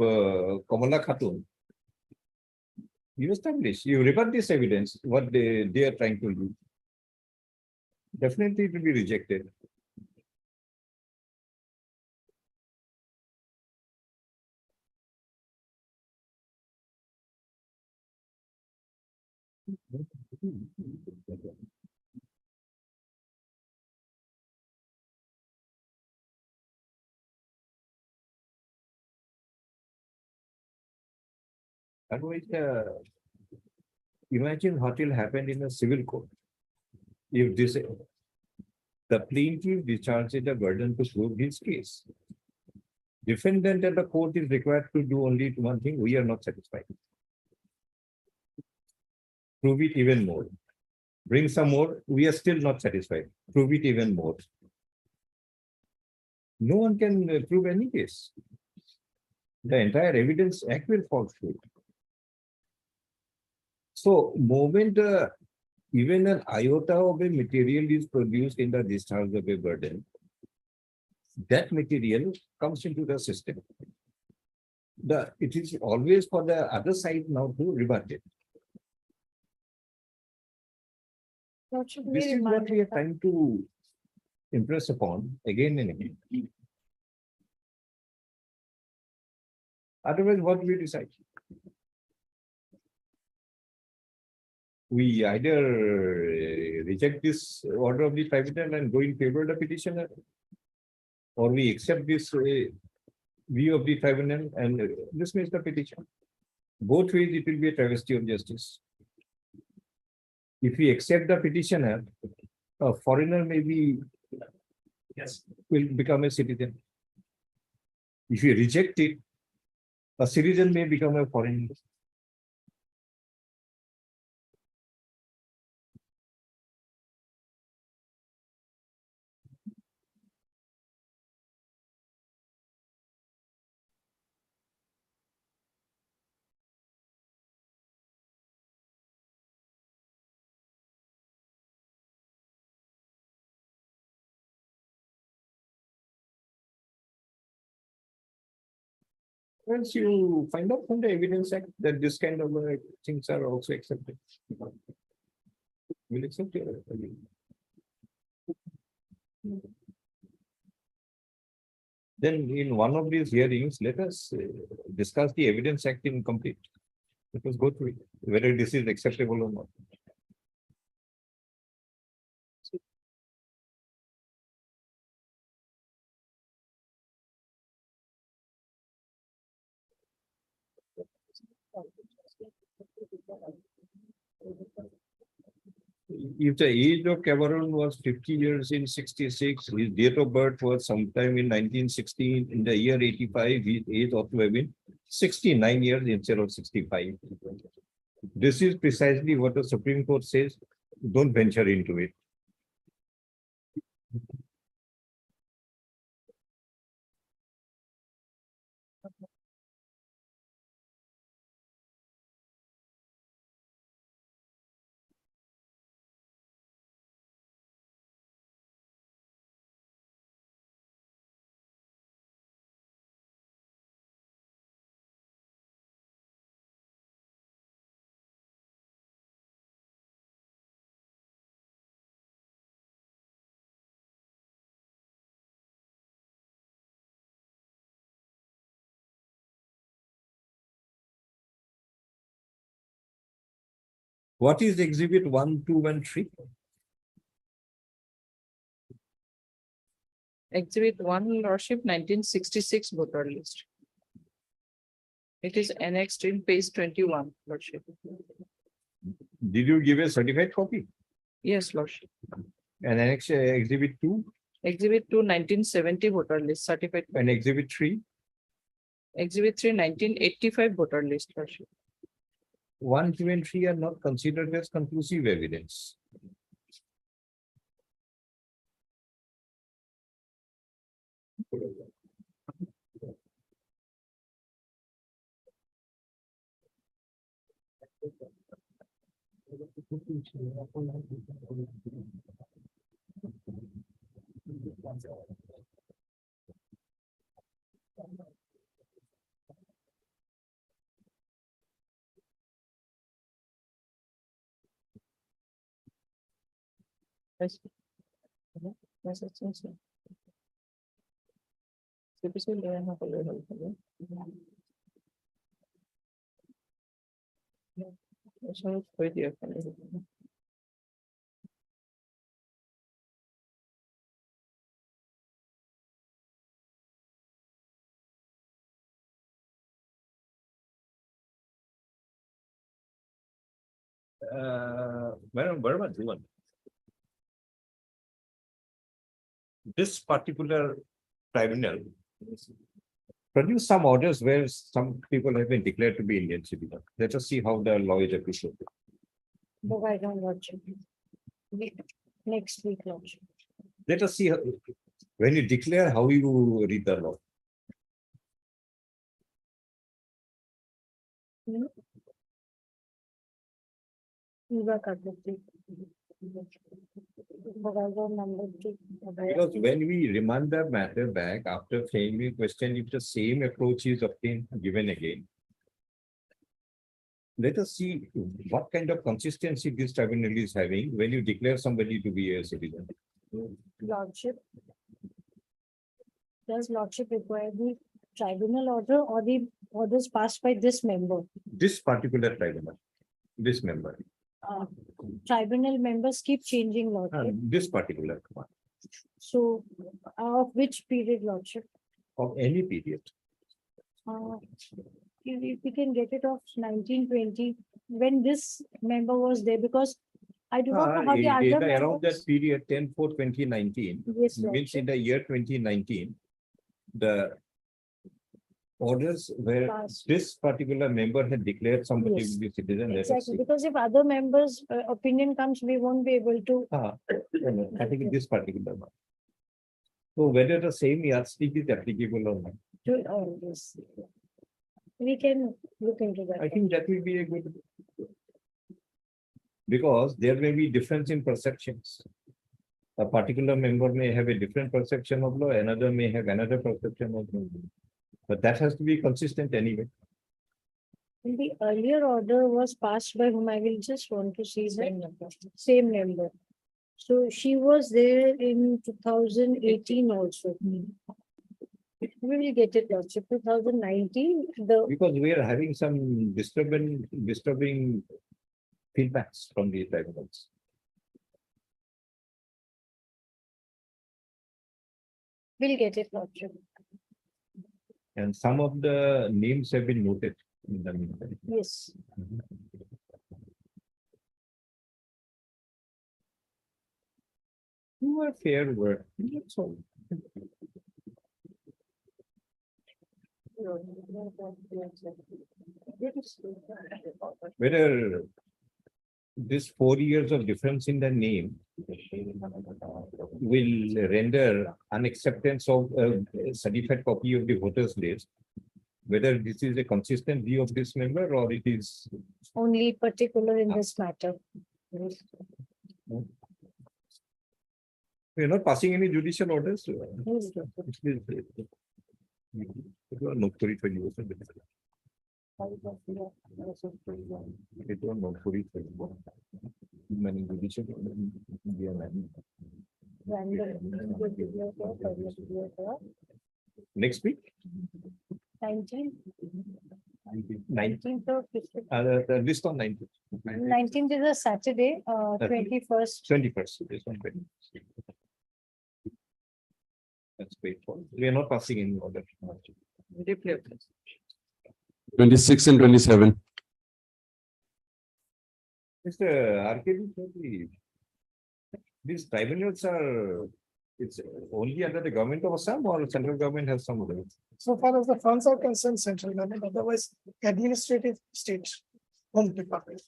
[SPEAKER 2] Kamala Khatun. You establish, you rebut this evidence, what they are trying to do. Definitely it will be rejected. Otherwise, imagine what will happen in a civil court. If this, the plaintiff discharges the burden to prove his case. Defendant at the court is required to do only one thing, we are not satisfied. Prove it even more. Bring some more, we are still not satisfied. Prove it even more. No one can prove any case. The entire evidence act will fall through. So, moment even an iota of a material is produced in the discharge of a burden, that material comes into the system. It is always for the other side now to rebut it.
[SPEAKER 6] Lordship,
[SPEAKER 2] This
[SPEAKER 6] we
[SPEAKER 2] is what
[SPEAKER 6] remand
[SPEAKER 2] we are
[SPEAKER 6] it back.
[SPEAKER 2] trying to impress upon again and again. Otherwise, what we decide? We either reject this order of the tribunal and go in favor of the petitioner, or we accept this view of the tribunal and dismiss the petition. Both ways, it will be a travesty of justice. If we accept the petitioner, a foreigner may be, will become a citizen. If we reject it, a citizen may become a foreigner. Once you find out from the Evidence Act that this kind of things are also accepted. We'll accept it. Then in one of these hearings, let us discuss the Evidence Act in complete. Let us go through it, whether this is acceptable or not. If the age of Cameron was 50 years in 66, his date of birth was sometime in 1916, in the year 85, his age ought to have been 69 years instead of 65. This is precisely what the Supreme Court says. Don't venture into it. What is Exhibit 1, 2, and 3?
[SPEAKER 7] Exhibit 1, Lordship, 1966 voter list. It is annexed in page 21, Lordship.
[SPEAKER 2] Did you give a certified copy?
[SPEAKER 7] Yes, Lordship.
[SPEAKER 2] And annex Exhibit 2
[SPEAKER 7] Exhibit 2, 1970 voter list certified.
[SPEAKER 2] and Exhibit 3?
[SPEAKER 7] Exhibit 3, 1985 voter list, Lordship.
[SPEAKER 2] 1, 2, and 3 are not considered as conclusive evidence.
[SPEAKER 7] Yes. Yes, it's also. CPC ले आना पड़ेगा help ऐसा कोई दिया पड़ेगा
[SPEAKER 2] Madam Verma, this particular tribunal produce some orders where some people have been declared to be Indian citizens. Let us see how the law is appreciated.
[SPEAKER 6] But I don't watch it. Next week, Lordship.
[SPEAKER 2] Let us see when you declare how you read the law. Because when we remand the matter back after framing question, if the same approach is obtained, given again, let us see what kind of consistency this tribunal is having when you declare somebody to be a citizen.
[SPEAKER 6] Lordship. Does Lordship require the tribunal order or the orders passed by this member?
[SPEAKER 2] This particular tribunal, this member,
[SPEAKER 6] Tribunal members keep changing, Lordship.
[SPEAKER 2] this particular one,
[SPEAKER 6] So, of which period, Lordship?
[SPEAKER 2] of any period.
[SPEAKER 6] If we can get it off 1920, when this member was there, because I do not know how the other
[SPEAKER 2] Around that
[SPEAKER 6] members.
[SPEAKER 2] period, 10/4/2019,
[SPEAKER 6] Yes,
[SPEAKER 2] means in
[SPEAKER 6] Lordship.
[SPEAKER 2] the year 2019, the orders where
[SPEAKER 6] Passed.
[SPEAKER 2] this particular member had declared somebody
[SPEAKER 6] Yes.
[SPEAKER 2] to be citizen. let us
[SPEAKER 6] Exactly,
[SPEAKER 2] see.
[SPEAKER 6] because if other members' opinion comes, we won't be able to.
[SPEAKER 2] No, I think this particular one. So whether the same yardstick is applicable or not,
[SPEAKER 6] Do all this. We can look into that.
[SPEAKER 2] I think that will be a good. Because there may be difference in perceptions. A particular member may have a different perception of law, another may have another perception of law. But that has to be consistent anyway.
[SPEAKER 6] And the earlier order was passed by whom I will just want to see the same member. So she was there in 2018 also. We will get it, Lordship, 2019,
[SPEAKER 2] Because we are having some disturbing feedbacks from the tribunals.
[SPEAKER 6] we'll get it, Lordship.
[SPEAKER 2] And some of the names have been noted in the meantime.
[SPEAKER 6] Yes.
[SPEAKER 2] You are fair word. That's all. Whether this 4 years of difference in the name will render unacceptance of a certified copy of the voters list, whether this is a consistent view of this member or it is.
[SPEAKER 6] Only particular in this matter.
[SPEAKER 2] We are not passing any judicial orders.
[SPEAKER 6] Yes, Lordship.
[SPEAKER 2] Note for it when you open the. Many judicial. Next week.
[SPEAKER 6] 19th,
[SPEAKER 2] 19th.
[SPEAKER 6] 19th or 15th.
[SPEAKER 2] The list on 19th.
[SPEAKER 6] 19th is a Saturday, 21st.
[SPEAKER 2] 21st. This one. That's great. We are not passing any order.
[SPEAKER 4] 26 and 27.
[SPEAKER 2] Mr. RKB, these tribunals are, it's only under the government of Assam or central government has some of them?
[SPEAKER 7] So far as the funds are concerned, central government, otherwise administrative state, home department.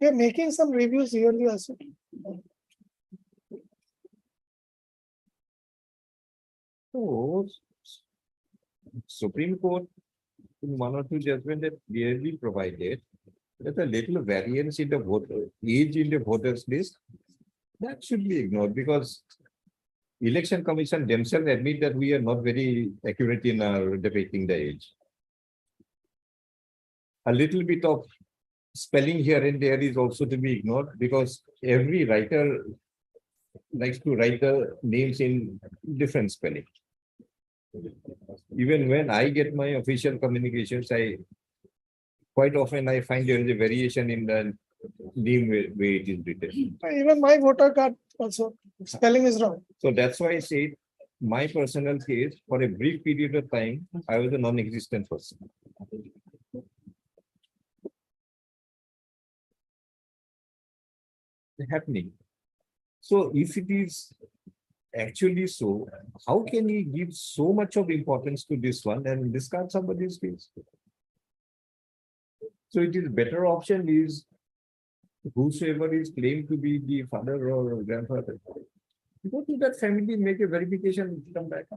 [SPEAKER 7] We are making some reviews yearly also.
[SPEAKER 2] So, Supreme Court, in one or two judgment that clearly provided that a little variance in the voter age in the voters list, that should be ignored because Election Commission themselves admit that we are not very accurate in our depicting the age. A little bit of spelling here and there is also to be ignored because every writer likes to write the names in different spelling. Even when I get my official communications, quite often I find there is a variation in the name way it is written.
[SPEAKER 7] Even my voter card also, spelling is wrong.
[SPEAKER 2] So that's why I say my personal case, for a brief period of time, I was a non-existent person. Happening. So if it is actually so, how can he give so much of importance to this one and discard somebody's case? So it is better option is whosoever is claimed to be the father or grandfather. Go to that family, make a verification, come back.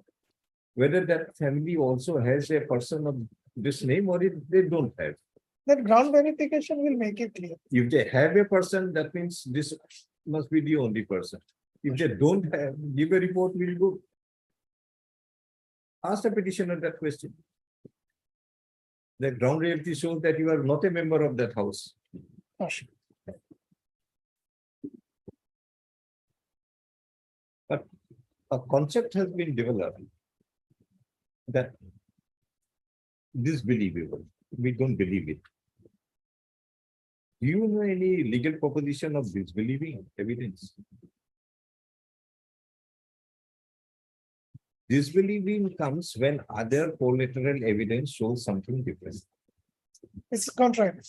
[SPEAKER 2] Whether that family also has a person of this name or if they don't have.
[SPEAKER 7] That ground verification will make it clear.
[SPEAKER 2] If they have a person, that means this must be the only person. If they don't have, give a report, we'll go. Ask the petitioner that question. The ground reality shows that you are not a member of that house. But a concept has been developed that disbelievable. We don't believe it. Do you know any legal proposition of disbelieving evidence? Disbelieving comes when other collateral evidence shows something different.
[SPEAKER 7] It's contrary.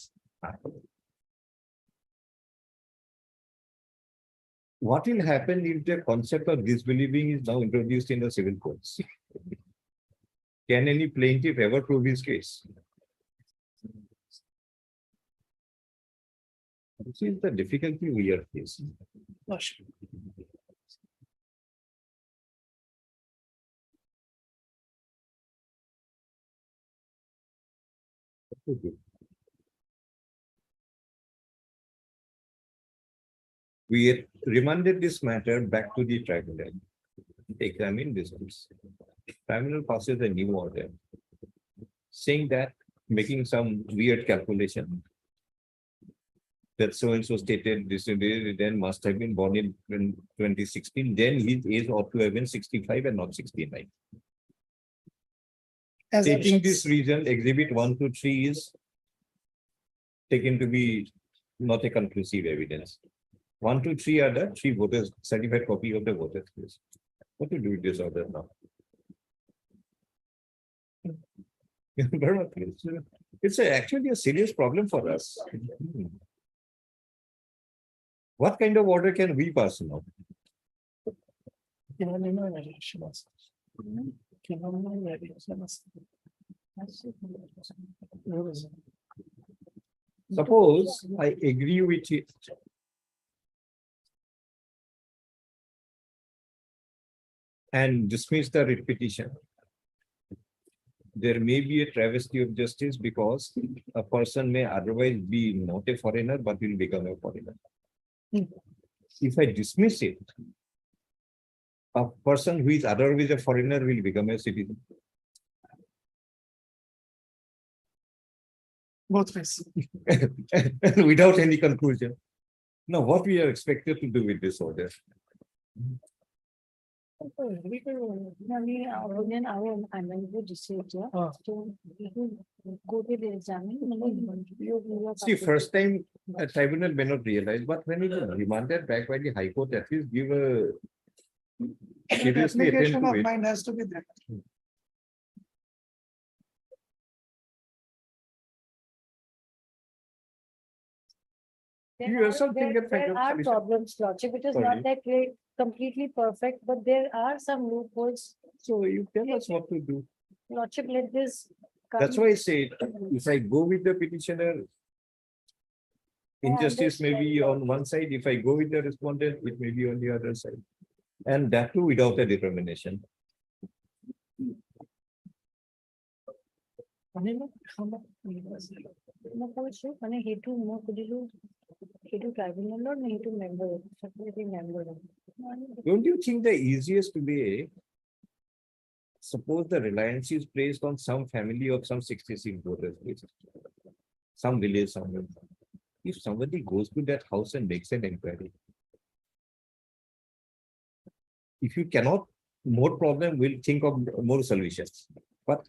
[SPEAKER 2] What will happen if the concept of disbelieving is now introduced in the civil courts? Can any plaintiff ever prove his case? This is the difficulty we are facing. We had remanded this matter back to the tribunal. to examine this case. Tribunal passes a new order saying that, making some weird calculation, that so and so stated this then must have been born in 2016, then his age ought to have been 65 and not 69. Taking this reason, exhibit 1 to 3 is taken to be not a conclusive evidence. 1 to 3 are the 3 voters, certified copy of the voters list. What to do with this order now? It's actually a serious problem for us. What kind of order can we pass now? Suppose I agree with it. And dismiss the writ petition. There may be a travesty of justice because a person may otherwise be not a foreigner but will become a foreigner. If I dismiss it, a person who is otherwise a foreigner will become a citizen.
[SPEAKER 7] Both ways.
[SPEAKER 2] Without any conclusion. Now, what we are expected to do with this order? See, first time a tribunal may not realize, but when it is remanded back by the High Court, at least give a seriously attend
[SPEAKER 7] Application
[SPEAKER 2] to
[SPEAKER 7] of
[SPEAKER 2] it.
[SPEAKER 7] mind has to be there.
[SPEAKER 2] You yourself think that kind
[SPEAKER 6] There
[SPEAKER 2] of
[SPEAKER 6] are
[SPEAKER 2] solution.
[SPEAKER 6] problems, Lordship. It is
[SPEAKER 2] Sorry.
[SPEAKER 6] not that we're completely perfect, but there are some loopholes.
[SPEAKER 2] So you tell us what to do.
[SPEAKER 6] Lordship, let this.
[SPEAKER 2] That's
[SPEAKER 6] come.
[SPEAKER 2] why I say, if I go with the petitioner, injustice may be on one side. If I go with the respondent, it may be on the other side. And that too without a determination.
[SPEAKER 6] মই কৈছো মানে সেইটো মই সুধিলো সেইটো ট্ৰাইব্যুনেলৰ নে সেইটো member secretary member
[SPEAKER 2] Don't you think the easiest way, suppose the reliance is placed on some family of some 66 voters, some village somewhere. If somebody goes to that house and makes an inquiry, if you cannot, more problem, we'll think of more solutions. But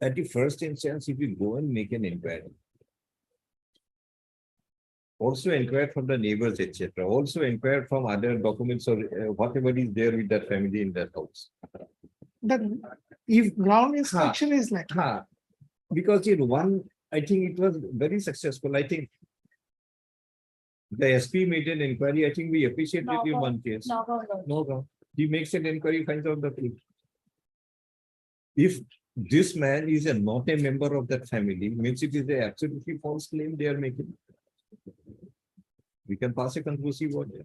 [SPEAKER 2] at the first instance, if you go and make an inquiry, also inquire from the neighbors, etc. Also inquire from other documents or whatever is there with that family in that house.
[SPEAKER 7] That if ground inspection is like.
[SPEAKER 2] Because in one, I think it was very successful. I think the SP made an inquiry. I think we appreciated in one case. No. He makes an inquiry, finds out the truth. If this man is not a member of that family, means it is an absolutely false claim they are making. We can pass a conclusive order.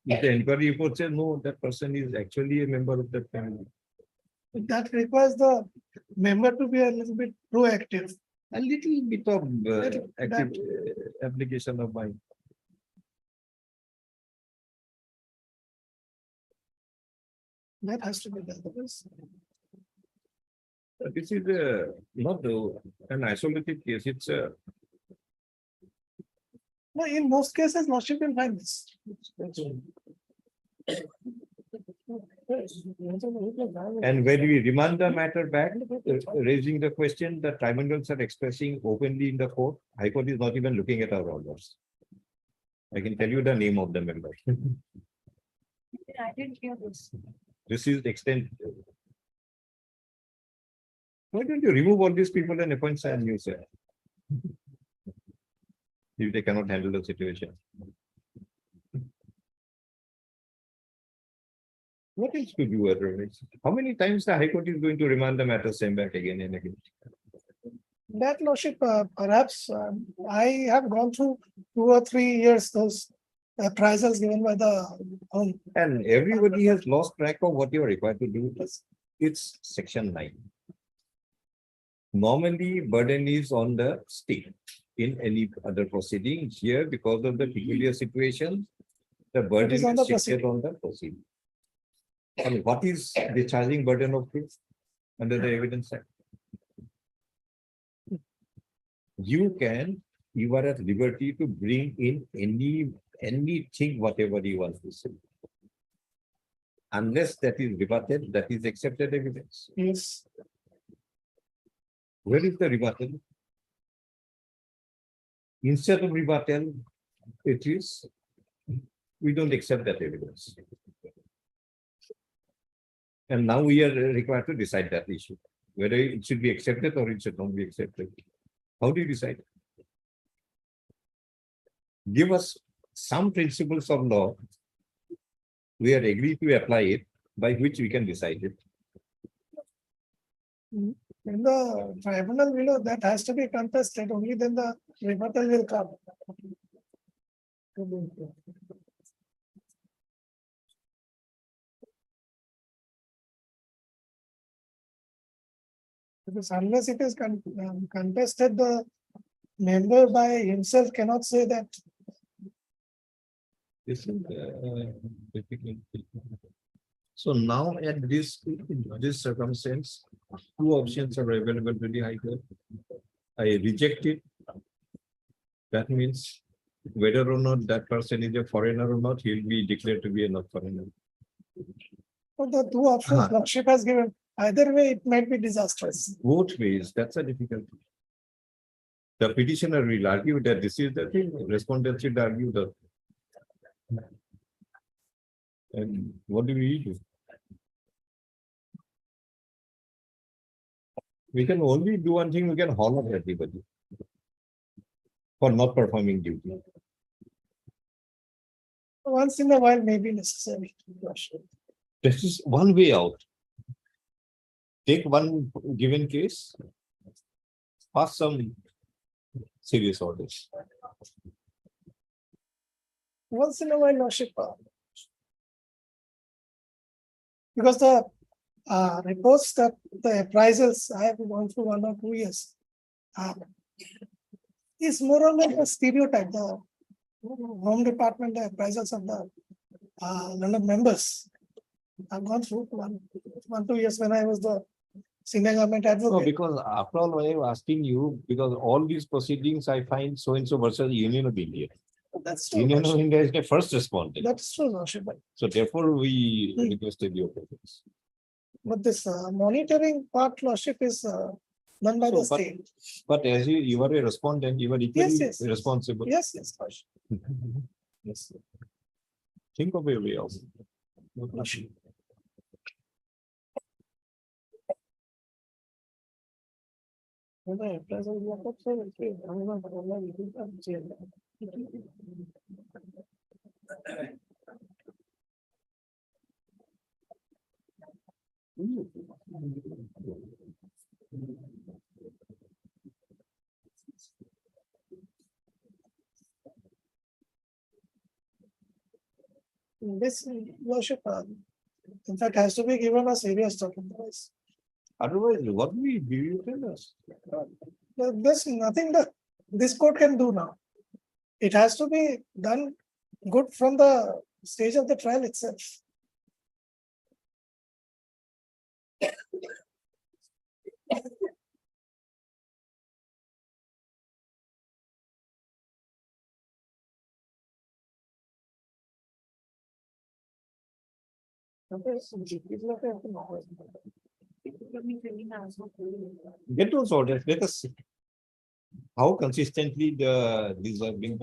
[SPEAKER 2] If the inquiry report says no, that person is actually a member of that family.
[SPEAKER 7] That requires the member to be a little bit proactive.
[SPEAKER 2] A little bit of
[SPEAKER 7] Little-
[SPEAKER 2] active application of mind.
[SPEAKER 7] That has to be done. Because
[SPEAKER 2] This is not an isolated case. It's a
[SPEAKER 7] no, in most cases, lordship will find this.
[SPEAKER 2] And when we remand the matter back, raising the question, the tribunals are expressing openly in the court. High Court is not even looking at our orders. I can tell you the name of the member.
[SPEAKER 6] I didn't hear this.
[SPEAKER 2] This is the extent. Why don't you remove all these people and appoint some new, sir? If they cannot handle the situation. What else could you otherwise? How many times the High Court is going to remand the matter same back again and again?
[SPEAKER 10] That lordship, perhaps, I have gone through 2 or 3 years, those appraisals given by the home.
[SPEAKER 2] And everybody has lost track of what you are required to do. It's section 9. Normally, burden is on the state in any other proceedings. Here, because of the peculiar situation, the burden
[SPEAKER 10] is
[SPEAKER 2] is
[SPEAKER 10] on the
[SPEAKER 2] shifted on the proceeding. And what is the charging burden of proof under the Evidence Act? You are at liberty to bring in anything, whatever you want to say. Unless that is rebutted, that is accepted evidence.
[SPEAKER 10] Yes.
[SPEAKER 2] Where is the rebuttal? Instead of rebuttal, it is, we don't accept that evidence. And now we are required to decide that issue, whether it should be accepted or it should not be accepted. How do you decide? Give us some principles of law. We are agreed to apply it, by which we can decide it.
[SPEAKER 10] In the tribunal below, that has to be contested, only then the rebuttal will come. Because unless it is contested, the member by himself cannot say that.
[SPEAKER 2] This is difficult. So now at this circumstance, 2 options are available to the High Court. I reject it. That means whether or not that person is a foreigner or not, he'll be declared to be a not foreigner.
[SPEAKER 10] But the 2 options lordship has given, either way, it might be disastrous.
[SPEAKER 2] Both ways, that's a difficulty. The petitioner will argue that this is the thing, respondent should argue that. And what do we do? We can only do one thing, we can haul up everybody for not performing duty.
[SPEAKER 10] Once in a while may be necessary.
[SPEAKER 2] This is one way out. Take one given case, pass some serious orders.
[SPEAKER 10] Once in a while, lordship. Because the reports that the appraisals I have gone through 1 or 2 years is more or less a stereotype. The Home Department, the appraisals of the London members. I've gone through 1 or 2 years when I was the senior government
[SPEAKER 2] No,
[SPEAKER 10] advocate.
[SPEAKER 2] because after all, I am asking you, because all these proceedings I find so and so versus Union of India.
[SPEAKER 10] That's true.
[SPEAKER 2] Union of India is the first respondent.
[SPEAKER 10] That's true, lordship.
[SPEAKER 2] So therefore, we requested your presence.
[SPEAKER 10] But this monitoring part, lordship, is done by the
[SPEAKER 2] So,
[SPEAKER 10] state.
[SPEAKER 2] But as you are a respondent, you are equally
[SPEAKER 10] yes.
[SPEAKER 2] responsible.
[SPEAKER 10] Yes, lordship.
[SPEAKER 2] Yes. Think of a way out.
[SPEAKER 10] Lordship. The appraisal is not so okay. I'm not online, you can see it. This lordship, in fact, has to be given a serious otherwise.
[SPEAKER 2] Otherwise, what we do you tell us?
[SPEAKER 10] There's nothing that this court can do now. It has to be done good from the stage of the trial itself.
[SPEAKER 2] Get those orders, let us see how consistently these are being.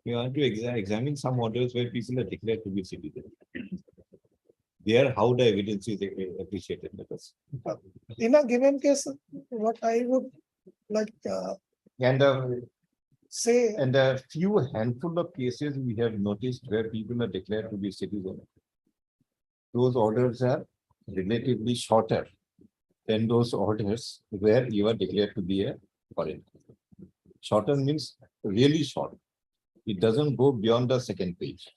[SPEAKER 2] You want to examine some orders where people are declared to be citizens. There, how the evidence is appreciated. Let us.
[SPEAKER 10] In a given case, what I would like
[SPEAKER 2] And
[SPEAKER 10] say,
[SPEAKER 2] and a few handful of cases we have noticed where people are declared to be citizens. Those orders are relatively shorter than those orders where you are declared to be a foreigner. Shorter means really short. It doesn't go beyond the second page.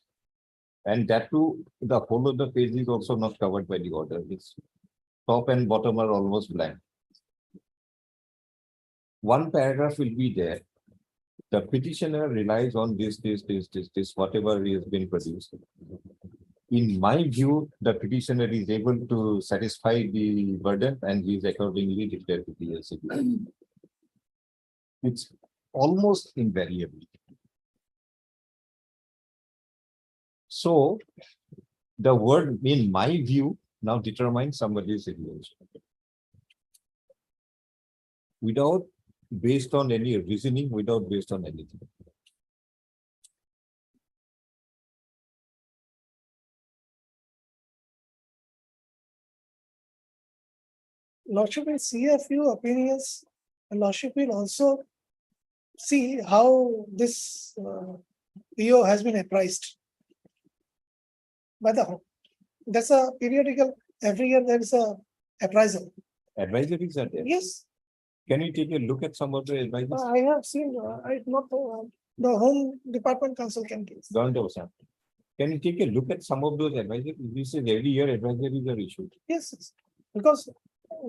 [SPEAKER 2] And that too, the whole of the page is also not covered by the order. Its top and bottom are almost blank. One paragraph will be there. The petitioner relies on this, whatever has been produced. In my view, the petitioner is able to satisfy the burden and he is accordingly declared to be a citizen. It's almost invariably. So the word in my view now determines somebody's citizenship. Without based on any reasoning, without based on anything.
[SPEAKER 10] Lordship will see a few opinions, and Lordship will also see how this PO has been apprised by the home. That's a periodical, every year there is a appraisal.
[SPEAKER 2] Advisories are there.
[SPEAKER 10] Yes,
[SPEAKER 2] Can you take a look at some of the advisories?
[SPEAKER 10] I have seen, I not the Home Department Council can give.
[SPEAKER 2] Can you take a look at some of those advisories? This is every year advisories are issued.
[SPEAKER 10] Yes, yes, because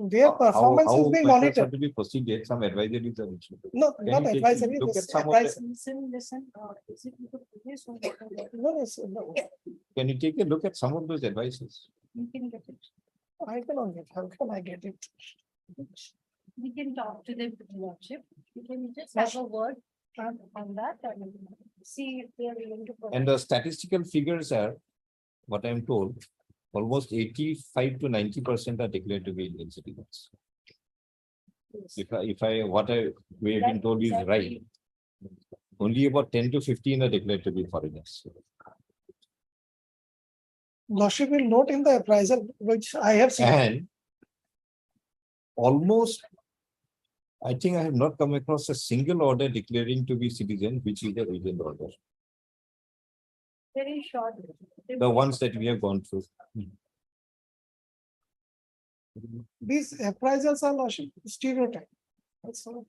[SPEAKER 10] their performance is being
[SPEAKER 2] How matters have
[SPEAKER 10] monitored.
[SPEAKER 2] to be proceeded, some advisories are issued.
[SPEAKER 10] No,
[SPEAKER 2] Can
[SPEAKER 10] not
[SPEAKER 2] you take a
[SPEAKER 10] advisory.
[SPEAKER 2] look
[SPEAKER 10] this
[SPEAKER 2] at some of the-
[SPEAKER 10] appraisal. No, yes, no,
[SPEAKER 2] Can you take a look at some of those advices?
[SPEAKER 6] You can get it.
[SPEAKER 10] I cannot get, how can I get it?
[SPEAKER 6] We can talk to the lordship. We can just have a word on that and see if they are willing to.
[SPEAKER 2] And the statistical figures are, what I'm told, almost 85 to 90% are declared to be Indian citizens. What we have been told is right. Only about 10 to 15 are declared to be foreigners.
[SPEAKER 10] Lordship will note in the appraisal, which I have seen.
[SPEAKER 2] And almost, I think I have not come across a single order declaring to be citizen, which is a recent order.
[SPEAKER 6] Very short.
[SPEAKER 2] The ones that we have gone through.
[SPEAKER 10] These appraisals are Lordship stereotype. That's all.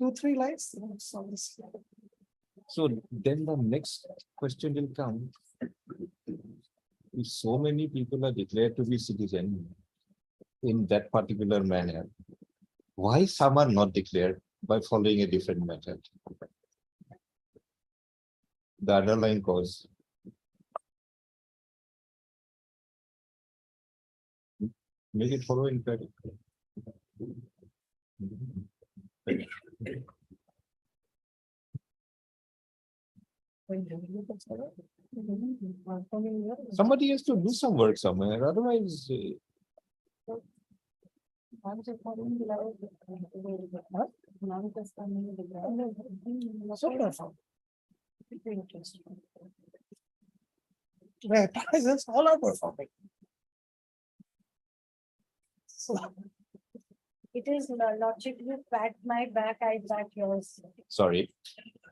[SPEAKER 10] 2-3 lines. That's all this.
[SPEAKER 2] So then the next question will come. If so many people are declared to be citizen in that particular manner, why some are not declared by following a different method? The underlying cause. Make it follow in fact. Somebody has to do some work somewhere, otherwise.
[SPEAKER 10] So perform. The appraisals all are performing. So
[SPEAKER 6] It is lordship, you pat my back, I pat yours.
[SPEAKER 2] Sorry,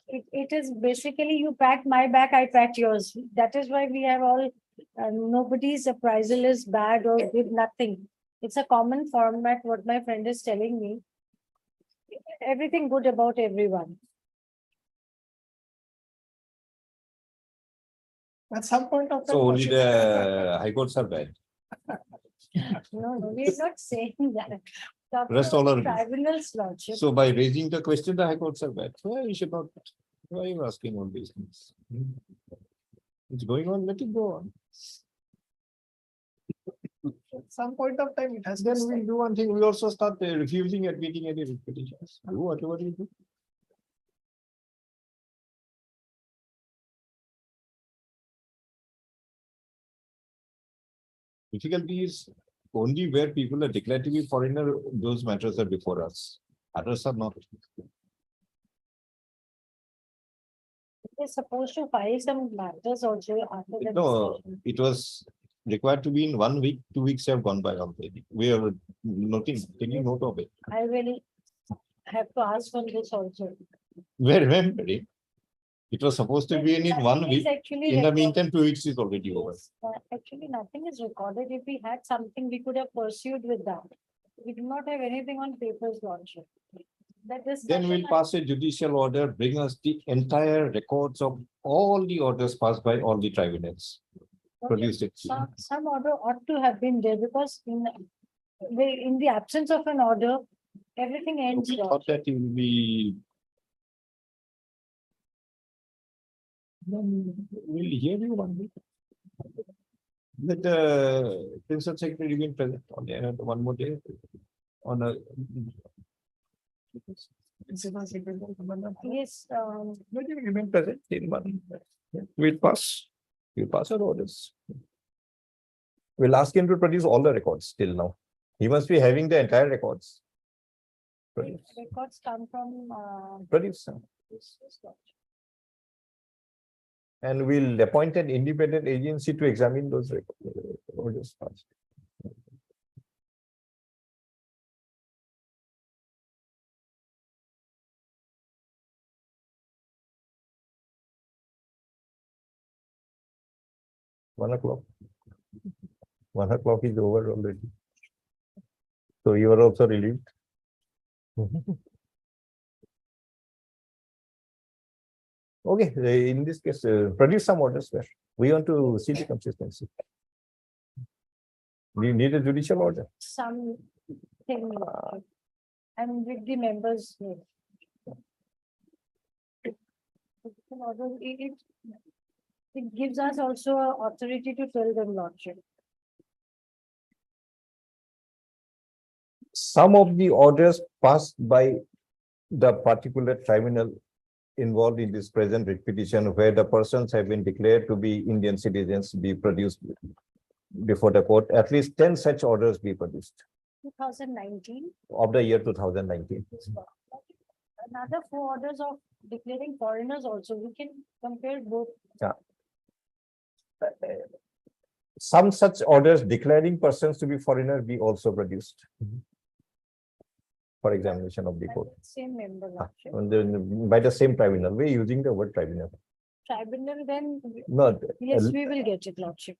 [SPEAKER 6] It is basically you pat my back, I pat yours. That is why we have all, nobody's appraisal is bad or good, nothing. It's a common format, what my friend is telling me. Everything good about everyone.
[SPEAKER 10] at some point of time.
[SPEAKER 2] so only
[SPEAKER 10] Lordship-
[SPEAKER 2] the high courts are bad.
[SPEAKER 6] No, we're not saying that. Talking
[SPEAKER 2] Rest all
[SPEAKER 6] about
[SPEAKER 2] are good.
[SPEAKER 6] Tribunals, lordship.
[SPEAKER 2] So by raising the question, the high courts are bad. Well, you should not, why are you asking all these things? It's going on, let it go on.
[SPEAKER 10] At some point of time, it has.
[SPEAKER 2] Then we'll do one thing, we also start refusing admitting any petitions. Do whatever you do. Difficulty is only where people are declared to be foreigner, those matters are before us. Others are not.
[SPEAKER 6] They're supposed to file some matters also after the
[SPEAKER 2] No,
[SPEAKER 6] discussion.
[SPEAKER 2] it was required to be in 1 week, 2 weeks have gone by already. We are taking note of it.
[SPEAKER 6] I will have to ask on this also.
[SPEAKER 2] We remember it. It was supposed to be in 1
[SPEAKER 6] Nothing is
[SPEAKER 2] week.
[SPEAKER 6] actually
[SPEAKER 2] In the
[SPEAKER 6] recorded.
[SPEAKER 2] meantime, 2 weeks is already over.
[SPEAKER 6] Actually, nothing is recorded. If we had something, we could have pursued with that. We do not have anything on papers, Lordship. That is.
[SPEAKER 2] Then we'll pass a judicial order, bring us the entire records of all the orders passed by all the tribunals. Produce it.
[SPEAKER 6] Some order ought to have been there because in the absence of an order, everything ends.
[SPEAKER 2] We
[SPEAKER 6] here.
[SPEAKER 2] thought that it will be. Then we'll hear you 1 week. Let the principal secretary remain present on the 1 more day. On a.
[SPEAKER 6] Yes,
[SPEAKER 2] Let him remain present in 1. We'll pass. We'll pass our orders. We'll ask him to produce all the records till now. He must be having the entire records. Produce.
[SPEAKER 6] records come from.
[SPEAKER 2] Produce some. And we'll appoint an independent agency to examine those orders first. One o'clock. 1 o'clock is over already. So you are also relieved. Okay, in this case, produce some orders where we want to see the consistency. We need a judicial order.
[SPEAKER 6] Something. And with the members. name. It gives us also authority to tell them Lordship.
[SPEAKER 2] Some of the orders passed by the particular tribunal involved in this present writ petition where the persons have been declared to be Indian citizens be produced before the court. At least 10 such orders be produced
[SPEAKER 6] 2019.
[SPEAKER 2] of the year 2019.
[SPEAKER 6] Another 4 orders of declaring foreigners also. We can compare both.
[SPEAKER 2] Some such orders declaring persons to be foreigners be also produced for examination of the court.
[SPEAKER 6] Same member. Lordship.
[SPEAKER 2] And then by the same tribunal, we're using the word tribunal.
[SPEAKER 6] Tribunal then,
[SPEAKER 2] No,
[SPEAKER 6] yes, we will get it, Lordship.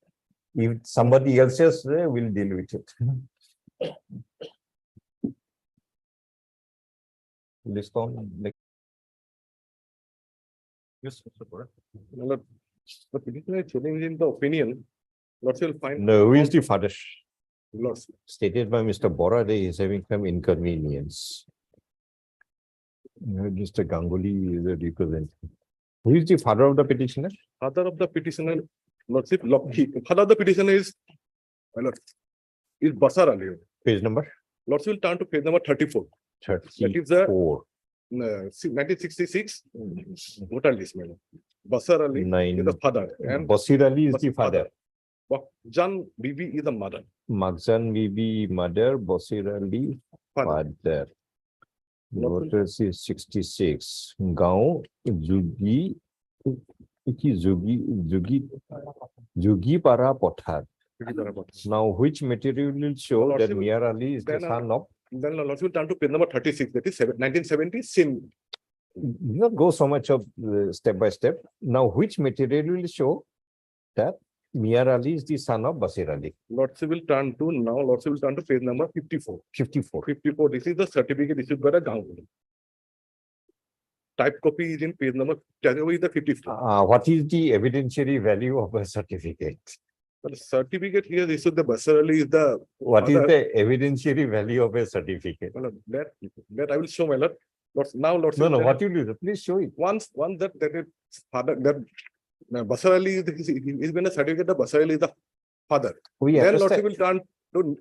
[SPEAKER 2] if somebody else says, we'll deal with it. List on.
[SPEAKER 9] Yes, Mr. Lord, the petitioner challenging the opinion, Lordship will find.
[SPEAKER 2] No, who is the father?
[SPEAKER 9] Lordship.
[SPEAKER 2] Stated by Mr. Borade is having some inconvenience. Mr. Ganguly is a representative. Who is the father of the petitioner?
[SPEAKER 9] Father of the petitioner, Lordship, father of the petitioner is, my lord, is Basar Ali.
[SPEAKER 2] Page number
[SPEAKER 9] Lordship will turn to page number 34. That is the
[SPEAKER 2] 34.
[SPEAKER 9] 1966 voter list, my lord. Basar Ali is the father and
[SPEAKER 2] Basir Ali is the father.
[SPEAKER 9] Jan Bibi is the mother.
[SPEAKER 2] Magzan Bibi mother, Basir Ali father. Voters is 66. Gaon Jugi Para Pothar. Now, which material will show that
[SPEAKER 9] Lordship,
[SPEAKER 2] Miar Ali is the
[SPEAKER 9] then,
[SPEAKER 2] son of?
[SPEAKER 9] Then Lordship will turn to page number 36, that is 1970, same.
[SPEAKER 2] Do not go so much of step by step. Now, which material will show that Miar Ali is the son of Basir Ali?
[SPEAKER 9] Lordship will turn to, now Lordship will turn to page number 54.
[SPEAKER 2] 54.
[SPEAKER 9] 54, this is the certificate issued by the Ganguly. Type copy is in page number, category is the 54.
[SPEAKER 2] What is the evidentiary value of a certificate?
[SPEAKER 9] But the certificate here issued the Basar Ali is the.
[SPEAKER 2] What is
[SPEAKER 9] father.
[SPEAKER 2] the evidentiary value of a certificate?
[SPEAKER 9] Well, that I will show, my lord. Now Lordship.
[SPEAKER 2] No,
[SPEAKER 9] will-
[SPEAKER 2] what you do, please show it.
[SPEAKER 9] Once that is father, that Basar Ali is when a certificate, the Basar Ali is the father.
[SPEAKER 2] We
[SPEAKER 9] Then Lordship
[SPEAKER 2] understand.
[SPEAKER 9] will turn to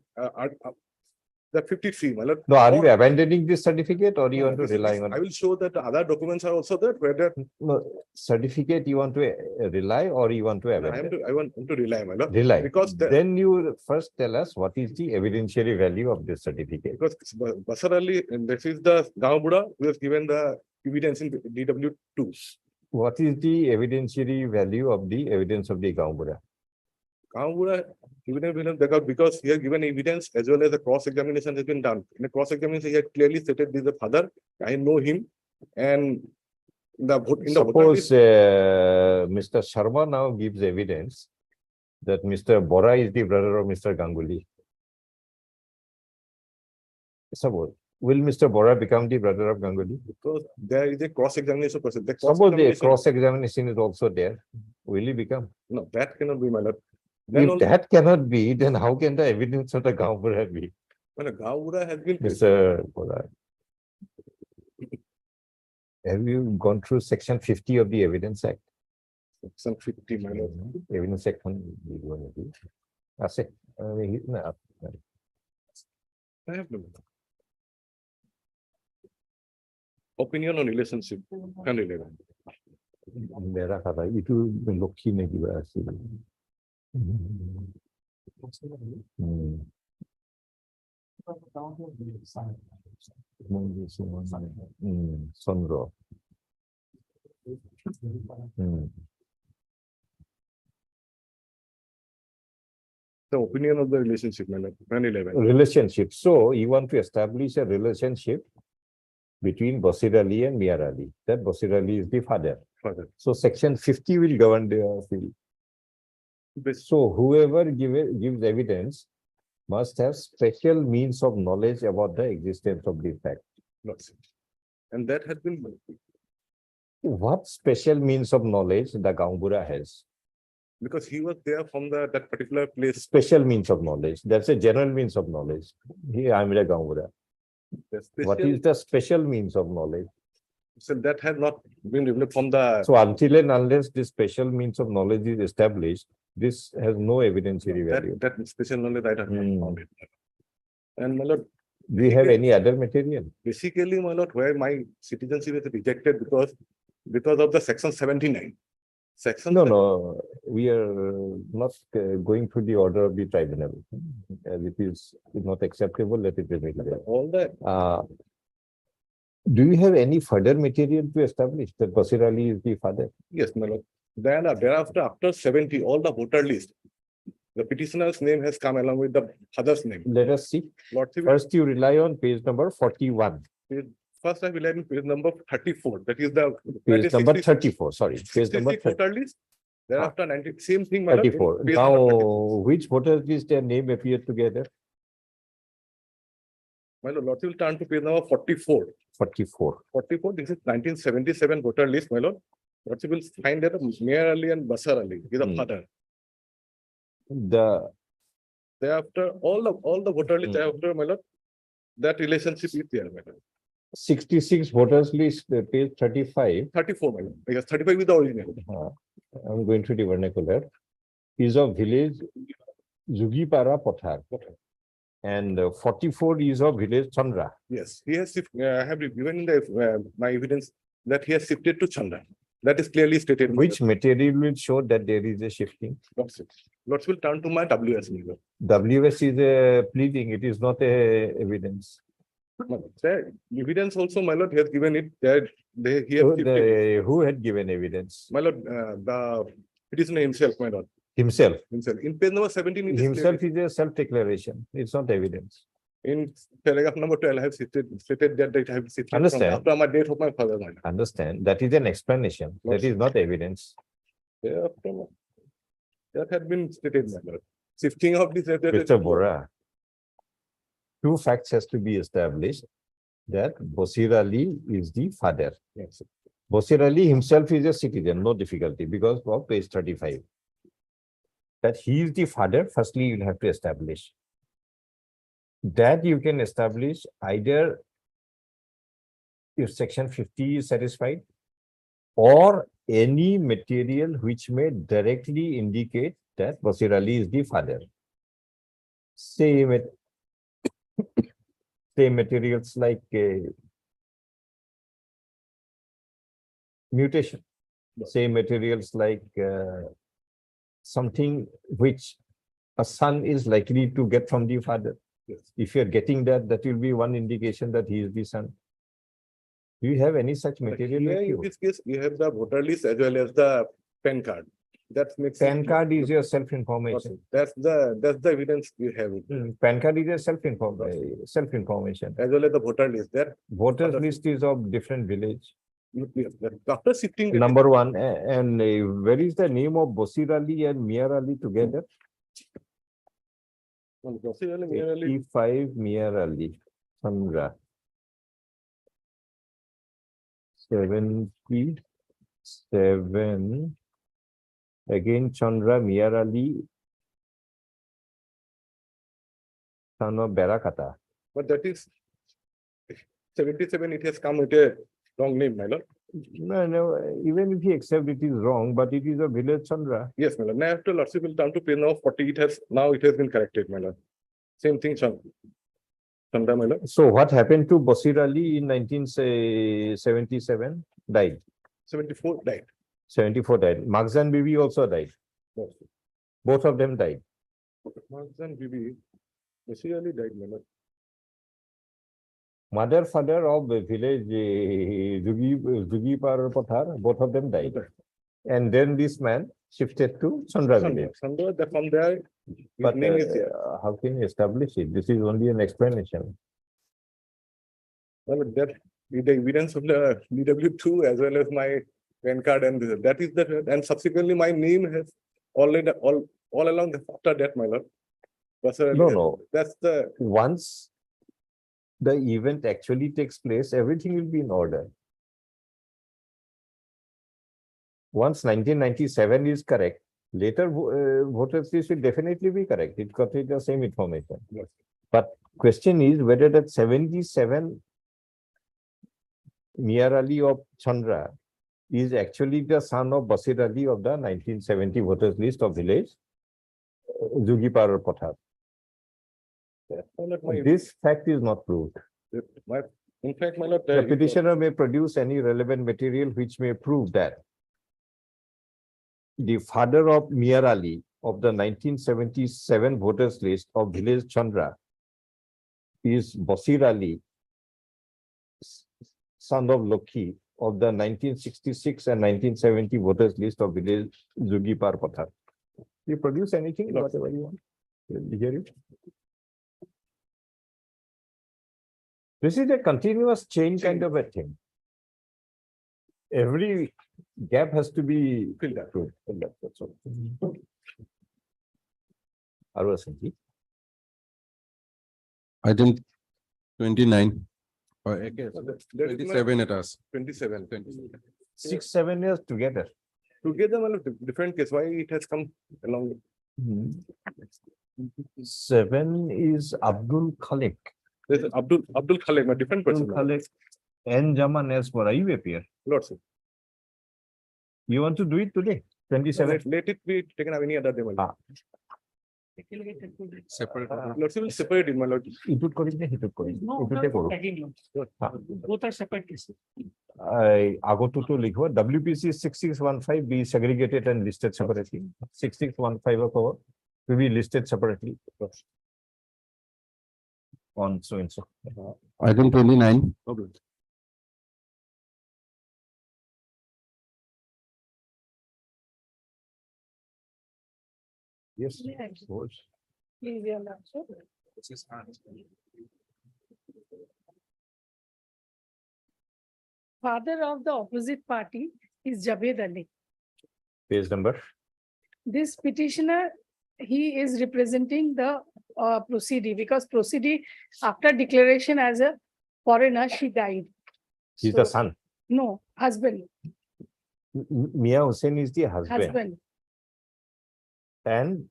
[SPEAKER 9] the 53, my lord.
[SPEAKER 2] No, are you abandoning this certificate or you want to
[SPEAKER 9] This-
[SPEAKER 2] rely
[SPEAKER 9] this-
[SPEAKER 2] on?
[SPEAKER 9] I will show that other documents are also there, whether
[SPEAKER 2] No, certificate you want to rely or you want to abandon?
[SPEAKER 9] I want to rely, my lord.
[SPEAKER 2] Rely.
[SPEAKER 9] Because
[SPEAKER 2] Then you first tell us what is the evidentiary value of this certificate?
[SPEAKER 9] because Basar Ali, and this is the Gaon Buddha who has given the evidence in DW2.
[SPEAKER 2] What is the evidentiary value of the evidence of the Gambura?
[SPEAKER 9] Kangura, because he has given evidence as well as the cross-examination has been done. In the cross-examination, he had clearly stated this is the father, I know him, and the vote in the voter
[SPEAKER 2] Suppose
[SPEAKER 9] list-
[SPEAKER 2] Mr. Sharma now gives evidence that Mr. Bora is the brother of Mr. Ganguly. Suppose, will Mr. Bora become the brother of Ganguly?
[SPEAKER 9] because there is a cross-examination process. The
[SPEAKER 2] Suppose the
[SPEAKER 9] cross-examination-
[SPEAKER 2] cross-examination is also there. Will he become?
[SPEAKER 9] No, that cannot be, my lord. Then
[SPEAKER 2] If
[SPEAKER 9] also,
[SPEAKER 2] that cannot be, then how can the evidence of the Gambura be?
[SPEAKER 9] when a Gangura has been.
[SPEAKER 2] Mr. Bora. Have you gone through section 50 of the Evidence Act?
[SPEAKER 9] Section 50, my lord.
[SPEAKER 2] Evidence Act. আছে? না,
[SPEAKER 9] I have no. Opinion on relationship, 111.
[SPEAKER 2] বেড়া খাতা, ইটো লক্ষী নে কিবা আছিল। চন্দ্র।
[SPEAKER 9] The opinion of the relationship, my lord, 111.
[SPEAKER 2] Relationship. So you want to establish a relationship between Basir Ali and Miyar Ali. That Basir Ali is the father.
[SPEAKER 9] Father.
[SPEAKER 2] So section 50 will govern the field. So whoever gives evidence must have special means of knowledge about the existence of the fact.
[SPEAKER 9] And that has been,
[SPEAKER 2] What special means of knowledge the Gambura has?
[SPEAKER 9] because he was there from that particular place.
[SPEAKER 2] Special means of knowledge. That's a general means of knowledge. Here I'm a Gambura.
[SPEAKER 9] The
[SPEAKER 2] What
[SPEAKER 9] special-
[SPEAKER 2] is the special means of knowledge?
[SPEAKER 9] So that has not been developed from the.
[SPEAKER 2] So until and unless this special means of knowledge is established, this has no evidentiary value.
[SPEAKER 9] That special knowledge I don't
[SPEAKER 2] Hmm.
[SPEAKER 9] found it. And my lord,
[SPEAKER 2] Do you have any other material?
[SPEAKER 9] basically, my lord, where my citizenship is rejected because of the section 79. Section.
[SPEAKER 2] No, no, we are not going through the order of the tribunal. As it is not acceptable, let it remain there.
[SPEAKER 9] All the,
[SPEAKER 2] Do you have any further material to establish that Basir Ali is the father?
[SPEAKER 9] yes, my lord. Then thereafter, after 70, all the voter list, the petitioner's name has come along with the father's name.
[SPEAKER 2] Let us see.
[SPEAKER 9] Lordship,
[SPEAKER 2] First, you rely on page number 41.
[SPEAKER 9] first I will add in page number 34, that is the. that
[SPEAKER 2] Page
[SPEAKER 9] is
[SPEAKER 2] number
[SPEAKER 9] 66
[SPEAKER 2] 34, sorry, page number
[SPEAKER 9] 66 voter list. Thereafter 90, same thing. my lord, in
[SPEAKER 2] 34.
[SPEAKER 9] page
[SPEAKER 2] Now,
[SPEAKER 9] number 34.
[SPEAKER 2] which voters list their name appear together?
[SPEAKER 9] My lord, Lordship will turn to page number 44.
[SPEAKER 2] 44.
[SPEAKER 9] 44, this is 1977 voter list, my lord. Lordship will find that Mayor Ali and Basar Ali is the
[SPEAKER 2] Hmm.
[SPEAKER 9] father.
[SPEAKER 2] The
[SPEAKER 9] Thereafter, all the voter list thereafter, my lord, that relationship is there, my lord.
[SPEAKER 2] 66 voters list, page 35.
[SPEAKER 9] 34, my lord, because 35 is the original.
[SPEAKER 2] I'm going to the vernacular. Is of village Zugipara Pothar. And 44 is of village Chandra.
[SPEAKER 9] Yes, he has, have given in the, my evidence that he has shifted to Chanda. That is clearly stated. my
[SPEAKER 2] Which material will show that there is a shifting?
[SPEAKER 9] Lordship. Lordship will turn to my WS. my lord.
[SPEAKER 2] WS is a pleading, it is not a evidence.
[SPEAKER 9] My lord, the evidence also, my lord, he has given it that he has shifted.
[SPEAKER 2] Who had given evidence?
[SPEAKER 9] My lord, the petitioner himself, my lord,
[SPEAKER 2] Himself.
[SPEAKER 9] himself. In page number 17, it is
[SPEAKER 2] Himself
[SPEAKER 9] clearly-
[SPEAKER 2] is a self-declaration. It's not evidence.
[SPEAKER 9] in paragraph number 12, I have stated that I have shifted from
[SPEAKER 2] Understand.
[SPEAKER 9] after my death of my father, my lord.
[SPEAKER 2] Understand, that is an explanation. That is not evidence.
[SPEAKER 9] Thereafter, that had been stated, my lord. Shifting of this.
[SPEAKER 2] Mr. Bora. Two facts has to be established that Basir Ali is the father.
[SPEAKER 9] Yes.
[SPEAKER 2] Basir Ali himself is a citizen, no difficulty, because of page 35. That he is the father, firstly, you'll have to establish. That you can establish either if section 50 is satisfied, or any material which may directly indicate that Basir Ali is the father. Say materials like mutation. Say materials like something which a son is likely to get from the father.
[SPEAKER 9] Yes.
[SPEAKER 2] If you're getting that, that will be one indication that he is the son. Do you have any such material
[SPEAKER 9] Here
[SPEAKER 2] with
[SPEAKER 9] in
[SPEAKER 2] you?
[SPEAKER 9] this case, we have the voter list as well as the PAN card. That makes. it-
[SPEAKER 2] PAN card is your self-information.
[SPEAKER 9] That's the evidence we have,
[SPEAKER 2] PAN card is a self-information.
[SPEAKER 9] as well as the voter list there.
[SPEAKER 2] Voters
[SPEAKER 9] Other-
[SPEAKER 2] list is of different village.
[SPEAKER 9] After shifting.
[SPEAKER 2] Number one, and where is the name of Bosir Ali and Miar Ali together?
[SPEAKER 9] Merely
[SPEAKER 2] 85 Miar Ali, Chandra. 77. Again, Chandra Miar Ali, son of Barakata.
[SPEAKER 9] But that is 77, it has come with a wrong name, my lord.
[SPEAKER 2] No, even if he accept it is wrong, but it is a village Chandra.
[SPEAKER 9] Yes, my lord. Now after lordship will turn to page now 40, now it has been corrected, my lord. Same thing, Chandra, my lord.
[SPEAKER 2] So what happened to Bosir Ali in 1977? Died.
[SPEAKER 9] 74 died.
[SPEAKER 2] 74 died. Makhzan Bibi also died.
[SPEAKER 9] Yes.
[SPEAKER 2] Both of them died.
[SPEAKER 9] Makhzan Bibi, basically died, my lord.
[SPEAKER 2] Mother, father of the village Zugipar Pathar, both of them died. And then this man shifted to Chandra village.
[SPEAKER 9] Chandra, that from there, his
[SPEAKER 2] But
[SPEAKER 9] name is there.
[SPEAKER 2] how can you establish it? This is only an explanation.
[SPEAKER 9] Well, that with the evidence of the DW2 as well as my PAN card and that is the, and subsequently my name has already all along after that, my lord.
[SPEAKER 2] No.
[SPEAKER 9] That's the,
[SPEAKER 2] Once the event actually takes place, everything will be in order. Once 1997 is correct, later voters list will definitely be correct. It contains the same information.
[SPEAKER 9] Yes.
[SPEAKER 2] But question is whether that 77 Miar Ali of Chandra is actually the son of Basir Ali of the 1970 voters list of village Zugipar Pathar. This fact is not proved.
[SPEAKER 9] in fact, my lord.
[SPEAKER 2] The petitioner may produce any relevant material which may prove that the father of Miar Ali of the 1977 voters list of village Chandra is Basir Ali, son of Lokhi of the 1966 and 1970 voters list of village Zugipar Pathar. You produce anything,
[SPEAKER 9] No.
[SPEAKER 2] whatever you want. We'll hear it. This is a continuous chain kind of a thing. Every gap has to be
[SPEAKER 9] Filled up.
[SPEAKER 2] filled up, that's all. Arwa Singh.
[SPEAKER 4] Item 29. Or
[SPEAKER 9] That is my
[SPEAKER 4] 27 it has.
[SPEAKER 9] 27.
[SPEAKER 2] 6-7 years together.
[SPEAKER 9] Together, my lord, different case, why it has come along.
[SPEAKER 2] 7 is Abdul Khalik.
[SPEAKER 9] There's Abdul Khalek, a different person.
[SPEAKER 2] Abdul Khalik and Jaman as for you appear.
[SPEAKER 9] Lord, sir.
[SPEAKER 2] You want to do it today? 27.
[SPEAKER 9] Let it be taken up any other day, my lord.
[SPEAKER 4] Separate.
[SPEAKER 9] Lord, sir will separate it, my lord.
[SPEAKER 2] ইটুট করিস না হিটুট করিস ইটুটে করো
[SPEAKER 10] Both are separate cases.
[SPEAKER 2] আগতুটো লিখো WPC 6615 be segregated and listed separately. 6615 of our to be listed separately on so and so.
[SPEAKER 4] Item 29.
[SPEAKER 2] Yes.
[SPEAKER 7] Yes.
[SPEAKER 2] Votes.
[SPEAKER 7] Please, your lordship. Father of the opposite party is Javed Ali.
[SPEAKER 2] Page number.
[SPEAKER 7] This petitioner, he is representing the proceedee because proceedee after declaration as a foreigner, she died.
[SPEAKER 2] He's the
[SPEAKER 7] So-
[SPEAKER 2] son.
[SPEAKER 7] No, husband,
[SPEAKER 2] Mia Hussain is the husband.
[SPEAKER 7] husband.
[SPEAKER 2] And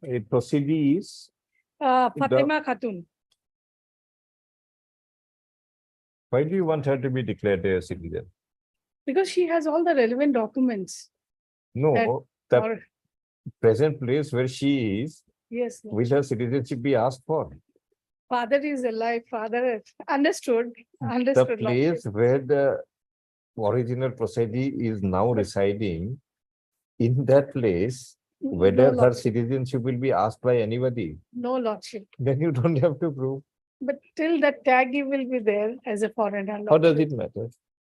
[SPEAKER 2] a proceedee is,
[SPEAKER 7] Fatima Khatun,
[SPEAKER 2] why do you want her to be declared a citizen?
[SPEAKER 7] because she has all the relevant documents.
[SPEAKER 2] No, the
[SPEAKER 7] Or,
[SPEAKER 2] present place where she is,
[SPEAKER 7] yes,
[SPEAKER 2] will her citizenship be asked for?
[SPEAKER 7] father is alive, father, understood,
[SPEAKER 2] The
[SPEAKER 7] understood. lordship.
[SPEAKER 2] place where the original proceedee is now residing, in that place, whether
[SPEAKER 7] No,
[SPEAKER 2] her
[SPEAKER 7] lordship.
[SPEAKER 2] citizenship will be asked by anybody,
[SPEAKER 7] No lordship.
[SPEAKER 2] then you don't have to prove.
[SPEAKER 7] But till that tag he will be there as a foreigner.
[SPEAKER 2] How does
[SPEAKER 7] Lordship.
[SPEAKER 2] it matter?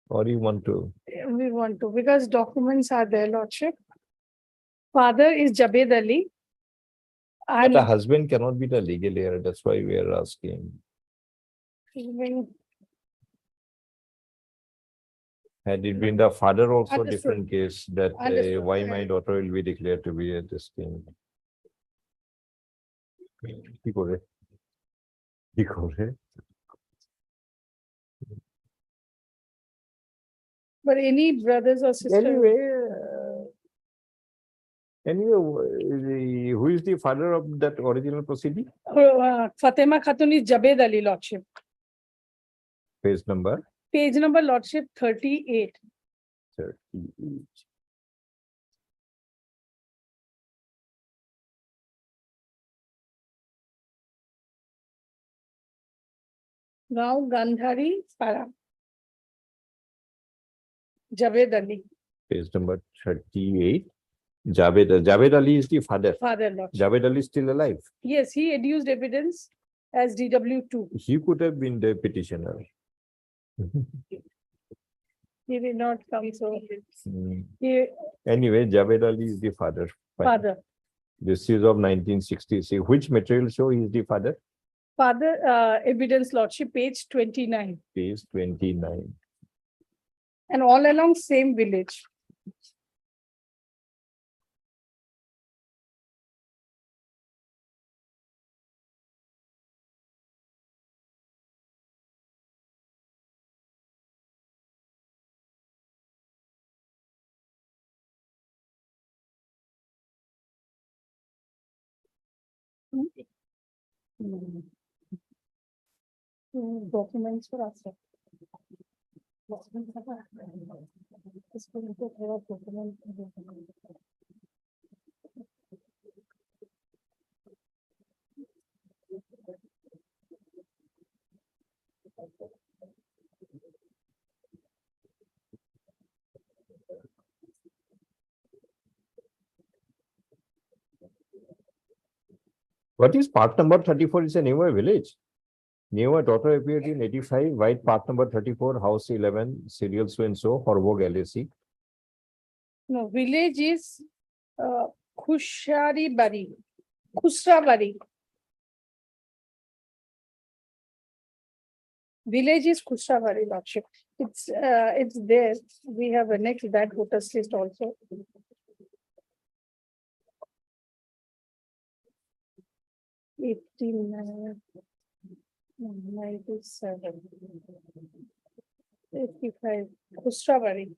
[SPEAKER 2] Or you want to?
[SPEAKER 7] We want to, because documents are there, Lordship. Father is Jabed Ali.
[SPEAKER 2] But
[SPEAKER 7] And
[SPEAKER 2] a husband cannot be the legal heir. That's why we are asking. Had it been the father also
[SPEAKER 7] Understood.
[SPEAKER 2] different case that
[SPEAKER 7] Understood.
[SPEAKER 2] why my daughter will be declared to be a this thing. কি করে? কি করে?
[SPEAKER 7] But any brothers or sisters,
[SPEAKER 2] Anyway, who is the father of that original proceeding?
[SPEAKER 7] Fatima Khatun is Jabed Ali, Lordship.
[SPEAKER 2] Page number
[SPEAKER 7] Page number, Lordship, 38.
[SPEAKER 2] 38.
[SPEAKER 7] Now Gandhari Para. Javed Ali,
[SPEAKER 2] Page number 38. Javed Ali is the father.
[SPEAKER 7] father, Lordship.
[SPEAKER 2] Javed Ali is still alive.
[SPEAKER 7] Yes, he adduced evidence as DW2.
[SPEAKER 2] He could have been the petitioner.
[SPEAKER 7] He did not come, so
[SPEAKER 2] Hmm.
[SPEAKER 7] he,
[SPEAKER 2] Anyway, Javed Ali is the father. Fine.
[SPEAKER 7] father.
[SPEAKER 2] This is of 1960. Which material show he is the father?
[SPEAKER 7] Father, evidence, Lordship, page 29.
[SPEAKER 2] Page 29.
[SPEAKER 7] And all along same village. Documents for us.
[SPEAKER 2] What is part number 34? Is a newer village. Newer daughter appeared in 85, white part number 34, house 11, serial so and so, Horvog LAC.
[SPEAKER 7] No, village is Khushari Bari, Khusra Bari. Village is Khusra Bari, Lordship. It's there. We have annexed that voters list also. Eighteen 97. 85, Khusra Bari.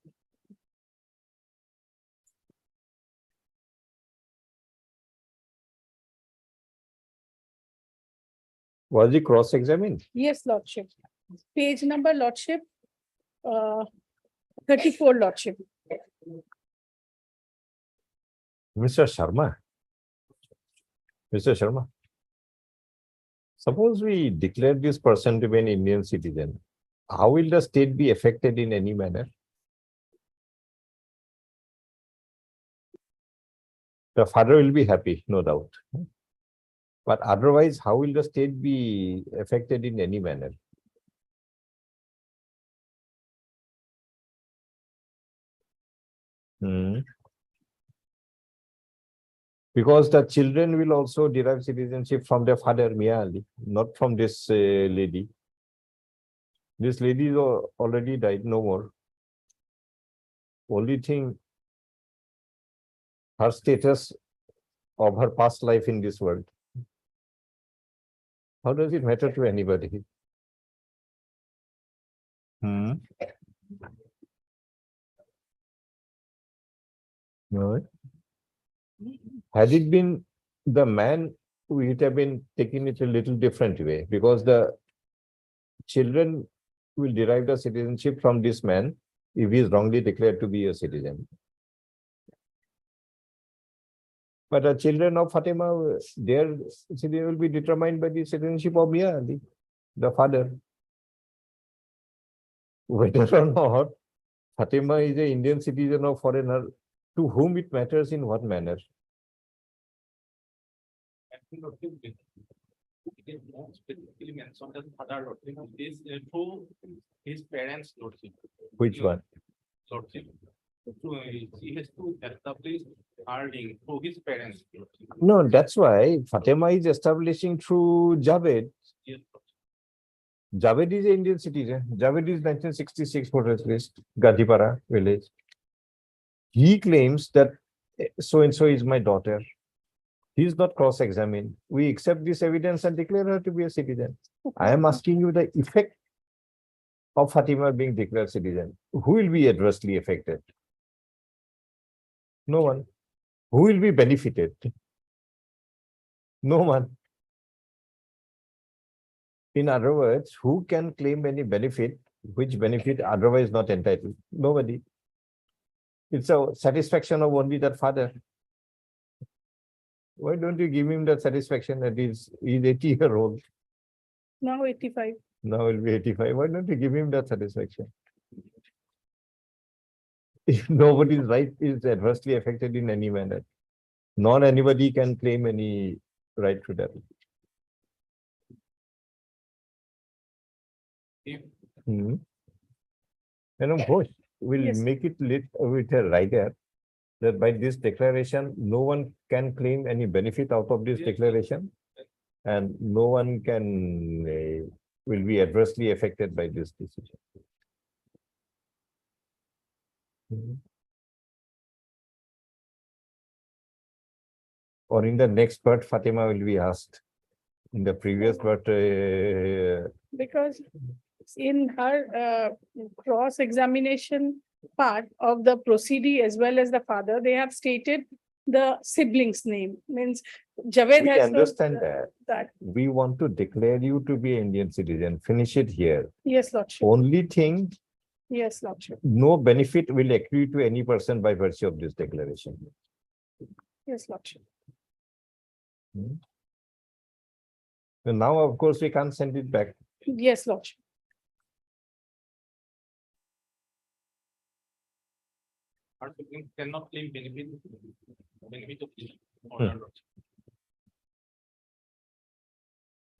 [SPEAKER 2] Was he cross-examined?
[SPEAKER 7] Yes, Lordship. Page number, Lordship, 34, Lordship.
[SPEAKER 2] Mr. Sharma. Mr. Sharma. Suppose we declare this person to be an Indian citizen. How will the state be affected in any manner? The father will be happy, no doubt. But otherwise, how will the state be affected in any manner? Because the children will also derive citizenship from their father, Mia Ali, not from this lady. This lady is already died, no more. Only thing, her status of her past life in this world. How does it matter to anybody? No. Had it been the man, we would have been taking it a little different way, because the children will derive the citizenship from this man if he is wrongly declared to be a citizen. But the children of Fatima, their citizenship will be determined by the citizenship of Mia Ali, the father. Whether or not Fatima is an Indian citizen or foreigner, to whom it matters in what manner?
[SPEAKER 5] It is not specifically mentioned as father lordship. It is through his parents' lordship.
[SPEAKER 2] Which one?
[SPEAKER 5] Lordship. He has to establish earning through his parents' lordship.
[SPEAKER 2] No, that's why Fatima is establishing through Javed.
[SPEAKER 5] Yes,
[SPEAKER 2] Javed is an Indian citizen. Javed is 1966 voters list, Gadipara village. He claims that so and so is my daughter. He is not cross-examined. We accept this evidence and declare her to be a citizen. I am asking you the effect of Fatima being declared citizen. Who will be adversely affected? No one. Who will be benefited? No one. In other words, who can claim any benefit, which benefit otherwise not entitled? Nobody. It's a satisfaction of only that father. Why don't you give him that satisfaction that he's 80-year-old?
[SPEAKER 7] Now 85.
[SPEAKER 2] Now he'll be 85. Why don't you give him that satisfaction? If nobody's right is adversely affected in any manner, not anybody can claim any right to that.
[SPEAKER 5] If
[SPEAKER 2] Hmm. And of course, we'll
[SPEAKER 7] Yes.
[SPEAKER 2] make it lit with a rider that by this declaration, no one can claim any benefit out of this
[SPEAKER 5] Yes.
[SPEAKER 2] declaration. And no one can, will be adversely affected by this decision. Mhm. Or in the next part, Fatima will be asked. In the previous part,
[SPEAKER 7] Because in her cross-examination part of the proceeding as well as the father, they have stated the sibling's name, means Javed
[SPEAKER 2] we
[SPEAKER 7] has. to-
[SPEAKER 2] understand that.
[SPEAKER 7] That,
[SPEAKER 2] We want to declare you to be an Indian citizen. Finish it here.
[SPEAKER 7] yes, Lordship,
[SPEAKER 2] Only thing,
[SPEAKER 7] yes, Lordship,
[SPEAKER 2] no benefit will accrue to any person by virtue of this declaration.
[SPEAKER 7] yes, Lordship.
[SPEAKER 2] And now, of course, we can't send it back.
[SPEAKER 7] Yes, Lordship.
[SPEAKER 5] our siblings cannot claim benefit of this
[SPEAKER 2] Hmm.
[SPEAKER 5] order lordship.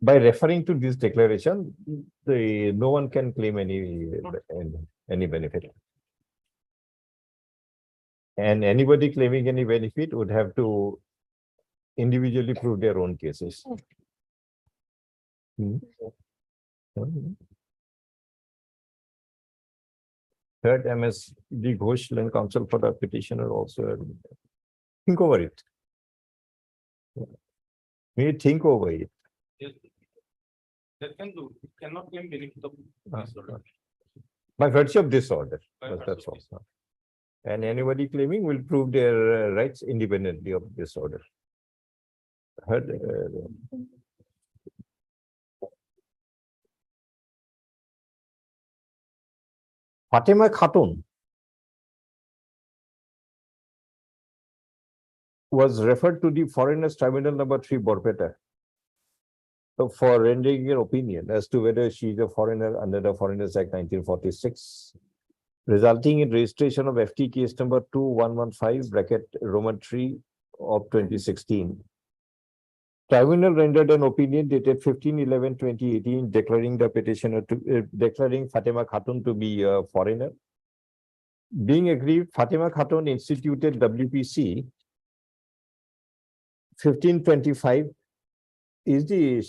[SPEAKER 2] By referring to this declaration, no one can claim any benefit. And anybody claiming any benefit would have to individually prove their own cases. Hmm. Third, MSD Ghosh and counsel for the petitioner also. Think over it. May think over it.
[SPEAKER 5] Yes. That can do, cannot claim benefit of this order.
[SPEAKER 2] By virtue of this order,
[SPEAKER 5] By
[SPEAKER 2] but
[SPEAKER 5] virtue
[SPEAKER 2] that's
[SPEAKER 5] of
[SPEAKER 2] all. And anybody claiming will prove their rights independently of this order. Heard, Fatima Khatun was referred to the Foreigners Tribunal number 3 Borpeta for rendering an opinion as to whether she is a foreigner under the Foreigners Act 1946, resulting in registration of FT case number 2115 bracket Roman 3 of 2016. Tribunal rendered an opinion dated 15/11/2018 declaring the petitioner to declaring Fatima Khatun to be a foreigner. Being aggrieved, Fatima Khatun instituted WPC 1525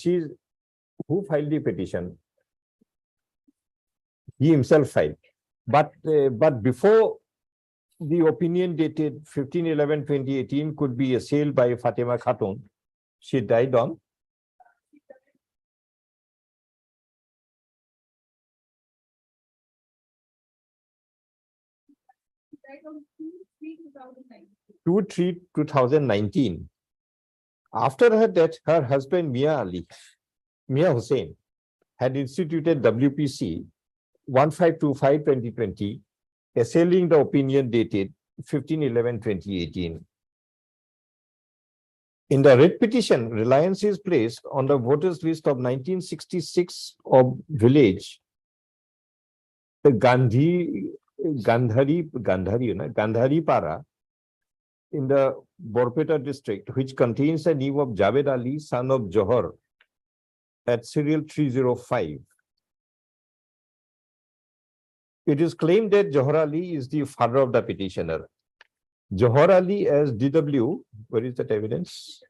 [SPEAKER 2] she's who filed the petition. He himself filed, but before the opinion dated 15/11/2018 could be assailed by Fatima Khatun. She died on June 3, 2019. After her death, her husband Mia Hussain had instituted WPC 1525/2020, assailing the opinion dated 15/11/2018. In the writ petition, reliance is placed on the voters list of 1966 of village, the Gandharipara in the Borpeta district, which contains the name of Javed Ali, son of Johar, at serial 305. It is claimed that Johar Ali is the father of the petitioner. Johar Ali as DW, where is that evidence?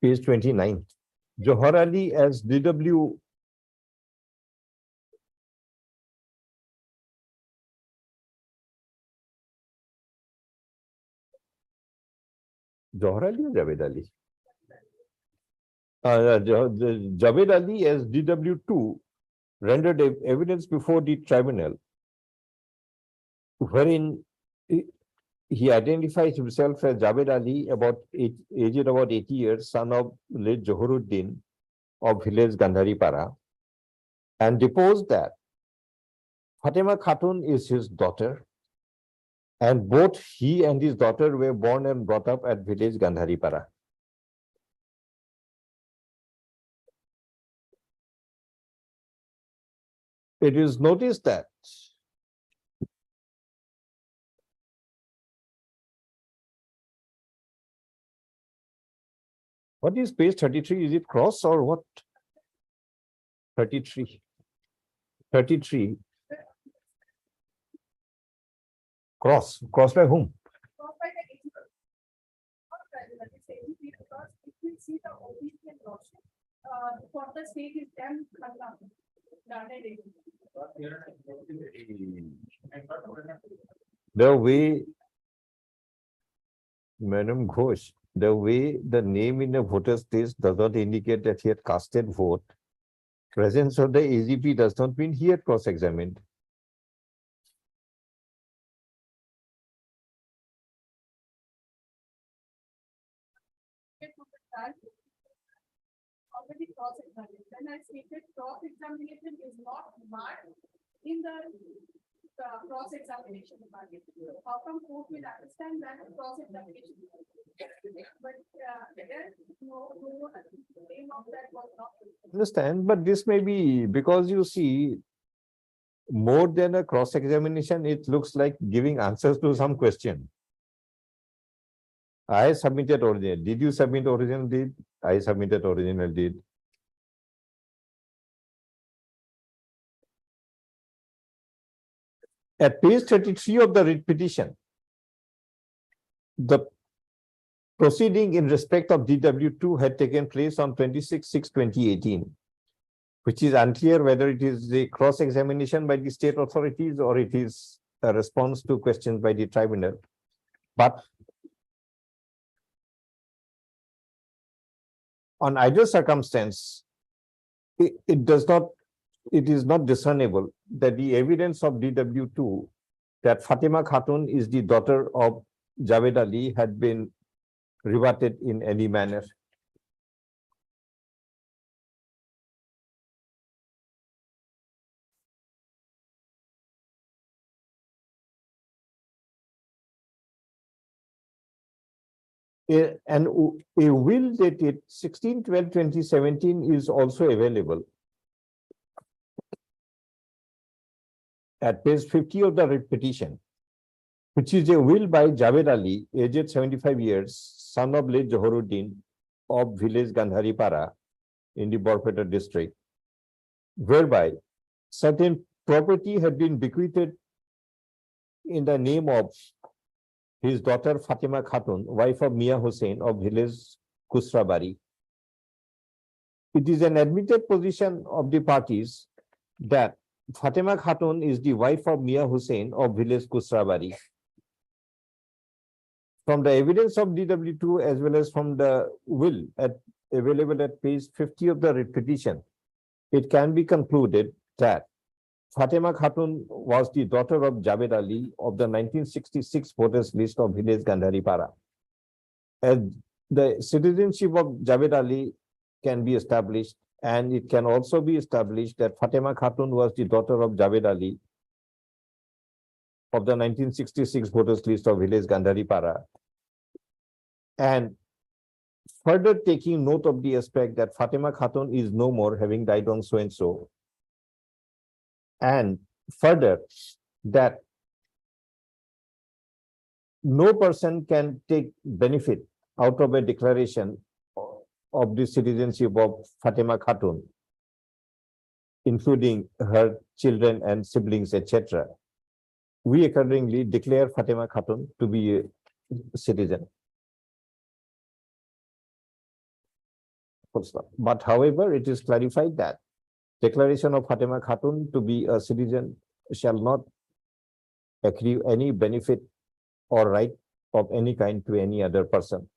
[SPEAKER 2] Page 29. Johar Ali as DW. Johar Ali or Javed Ali? Javed Ali as DW2 rendered evidence before the tribunal, wherein he identifies himself as Javed Ali, aged about 80 years, son of late Johoruddin of village Gandharipara, and deposed that Fatima Khatun is his daughter, and both he and his daughter were born and brought up at village Gandharipara. It is noticed that what is page 33? Is it cross or what? 33. 33. Cross. Cross by whom?
[SPEAKER 7] For the state is them.
[SPEAKER 2] The way, Madam Ghosh, the way the name in a voter's list does not indicate that he had casted vote, presence of the AGP does not mean he had cross-examined.
[SPEAKER 7] Already cross-examined. Then I stated cross-examination is not marked in the cross-examination target. How come court will understand that cross-examination? But there no name of that was not.
[SPEAKER 2] Understand, but this may be because you see, more than a cross-examination, it looks like giving answers to some question. I submitted original. Did you submit original deed? I submitted original deed. At page 33 of the writ petition, the proceeding in respect of DW2 had taken place on 26/6/2018, which is unclear whether it is a cross-examination by the state authorities or it is a response to questions by the tribunal. But on either circumstance, it is not discernible that the evidence of DW2 that Fatima Khatun is the daughter of Javed Ali had been rebutted in any manner. And a will dated 16/12/2017 is also available at page 50 of the writ petition, which is a will by Javed Ali, aged 75 years, son of late Johoruddin of village Gandharipara in the Borpeta district, whereby certain property had been bequeathed in the name of his daughter Fatima Khatun, wife of Mia Hussain of village Kusrabari. It is an admitted position of the parties that Fatima Khatun is the wife of Mia Hussain of village Kusrabari. From the evidence of DW2 as well as from the will available at page 50 of the writ petition, it can be concluded that Fatima Khatun was the daughter of Javed Ali of the 1966 voters list of village Gandharipara. As the citizenship of Javed Ali can be established, and it can also be established that Fatima Khatun was the daughter of Javed Ali of the 1966 voters list of village Gandharipara. And further taking note of the aspect that Fatima Khatun is no more, having died on so and so. And further, that no person can take benefit out of a declaration of the citizenship of Fatima Khatun, including her children and siblings, etc. We accordingly declare Fatima Khatun to be a citizen. Full stop. But however, it is clarified that declaration of Fatima Khatun to be a citizen shall not accrue any benefit or right of any kind to any other person.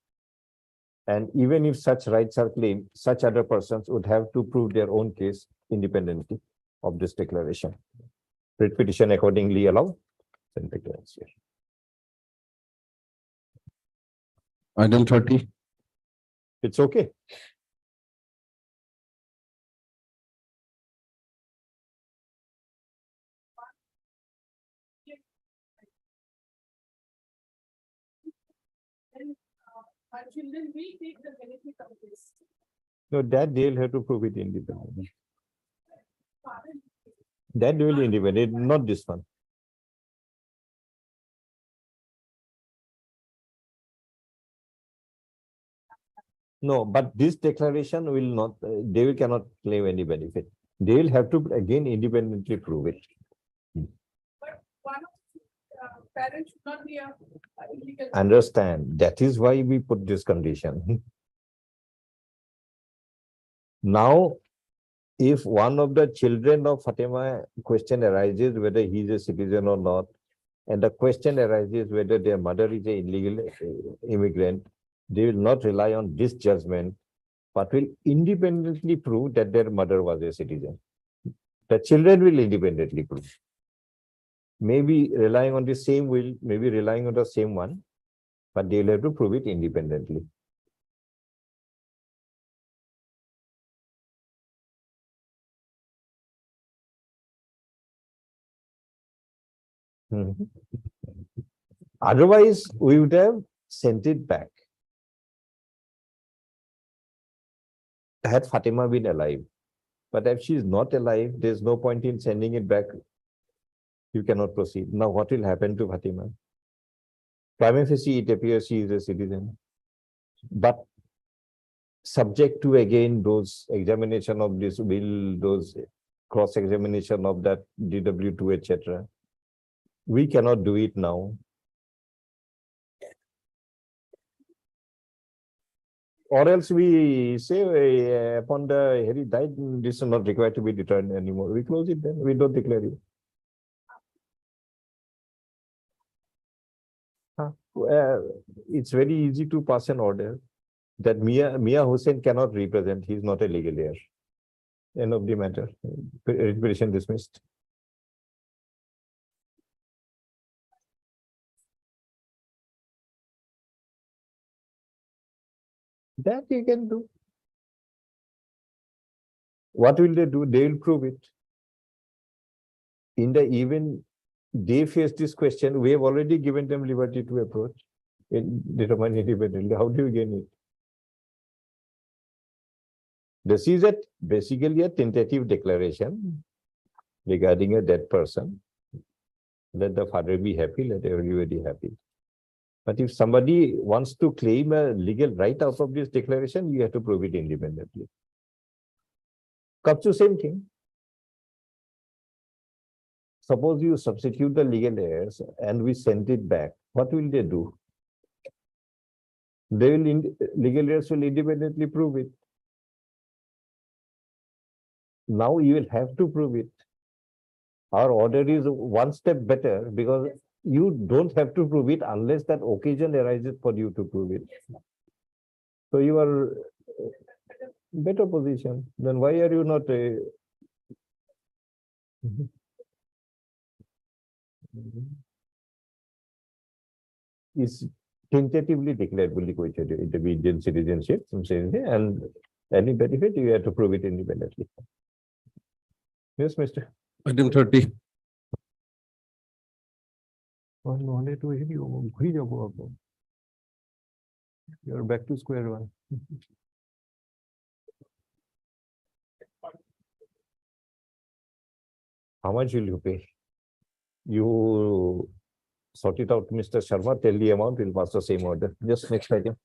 [SPEAKER 2] And even if such rights are claimed, such other persons would have to prove their own case independently of this declaration. Writ petition accordingly allowed.
[SPEAKER 4] Item 30.
[SPEAKER 2] It's okay.
[SPEAKER 7] Our children will take the benefit of this.
[SPEAKER 2] No, that they'll have to prove it independently. That will independent, not this one. No, but this declaration will not, they will cannot claim any benefit. They will have to again independently prove it.
[SPEAKER 7] But one of parents should not be a illegal.
[SPEAKER 2] Understand, that is why we put this condition. Now, if one of the children of Fatima question arises whether he is a citizen or not, and the question arises whether their mother is an illegal immigrant, they will not rely on this judgment, but will independently prove that their mother was a citizen. The children will independently prove. Maybe relying on the same will, maybe relying on the same one, but they will have to prove it independently. Otherwise, we would have sent it back. Had Fatima been alive. But if she is not alive, there's no point in sending it back. You cannot proceed. Now, what will happen to Fatima? Prima facie, it appears she is a citizen. But subject to again those examination of this will, those cross-examination of that DW2, etc. We cannot do it now. Or else we say upon the Harry died, this is not required to be returned anymore. We close it then, we don't declare it. It's very easy to pass an order that Mia Hussain cannot represent, he is not a legal heir. End of the matter, petition dismissed. That you can do. What will they do? They will prove it. In the event they face this question, we have already given them liberty to approach and determine independently. How do you gain it? This is basically a tentative declaration regarding a dead person. Let the father be happy, let everybody happy. But if somebody wants to claim a legal right out of this declaration, you have to prove it independently. Comes to same thing. Suppose you substitute the legal heirs and we send it back. What will they do? They will legal heirs will independently prove it. Now you will have to prove it. Our order is one step better because you don't have to prove it unless that occasion arises for you to prove it. So you are better position. Then why are you not is tentatively declared will the Indian citizenship and any benefit you have to prove it independently. Yes, Mr.
[SPEAKER 4] Item 30.
[SPEAKER 2] You're back to square one. How much will you pay? You sort it out, Mr. Sharma, tell the amount, we'll pass the same order. Just next item.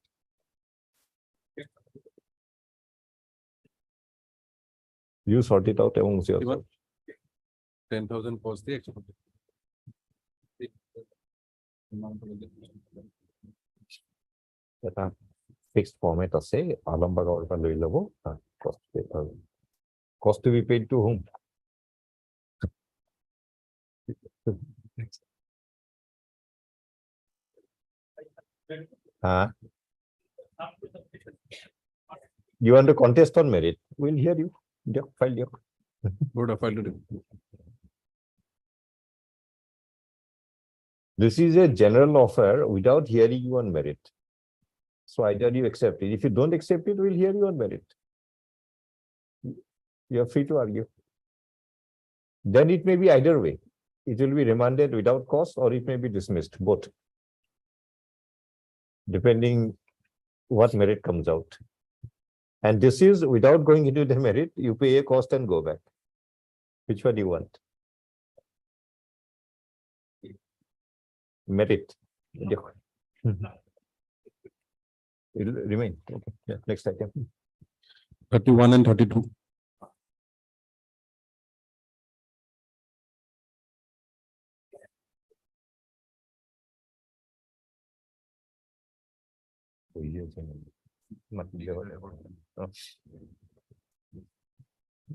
[SPEAKER 2] You sort it out amongst yourselves.
[SPEAKER 4] 10,000 was the expected.
[SPEAKER 2] এটা fixed format আছে Alambagh order লই লব cost to be paid to whom? You want to contest on merit? We'll hear you. Yeah, file your.
[SPEAKER 4] Would have filed it.
[SPEAKER 2] This is a general offer without hearing you on merit. So either you accept it. If you don't accept it, we'll hear you on merit. You are free to argue. Then it may be either way. It will be remanded without cost or it may be dismissed, both. Depending what merit comes out. And this is without going into the merit, you pay a cost and go back. Which one do you want? Merit. It will remain. Okay. Yeah. Next item.
[SPEAKER 4] 31 and 32.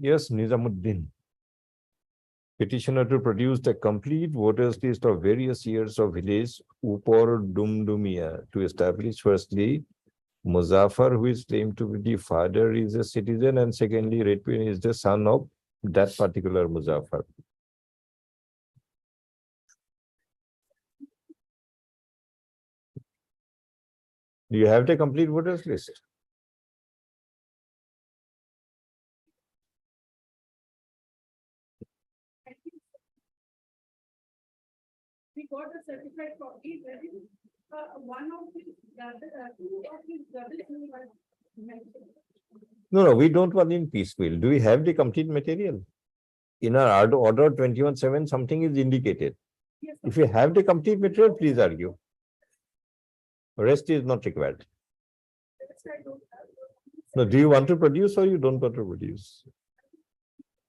[SPEAKER 2] Yes, Nizamuddin. Petitioner to produce the complete voters list of various years of village Upor Dumdumia to establish firstly Muzaffar, who is claimed to be the father, is a citizen, and secondly, Redpin is the son of that particular Muzaffar. Do you have the complete voters list?
[SPEAKER 7] We got a certified copy, there is one of his, two of his brothers who were mentioned.
[SPEAKER 2] No, we don't want in piecemeal. Do we have the complete material? In our order 21-7, something is indicated.
[SPEAKER 7] Yes,
[SPEAKER 2] If you have the complete material, please argue. Rest is not required.
[SPEAKER 7] sir, I don't have.
[SPEAKER 2] No, do you want to produce or you don't want to produce?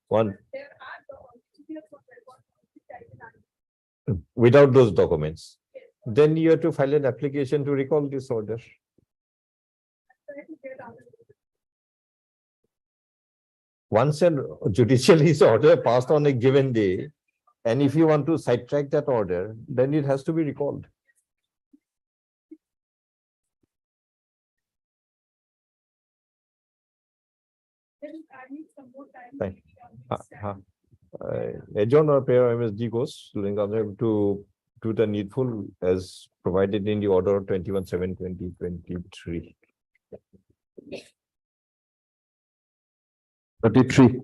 [SPEAKER 2] One,
[SPEAKER 7] There are the original for record, which I can
[SPEAKER 2] without those documents. Then you have to file an application to recall this order.
[SPEAKER 7] try to get out.
[SPEAKER 2] Once a judicial is order passed on a given day, and if you want to sidetrack that order, then it has to be recalled.
[SPEAKER 7] Then I need some more time.
[SPEAKER 2] Fine.
[SPEAKER 7] on this.
[SPEAKER 2] Adjourn or pay MSD goes to do the needful as provided in the order of 21-7-2023.
[SPEAKER 4] 33.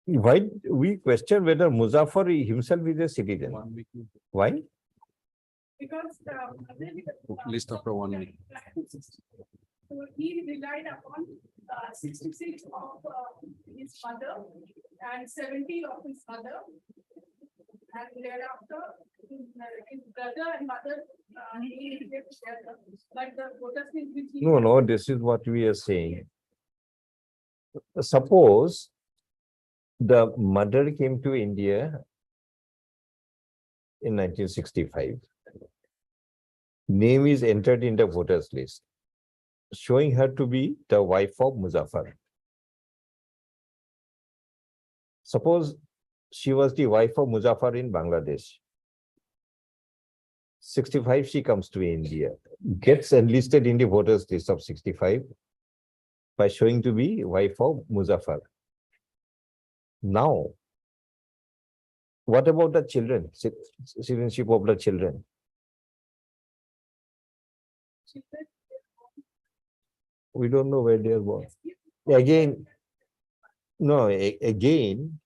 [SPEAKER 2] Why we question whether Muzaffar himself is a citizen?
[SPEAKER 4] 1 week.
[SPEAKER 2] Why?
[SPEAKER 7] Because
[SPEAKER 4] List after 1 week.
[SPEAKER 7] So he relied upon 66 of his mother and 70 of his mother. And thereafter, his brother and mother, he lived together. But the voters list which he.
[SPEAKER 2] No, this is what we are saying. Suppose the mother came to India in 1965. Name is entered in the voters list, showing her to be the wife of Muzaffar. Suppose she was the wife of Muzaffar in Bangladesh. 65, she comes to India, gets enlisted in the voters list of 65 by showing to be wife of Muzaffar. Now, what about the children, citizenship of the children? We don't know where they are born. Again, no, again,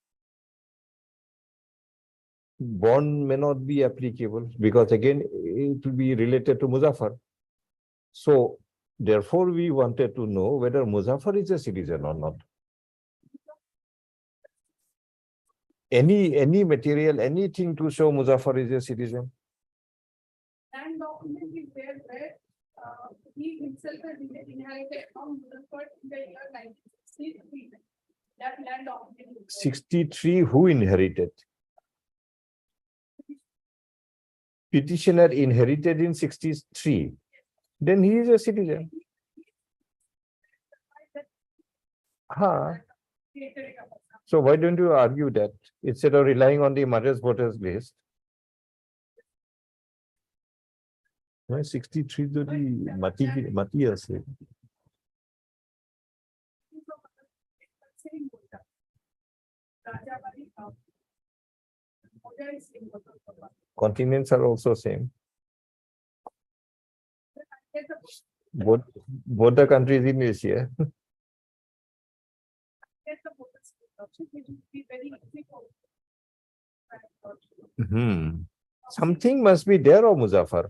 [SPEAKER 2] born may not be applicable because again, it will be related to Muzaffar. So therefore, we wanted to know whether Muzaffar is a citizen or not. any material, anything to show Muzaffar is a citizen?
[SPEAKER 7] And document is there where he himself has inherited from Muzaffer in the year 1963. That land document. is there.
[SPEAKER 2] 63, who inherited? Petitioner inherited in 63. Then he is a citizen. So why don't you argue that instead of relying on the mother's voters list? 63 যদি মাটি আছে। Continents are also same. Both the countries in Asia. Something must be there of Muzaffar.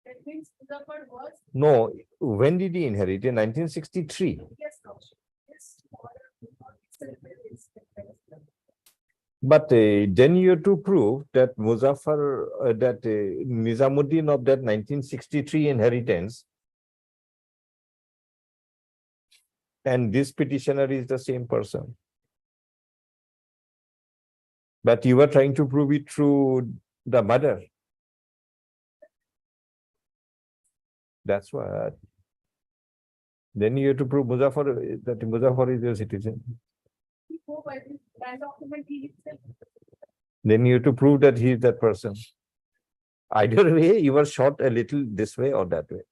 [SPEAKER 7] That means Muzaffar was.
[SPEAKER 2] No, when did he inherit? In 1963.
[SPEAKER 7] Yes, Lord. Yes.
[SPEAKER 2] But then you have to prove that Muzaffar, that Nizamuddin of that 1963 inheritance, and this petitioner is the same person. But you were trying to prove it through the mother. That's what. Then you have to prove Muzaffar, that Muzaffar is a citizen.
[SPEAKER 7] Land document he himself.
[SPEAKER 2] Then you have to prove that he is that person. Either way, you were shot a little this way or that way.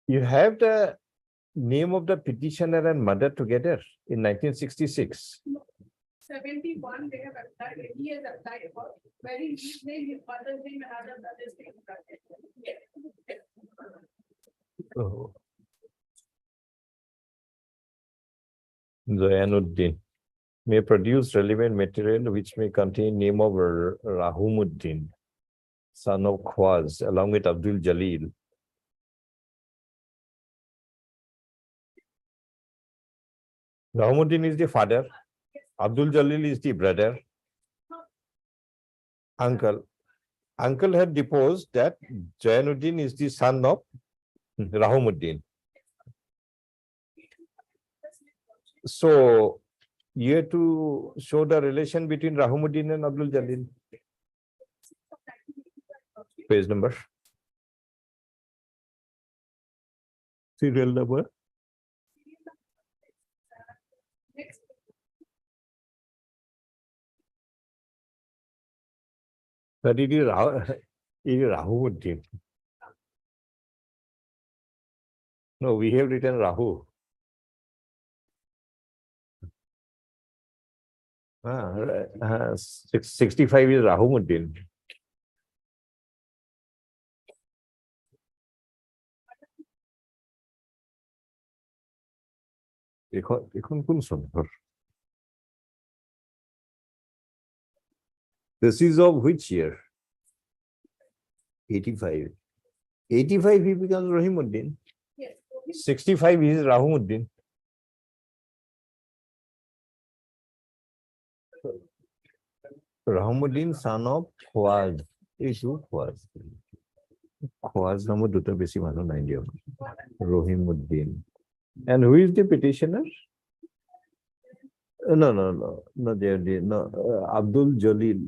[SPEAKER 2] You have the name of the petitioner and mother together in 1966.
[SPEAKER 7] 71, they have applied, he has applied for, where in his name, his father's name, and other brother's name. Yes.
[SPEAKER 2] Oh. Zayanuddin may produce relevant material which may contain name of Rahumuddin, son of Khwaz, along with Abdul Jalil. Rahumuddin is the father. Abdul Jalil is the brother. Uncle. Uncle had deposed that Zayanuddin is the son of Rahumuddin. So you have to show the relation between Rahumuddin and Abdul Jalil. Page number. Serial number. But it is Rahumuddin. No, we have written Rahu. 65 is Rahumuddin. এখন কোন সন্ধ্যর? This is of which year? 85. 85 he becomes Rahimuddin.
[SPEAKER 7] Yes.
[SPEAKER 2] 65 is Rahumuddin. Rahumuddin, son of Khwaz. Is who Khwaz? Khwaz number duta besi mano nai diyo. Rahimuddin. And who is the petitioner? No, Abdul Jalil.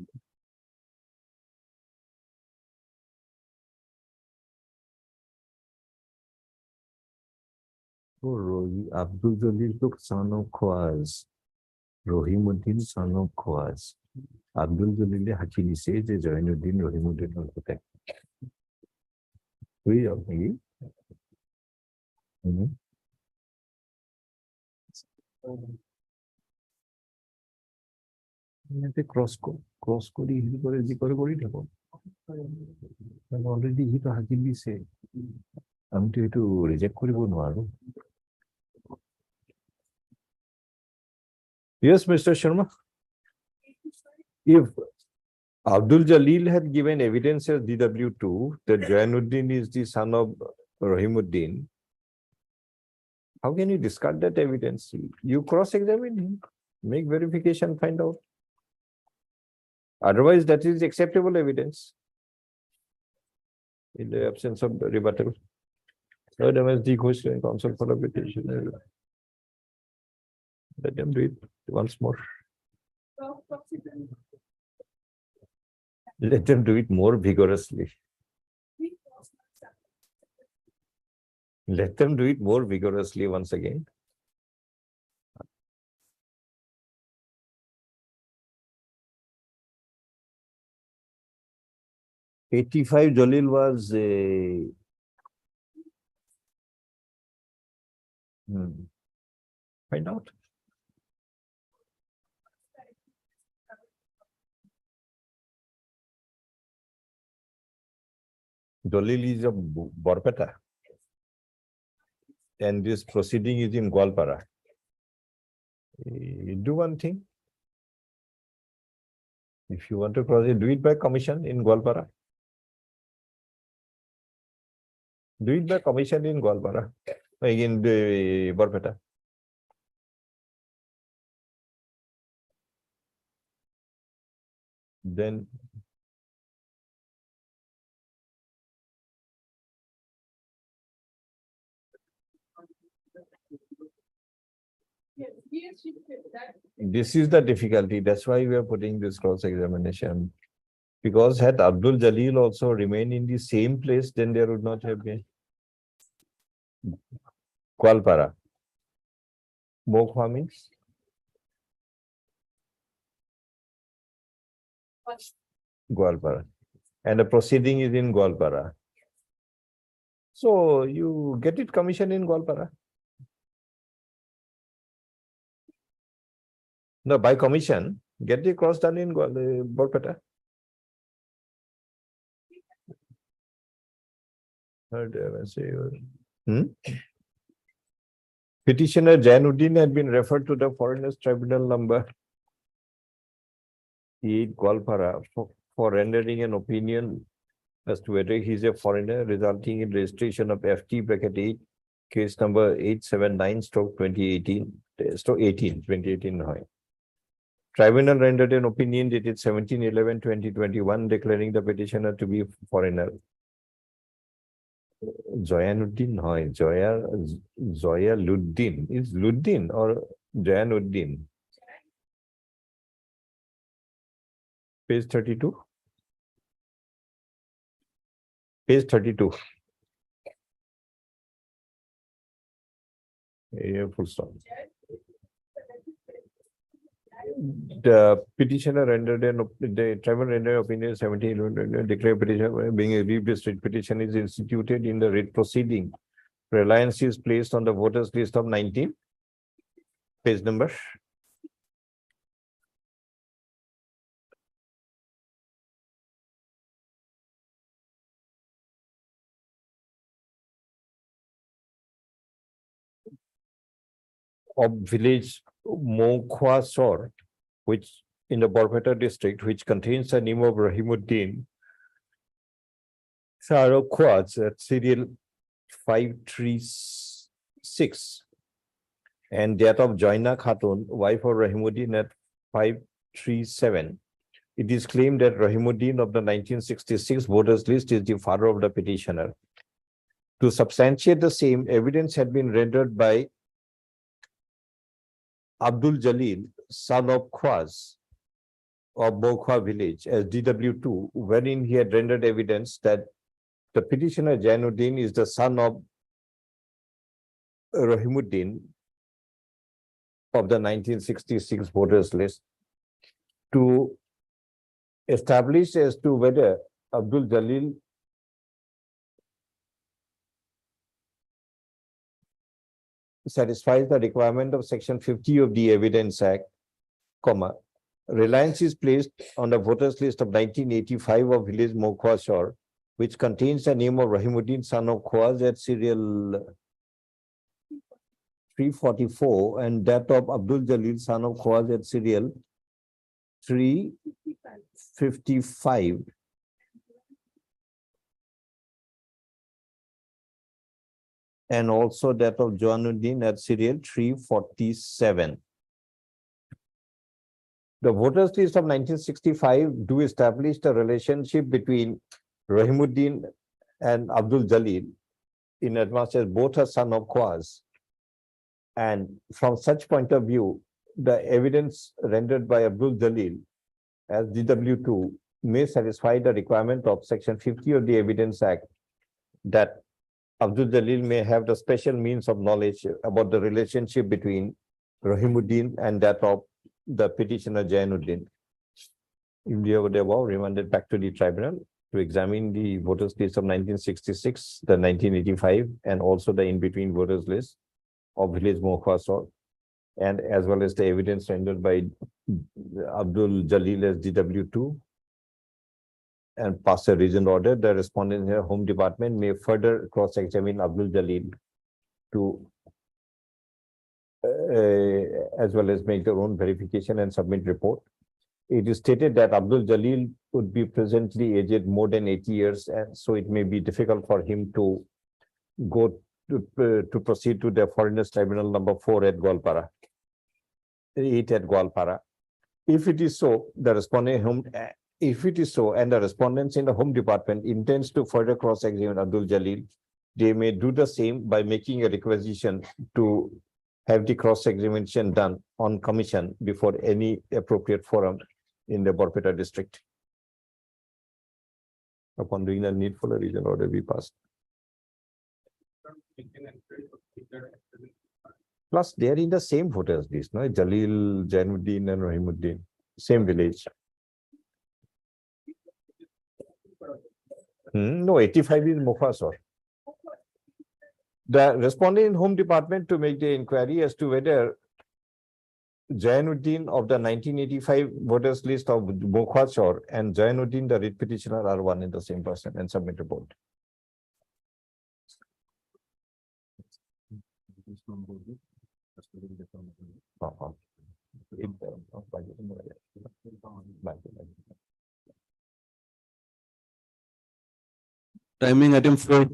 [SPEAKER 2] Abdul Jalil took son of Khwaz. Rahimuddin, son of Khwaz. Abdul Jalil Hachili says যে Zainuddin Rahimuddin হতে তুই আপনি cross করি hill করে জি করে করি দেখো already হি তো হাজির দিছে আমি তো একটু রিজেক্ট কৰিব নোৱাৰো Yes, Mr. Sharma. If Abdul Jalil had given evidence as DW2 that Jainuddin is the son of Rahimuddin, how can you discard that evidence? You cross-examine him, make verification, find out. Otherwise, that is acceptable evidence in the absence of rebuttal. Third MSD question, counsel for the petition. Let them do it once more. Let them do it more vigorously. Let them do it more vigorously once again. '85 Jalil was a find out. Jalil is of Borpeta. And this proceeding is in Gwalpara. Do one thing. If you want to cross it, do it by commission in Gwalpara. Do it by commission in Gwalpara, in the Borpeta. Then this is the difficulty. That's why we are putting this cross-examination. Because had Abdul Jalil also remained in the same place, then there would not have been Gwalpara. Mokhwa means? Gwalpara. And the proceeding is in Gwalpara. So you get it commissioned in Gwalpara. No, by commission, get the cross done in Borpeta. Petitioner Jainuddin had been referred to the Foreigners Tribunal number 8 Gwalpara for rendering an opinion as to whether he is a foreigner, resulting in registration of FT bracket 8, case number 879/2018, 2018. Tribunal rendered an opinion dated 17/11/2021 declaring the petitioner to be foreigner. Jainuddin, Zoya Luddin. Is Luddin or Jainuddin? Page 32. Page 32. Yeah, full stop. The petitioner rendered the tribunal rendered opinion 17 declared petition being a re-district petition is instituted in the writ proceeding. Reliance is placed on the voters list of 19. Page number. Of village Mokhwa Sor, which in the Borpeta district, which contains the name of Rahimuddin Saroquaz at serial 536 and that of Joina Khatun, wife of Rahimuddin at 537. It is claimed that Rahimuddin of the 1966 voters list is the father of the petitioner. To substantiate the same, evidence had been rendered by Abdul Jalil, son of Khwaz of Mokhwa village as DW2, wherein he had rendered evidence that the petitioner Jainuddin is the son of Rahimuddin of the 1966 voters list. To establish as to whether Abdul Jalil satisfies the requirement of section 50 of the Evidence Act, reliance is placed on the voters list of 1985 of village Mokhwa Shore, which contains the name of Rahimuddin, son of Khwaz at serial 344 and that of Abdul Jalil, son of Khawaz at serial 355. And also that of Joanuddin at serial 347. The voters list of 1965 do establish the relationship between Rahimuddin and Abdul Jalil in as much as both are son of Khawaz. And from such point of view, the evidence rendered by Abdul Jalil as DW2 may satisfy the requirement of Section 50 of the Evidence Act that Abdul Jalil may have the special means of knowledge about the relationship between Rahimuddin and that of the petitioner Jainuddin. In view of the above, remanded back to the tribunal to examine the voters list of 1966, the 1985, and also the in-between voters list of village Mokhwasor, and as well as the evidence rendered by Abdul Jalil as DW2, and pass a reasoned order. The respondent in the Home Department may further cross-examine Abdul Jalil to as well as make their own verification and submit report. It is stated that Abdul Jalil would be presently aged more than 80 years, and so it may be difficult for him to go to proceed to the Foreigners Tribunal number 4 at Gwalpara, 8 at Gwalpara. If it is so, the respondent if it is so, and the respondents in the Home Department intends to further cross-examine Abdul Jalil, they may do the same by making a requisition to have the cross-examination done on commission before any appropriate forum in the Borpeta district. Upon doing the needful, a reasoned order be passed. Plus, they are in the same voters list, no? Jalil, Jainuddin, and Rahimuddin, same village. No, 85 is Mokhwasor. The respondent in Home Department to make the inquiry as to whether Jainuddin of the 1985 voters list of Mokhwasor and Jainuddin, the writ petitioner, are one and the same person, and submit report.
[SPEAKER 4] Timing item 4.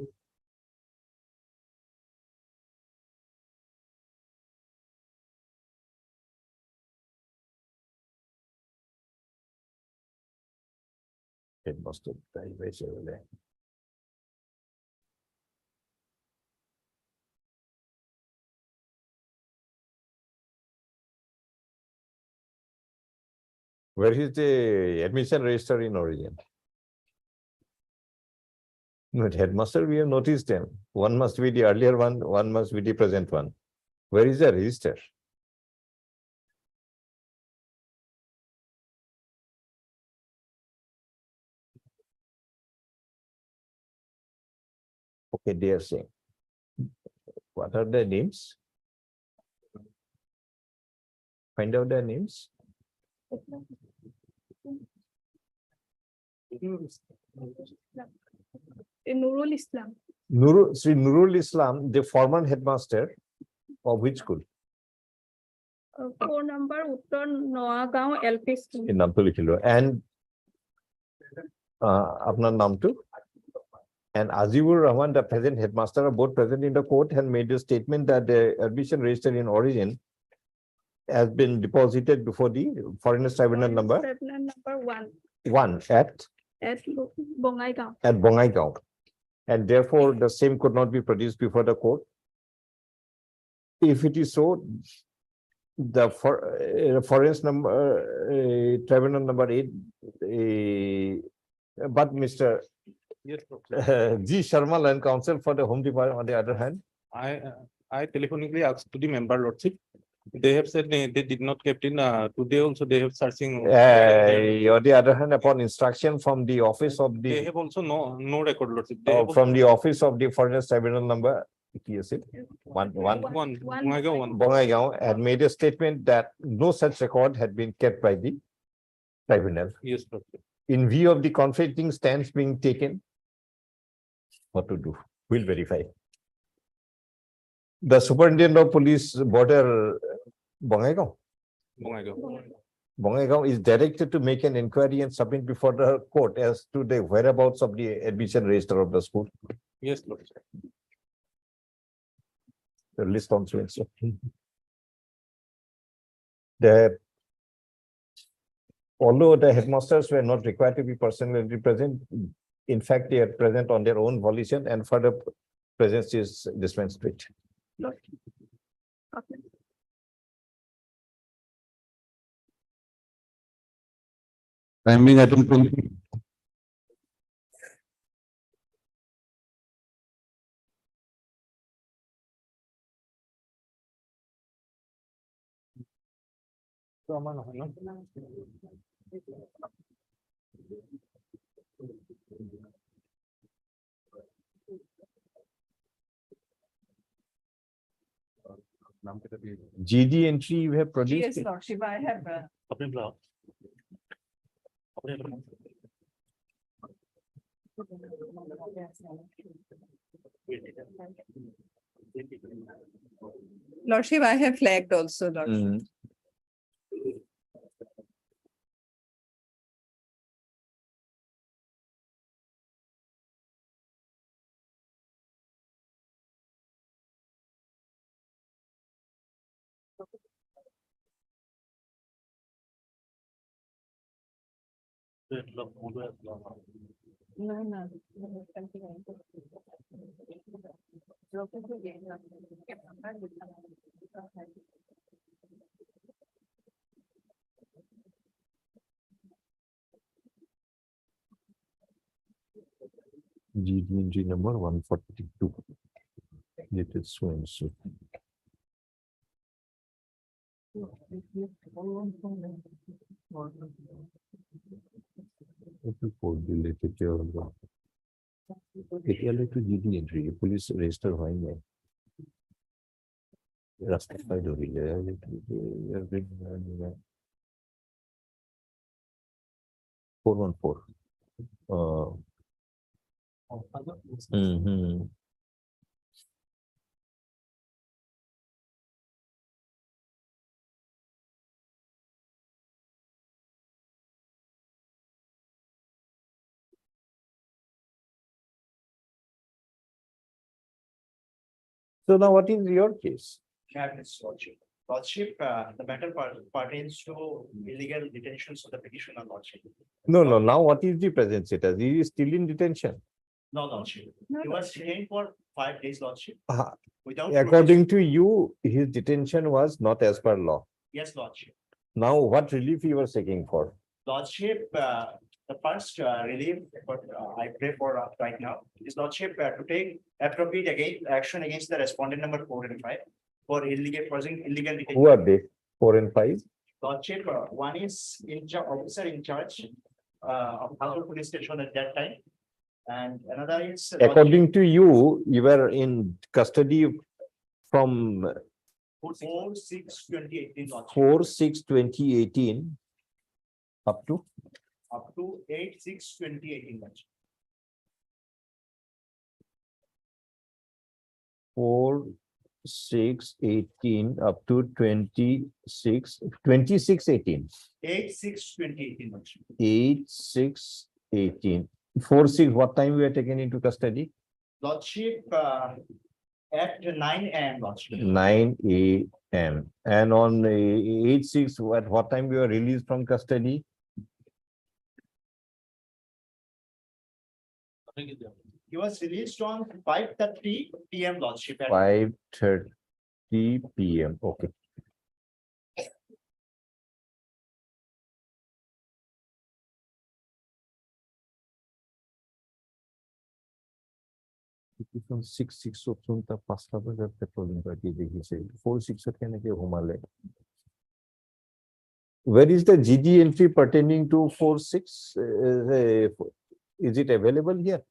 [SPEAKER 2] It must have died very early. Where is the admission register in origin? No, headmaster, we have noticed them. One must be the earlier one must be the present one. Where is the register? Okay, they are saying. What are their names? Find out their names.
[SPEAKER 8] Nurul Islam.
[SPEAKER 2] Sri Nurul Islam, the former headmaster of which school?
[SPEAKER 8] 4 number Uttar Noagaon LP school.
[SPEAKER 2] In Namtu Likhilo. And Apnar naam tu? And Azibur Rahman, the present headmaster, are both present in the court, and made a statement that the admission register in origin has been deposited before the Foreigners Tribunal number
[SPEAKER 8] Tribunal number
[SPEAKER 2] 1 at
[SPEAKER 8] Bongaigaon.
[SPEAKER 2] Bongaigaon. And therefore, the same could not be produced before the court. If it is so, the Foreigners Tribunal number 8, but Mr.
[SPEAKER 5] Yes,
[SPEAKER 2] G. Sharma, Land Counsel for the Home Department, on the other hand,
[SPEAKER 5] I telephonically asked to the member lordship. They have said they did not kept in, today also they have searching.
[SPEAKER 2] on the other hand, upon instruction from the office of
[SPEAKER 5] They
[SPEAKER 2] the
[SPEAKER 5] have also no record lordship. They have
[SPEAKER 2] from the office of the Foreigners Tribunal number, one Bongaigaon had made a statement that no such record had been kept by the tribunal.
[SPEAKER 5] Yes, lordship.
[SPEAKER 2] In view of the conflicting stance being taken, what to do? We'll verify. The superintendent of police border Bongaigaon. Bongaigaon is directed to make an inquiry and submit before the court as to the whereabouts of the admission register of the school.
[SPEAKER 11] Yes, Lord.
[SPEAKER 2] The list on so and so. The although the headmasters were not required to be personally present, in fact, they are present on their own volition and further presence is dispensed with.
[SPEAKER 8] Lordship. Okay.
[SPEAKER 4] Timing item 20.
[SPEAKER 2] GD entry you have produced.
[SPEAKER 7] Yes, Lordship, I have. Lordship, I have flagged also, Lordship.
[SPEAKER 2] Mm.
[SPEAKER 7] No, no.
[SPEAKER 2] GD entry number 142. It is so and so. Related to GD entry, police register হয় নাই রাস্তা side হয়ে যায় 414 So now what is your case?
[SPEAKER 3] Cabinets, Lordship. Lordship, the matter pertains to illegal detentions of the petitioner, Lordship.
[SPEAKER 2] No, now what is the present status? He is still in detention.
[SPEAKER 3] No, Lordship. He was detained for 5 days, Lordship.
[SPEAKER 2] Ah,
[SPEAKER 3] Without.
[SPEAKER 2] according to you, his detention was not as per law.
[SPEAKER 3] Yes, Lordship.
[SPEAKER 2] Now, what relief you were seeking for?
[SPEAKER 3] Lordship, the first relief, what I pray for right now is Lordship to take appropriate action against the respondent number 4 and 5 for illegal causing illegal detention.
[SPEAKER 2] Who are they? 4 and 5?
[SPEAKER 3] Lordship, one is officer in charge of Hangul police station at that time. And another is.
[SPEAKER 2] According to you, you were in custody from
[SPEAKER 3] 4/6/2018. Lordship.
[SPEAKER 2] 4/6/2018 up to
[SPEAKER 3] Up to 8/6/2018. Lordship.
[SPEAKER 2] 4/6/18 up to 26/18.
[SPEAKER 3] 8/6/2018. Lordship.
[SPEAKER 2] 8/6/18. 4/6, what time we were taken into custody?
[SPEAKER 3] Lordship, at 9 AM. Lordship.
[SPEAKER 2] 9 AM. And on 8/6, at what time we were released from custody?
[SPEAKER 3] He was released on 5:30 PM. Lordship.
[SPEAKER 2] 5:30 PM. Okay. From 6/6 তা 5টা বাজার patrolling party দেখিছে 4/6 কেনেকে ঘুমালে Where is the GD entry pertaining to 4/6? Is it available here?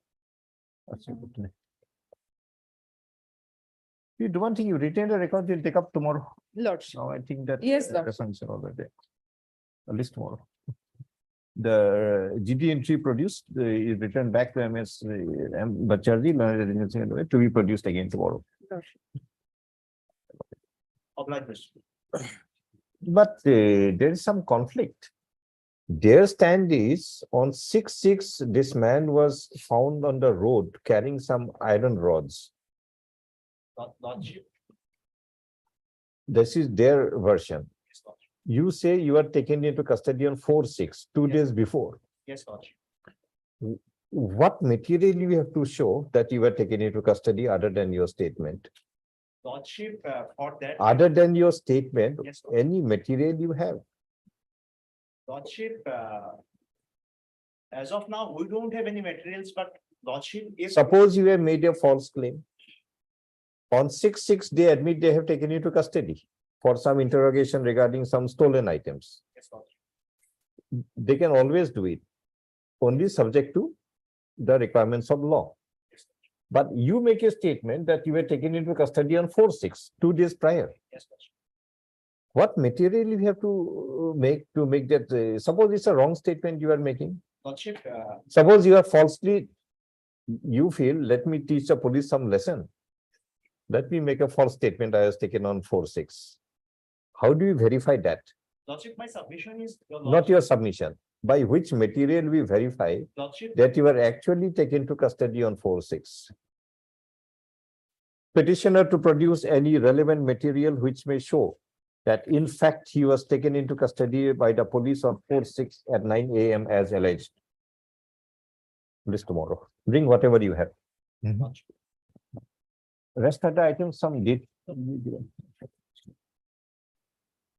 [SPEAKER 2] You do one thing, you retain the record, you'll take up tomorrow.
[SPEAKER 7] Lordship.
[SPEAKER 2] Now I think that.
[SPEAKER 7] Yes, Lordship.
[SPEAKER 2] Reference are already. At least tomorrow. The GD entry produced is returned back to MS Bacharji to be produced again tomorrow.
[SPEAKER 7] Lordship.
[SPEAKER 3] Obliged, Mr.
[SPEAKER 2] But there is some conflict. Their stand is on 6/6, this man was found on the road carrying some iron rods.
[SPEAKER 3] Lordship,
[SPEAKER 2] This is their version.
[SPEAKER 3] yes, Lordship.
[SPEAKER 2] You say you are taken into custody on 4/6, 2 days before.
[SPEAKER 3] Yes, Lordship.
[SPEAKER 2] What material you have to show that you were taken into custody other than your statement?
[SPEAKER 3] Lordship, for that.
[SPEAKER 2] Other than your statement,
[SPEAKER 3] Yes, Lordship.
[SPEAKER 2] any material you have?
[SPEAKER 3] Lordship, as of now, we don't have any materials, but Lordship, if.
[SPEAKER 2] Suppose you have made a false claim. On 6/6, they admit they have taken you to custody for some interrogation regarding some stolen items.
[SPEAKER 3] Yes, Lordship.
[SPEAKER 2] They can always do it, only subject to the requirements of law. But you make a statement that you were taken into custody on 4/6, 2 days prior.
[SPEAKER 3] Yes, Lordship.
[SPEAKER 2] What material you have to make that, suppose it's a wrong statement you are making.
[SPEAKER 3] Lordship,
[SPEAKER 2] Suppose you are falsely, you feel, let me teach the police some lesson. Let me make a false statement, I was taken on 4/6. How do you verify that?
[SPEAKER 3] Lordship, my submission is.
[SPEAKER 2] Not your submission. By which material we verify
[SPEAKER 3] Lordship,
[SPEAKER 2] that you were actually taken to custody on 4/6? Petitioner to produce any relevant material which may show that in fact he was taken into custody by the police on 4/6 at 9 AM as alleged. This tomorrow. Bring whatever you have.
[SPEAKER 3] Lordship.
[SPEAKER 2] Rest of the items, some date.